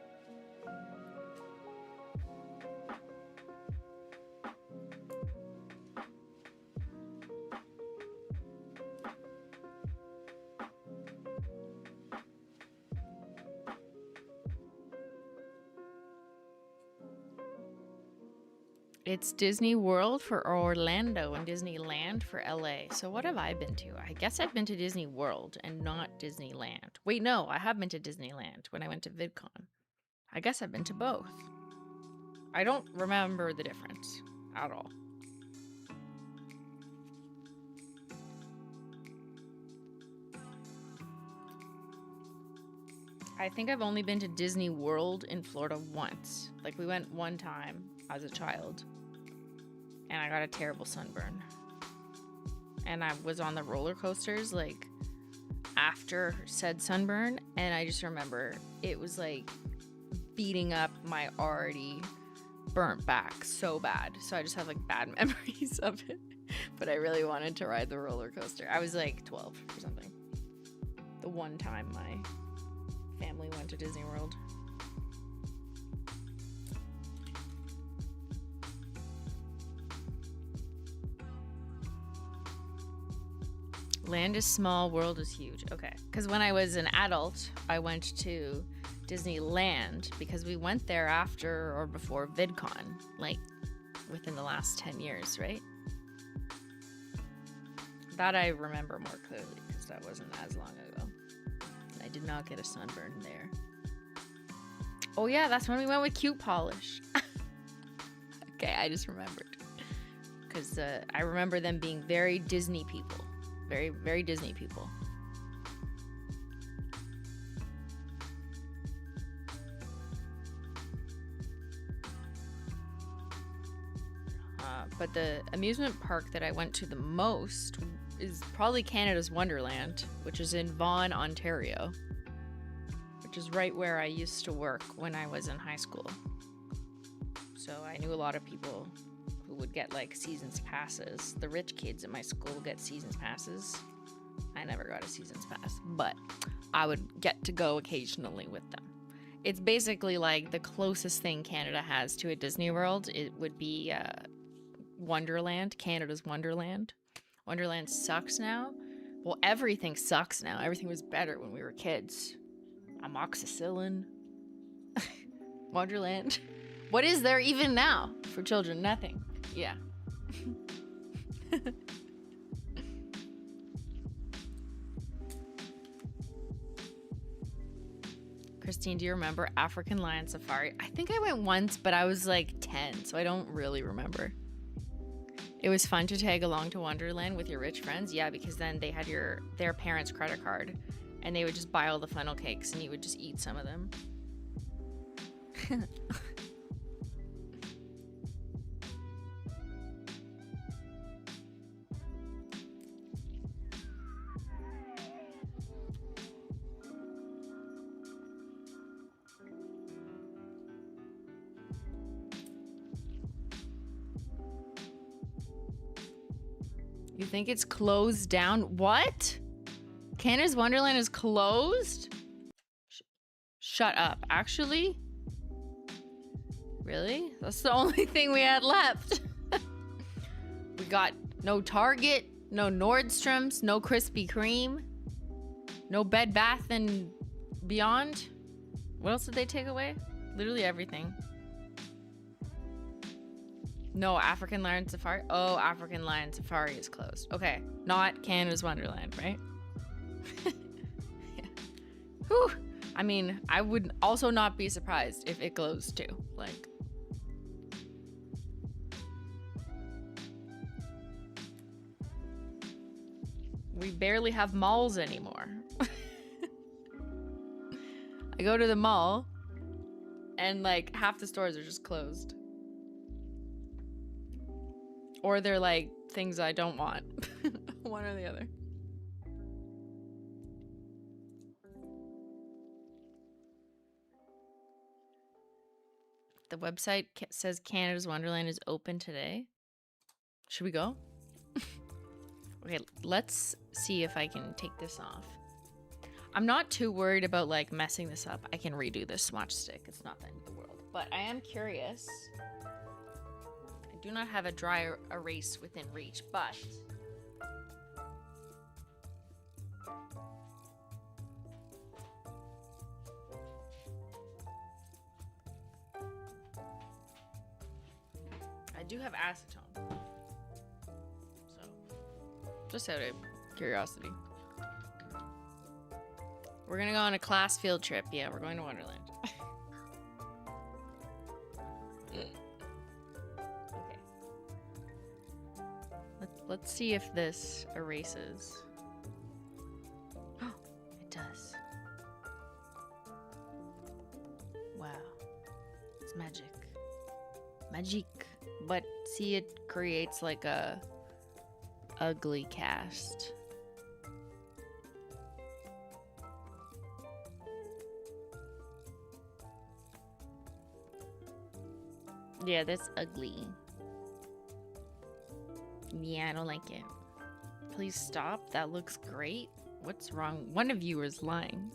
It's Disney World for Orlando and Disneyland for LA. So what have I been to? I guess I've been to Disney World and not Disneyland. Wait, no, I have been to Disneyland when I went to VidCon. I guess I've been to both. I don't remember the difference at all. I think I've only been to Disney World in Florida once. Like, we went one time as a child, and I got a terrible sunburn. And I was on the roller coasters, like, after said sunburn, and I just remember it was, like, beating up my already burnt back so bad. So I just have, like, bad memories of it. But I really wanted to ride the roller coaster. I was, like, 12 or something. The one time my family went to Disney World. Land is small, world is huge. Okay. Because when I was an adult, I went to Disneyland because we went there after or before VidCon, like within the last 10 years, right? That I remember more clearly because that wasn't as long ago. I did not get a sunburn there. Oh yeah, that's when we went with Cute Polish. Okay, I just remembered. Because I remember them being very Disney people. Very, very Disney people. But the amusement park that I went to the most is probably Canada's Wonderland, which is in Vaughan, Ontario, which is right where I used to work when I was in high school. So I knew a lot of people who would get like seasons passes. The rich kids at my school get seasons passes. I never got a seasons pass, but I would get to go occasionally with them. It's basically like the closest thing Canada has to a Disney World. It would be Wonderland, Canada's Wonderland. Wonderland sucks now. Well, everything sucks now. Everything was better when we were kids. Amoxicillin. Wonderland. What is there even now for children? Nothing. Yeah. Christine, do you remember African Lion Safari? I think I went once, but I was like 10, so I don't really remember. It was fun to tag along to Wonderland with your rich friends. Yeah, because then they had their parents' credit card, and they would just buy all the funnel cakes, and you would just eat some of them. You think it's closed down? What? Canada's Wonderland is closed? Shut up. Actually? Really? That's the only thing we had left. We got no Target, no Nordstrom's, no Krispy Kreme, no Bed Bath and Beyond. What else did they take away? Literally everything. No, African Lion Safari. Oh, African Lion Safari is closed. Okay, not Canada's Wonderland, right? Yeah. Whew. I mean, I would also not be surprised if it closed too. Like, we barely have malls anymore. I go to the mall and like half the stores are just closed. Or they're like things I don't want. One or the other. The website says Canada's Wonderland is open today. Should we go? Okay, let's see if I can take this off. I'm not too worried about like messing this up. I can redo this swatch stick. It's not the end of the world. But I am curious. I do not have a dry erase within reach, but I do have acetone. So, just out of curiosity. We're gonna go on a class field trip. Yeah, we're going to Wonderland. Let's see if this erases. Oh, it does. magic. But see, it creates like a ugly cast. Yeah, that's ugly. Yeah, I don't like it. Please stop. That looks great. What's wrong? One of you is lying.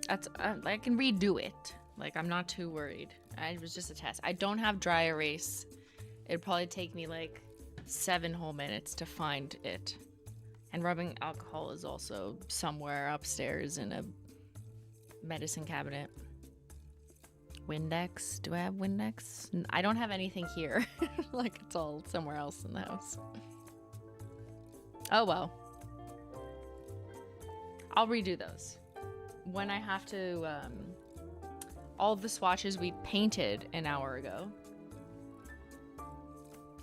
That's I can redo it. Like, I'm not too worried. It was just a test. I don't have dry erase. It'd probably take me like 7 whole minutes to find it. And rubbing alcohol is also somewhere upstairs in a medicine cabinet. Windex? Do I have Windex? I don't have anything here. Like, it's all somewhere else in the house. Oh well. I'll redo those. When I have to, all the swatches we painted an hour ago.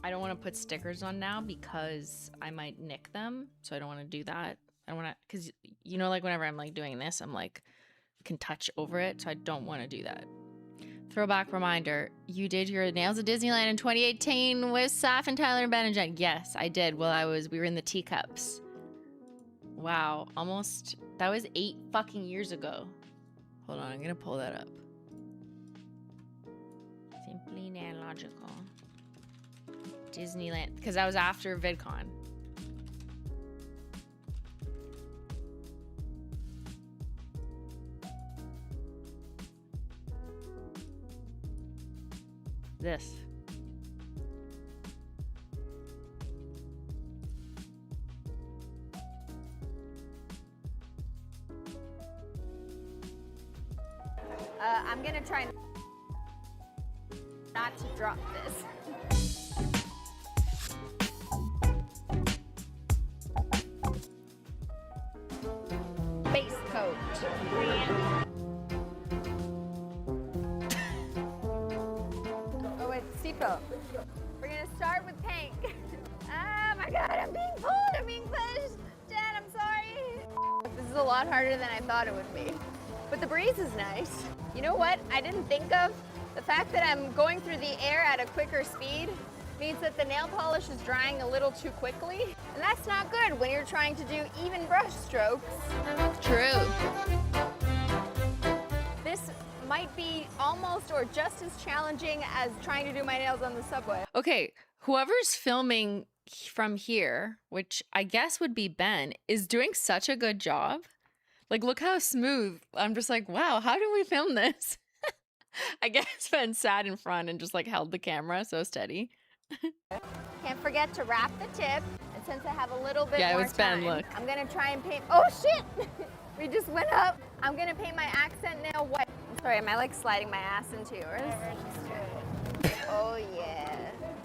I don't want to put stickers on now because I might nick them. So I don't want to do that. I don't want to, because, you know, like whenever I'm like doing this, I'm like, can touch over it. So I don't want to do that. Throwback reminder, you did your nails at Disneyland in 2018 with Saf and Tyler and Ben and Jen. Yes, I did. While we were in the teacups. Wow, almost, that was 8 fucking years ago. Hold on, I'm gonna pull that up. Simplynailogical. Disneyland, because that was after VidCon. This. I'm gonna try not to drop this. Base coat. Oh, it's Seatbelt. We're gonna start with pink. Oh my god, I'm being pulled, I'm being pushed. Dad, I'm sorry. This is a lot harder than I thought it would be. But the breeze is nice. You know what I didn't think of? The fact that I'm going through the air at a quicker speed means that the nail polish is drying a little too quickly. And that's not good when you're trying to do even brush strokes. True. This might be almost or just as challenging as trying to do my nails on the subway. Okay, whoever's filming from here, which I guess would be Ben, is doing such a good job. Like, look how smooth. I'm just like, wow, how did we film this? I guess Ben sat in front and just like held the camera so steady. Can't forget to wrap the tip. And since I have a little bit Yeah, it more was Ben, time, look. I'm gonna try and paint, oh shit! We just went up. I'm gonna paint my accent nail white. I'm sorry, am I like sliding my ass into yours? Oh yeah,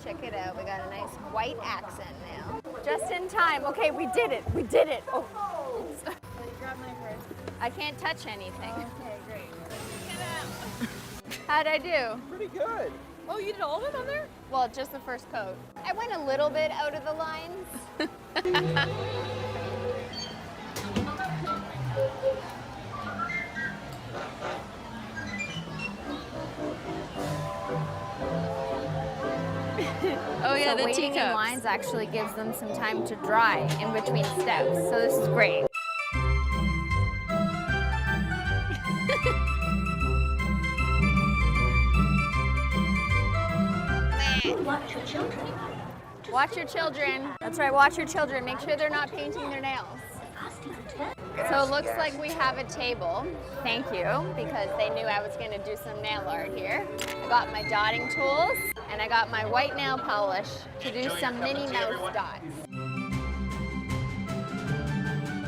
check it out. We got a nice white accent nail. Just in time. Okay, we did it, we did it. Oh, oops. Grab my purse. I can't touch anything. Okay, great. How'd I do? Pretty good. Oh, you did all of them on there? Well, just the first coat. I went a little bit out of the lines. Oh yeah, So the waiting in teacups. lines actually gives them some time to dry in between steps. So this is great. Watch your children. Watch your children. That's right, watch your children. Make sure they're not painting their nails. So it looks like we have a table. Thank you, because they knew I was gonna do some nail art here. I got my dotting tools, and I got my white nail polish to do some Minnie Mouse dots.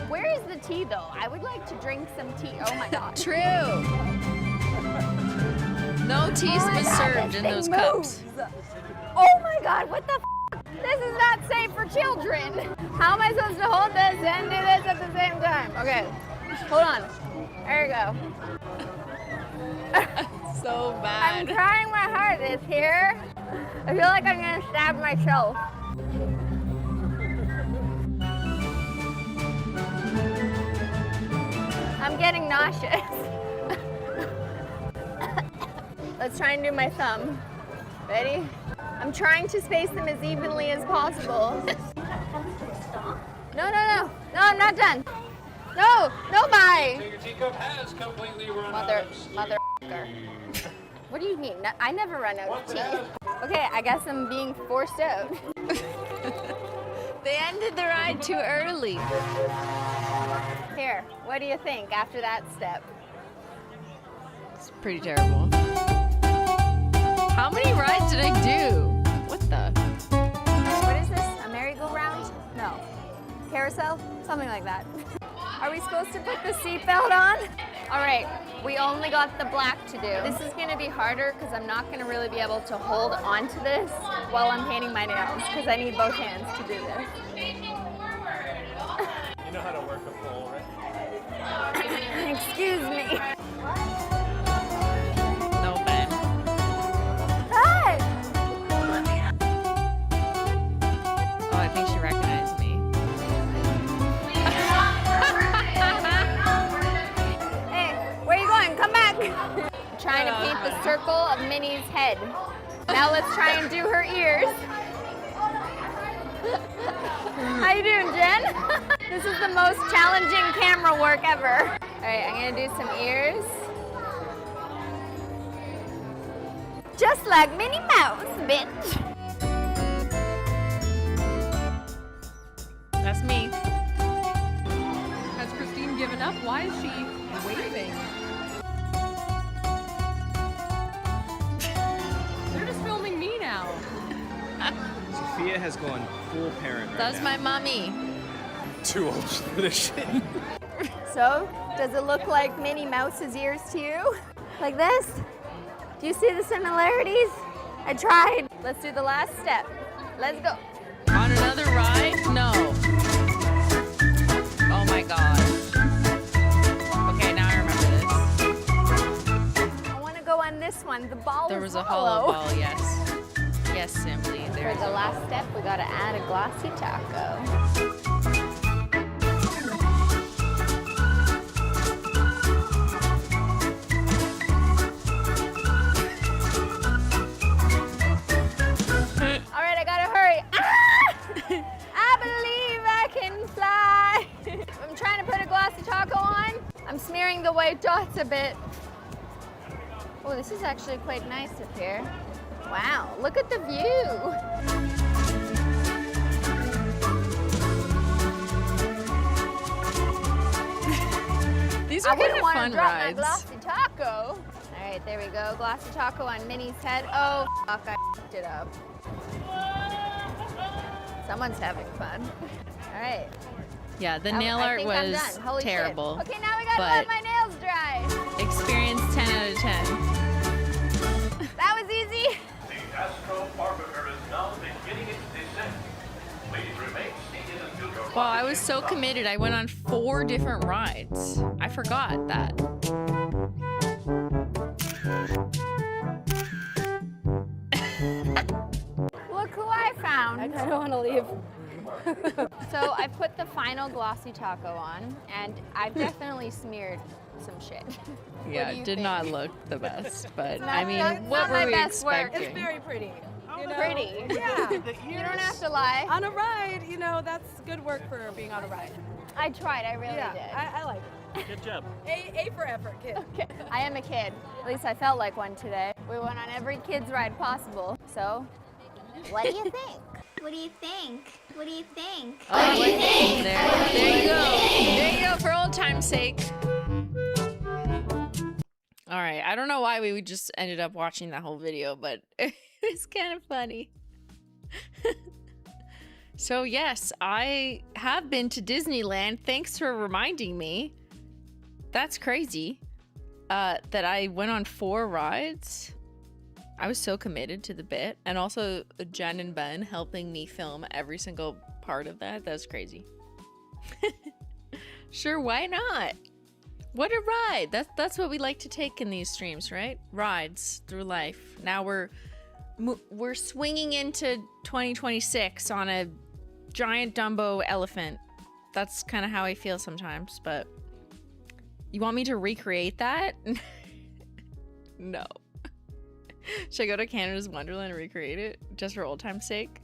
Where is the tea though? I would like to drink some tea. Oh my god. True. No tea Oh my was God, served this in thing those moves. cups. Oh my god, what the f? This is not safe for children. How am I supposed to hold this and do this at the same time? Okay, hold on. There you go. So I'm bad. trying my hardest here. I feel like I'm gonna stab myself. I'm getting nauseous. Let's try and do my thumb. Ready? I'm trying to space them as evenly as possible. No, I'm not done. No, bye. Your teacup has completely run Mother. What do you mean? I never run out of tea. Okay, I guess I'm being forced out. They ended the ride too early. Here, what do you think after that step? It's pretty terrible. How many rides did I do? What the? What is this? A merry-go-round? No. Carousel? Something like that. Are we supposed to put the seatbelt on? All right, we only got the black to do. This is gonna be harder because I'm not gonna really be able to hold onto this while I'm painting my nails because I need both hands to do this. You know how to work a pole, right? Excuse me. No, Ben. Hi! Oh, I think she recognized me. Hey, where are you going? Come back! I'm trying to paint the circle of Minnie's head. Now let's try and do her ears. How you doing, Jen? This is the most challenging camera work ever. All right, I'm gonna do some ears. Just like Minnie Mouse, bitch. That's me. Has Christine given up? Why is she waving? They're just filming me now. Sophia has gone full parent right That's now. my mommy. Too old for this shit. So, does it look like Minnie Mouse's ears to you? Like this? Do you see the similarities? I tried. Let's do the last step. Let's go. On another ride? No. Oh my god. Okay, now I remember this. I want to go on this one. The ball There is was a hollow. hollow ball, yes. Yes, Simply. For There's the a last step, we gotta add a glossy taco. All right, I gotta hurry. Ah! I believe I can fly. I'm trying to put a glossy taco on. I'm smearing the white dots a bit. Oh, this is actually quite nice up here. Wow, look at the view. These I are kind wouldn't of want to fun drop my rides. glossy taco. All right, there we go. Glossy taco on Minnie's head. Oh, fuck, I f***ed it up. Someone's having fun. All right. Yeah, the I nail art think I'm was done. Holy shit. terrible. Okay, now we gotta but- let my nails dry. Experience 10 out of 10. That was easy. The astro-orbiter is now beginning its descent. Please remain seated until your Wow, I was so committed. I went on 4 different rides. I forgot that. Look who I found. I kind of want to leave. So I put the final glossy taco on, and I've definitely smeared some shit. Yeah, do you it did think? not look the best, but not- I mean, it's what not were my we best work. expecting? It's very pretty. You know? Pretty. Yeah. You don't have to lie. On a ride, you know, that's good work for being on a ride. I tried, I really Yeah, did. I like it. Good job. A for effort, kid. Okay. I am a kid. At least I felt like one today. We went on every kid's ride possible. So, what do you think? What do you think? What do you think? Oh, what do you think? There you go. There you go, for old time's sake. All right, I don't know why we just ended up watching that whole video, but it was kind of funny. So yes, I have been to Disneyland. Thanks for reminding me. That's crazy. That I went on 4 rides. I was so committed to the bit, and also Jen and Ben helping me film every single part of that. That's crazy. Sure, why not? What a ride. That's what we like to take in these streams, right? Rides through life. Now we're swinging into 2026 on a giant Dumbo elephant. That's kind of how I feel sometimes, but you want me to recreate that? No. Should I go to Canada's Wonderland and recreate it just for old time's sake?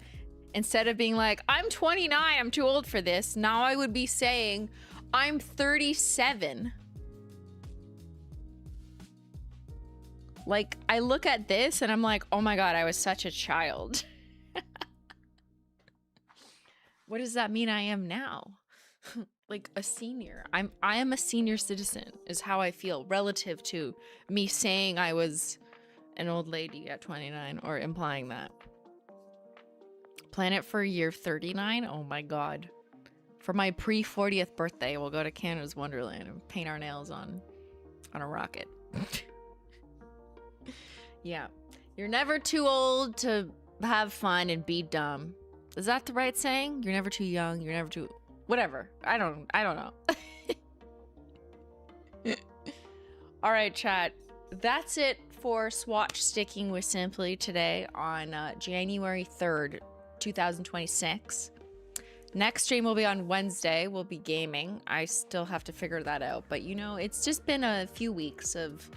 Instead of being like, I'm 29, I'm too old for this. Now I would be saying, I'm 37. Like, I look at this and I'm like, oh my God, I was such a child. What does that mean I am now? Like a senior. I am a senior citizen is how I feel relative to me saying I was an old lady at 29 or implying that. Plan it for year 39. Oh my God. For my pre-40th birthday, we'll go to Canada's Wonderland and paint our nails on a rocket. Yeah. You're never too old to have fun and be dumb. Is that the right saying? You're never too young. You're never too... Whatever. I don't know. All right, chat. That's it for Swatch Sticking with Simply today on January 3rd, 2026. Next stream will be on Wednesday. We'll be gaming. I still have to figure that out. But, you know, it's just been a few weeks of...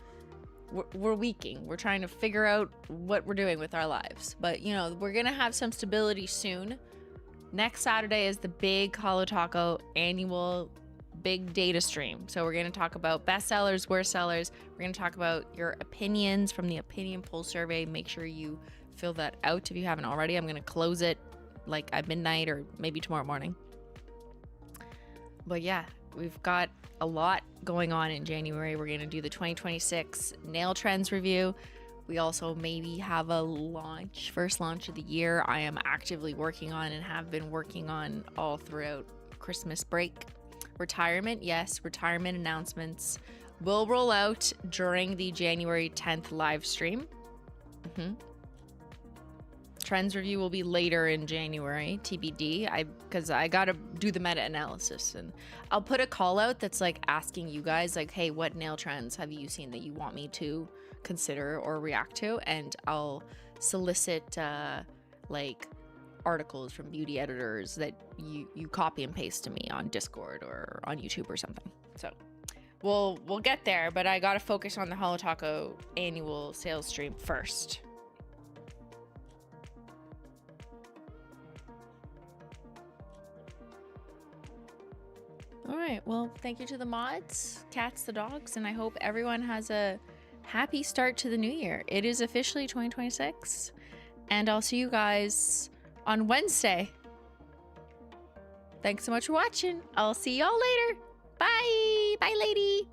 We're weeking. We're trying to figure out what we're doing with our lives. But, you know, we're going to have some stability soon. Next Saturday is the big Holo Taco annual big data stream. So we're going to talk about best sellers, worst sellers. We're going to talk about your opinions from the opinion poll survey. Make sure you fill that out if you haven't already. I'm going to close it like at midnight or maybe tomorrow morning. But yeah, we've got a lot going on in January. We're going to do the 2026 nail trends review. We also maybe have a launch, first launch of the year. I am actively working on and have been working on all throughout Christmas break. Retirement, yes, retirement announcements will roll out during the January 10th live stream. Trends review will be later in January, TBD. Because I gotta do the meta-analysis, and I'll put a call out that's like asking you guys like, hey, what nail trends have you seen that you want me to consider or react to? And I'll solicit like articles from beauty editors that you copy and paste to me on Discord or on YouTube or something. So we'll get there, but I gotta focus on the Holo Taco annual sales stream first. All right, well, thank you to the mods, cats, the dogs, and I hope everyone has a happy start to the new year. It is officially 2026, and I'll see you guys on Wednesday. Thanks so much for watching. I'll see y'all later. Bye. Bye, lady.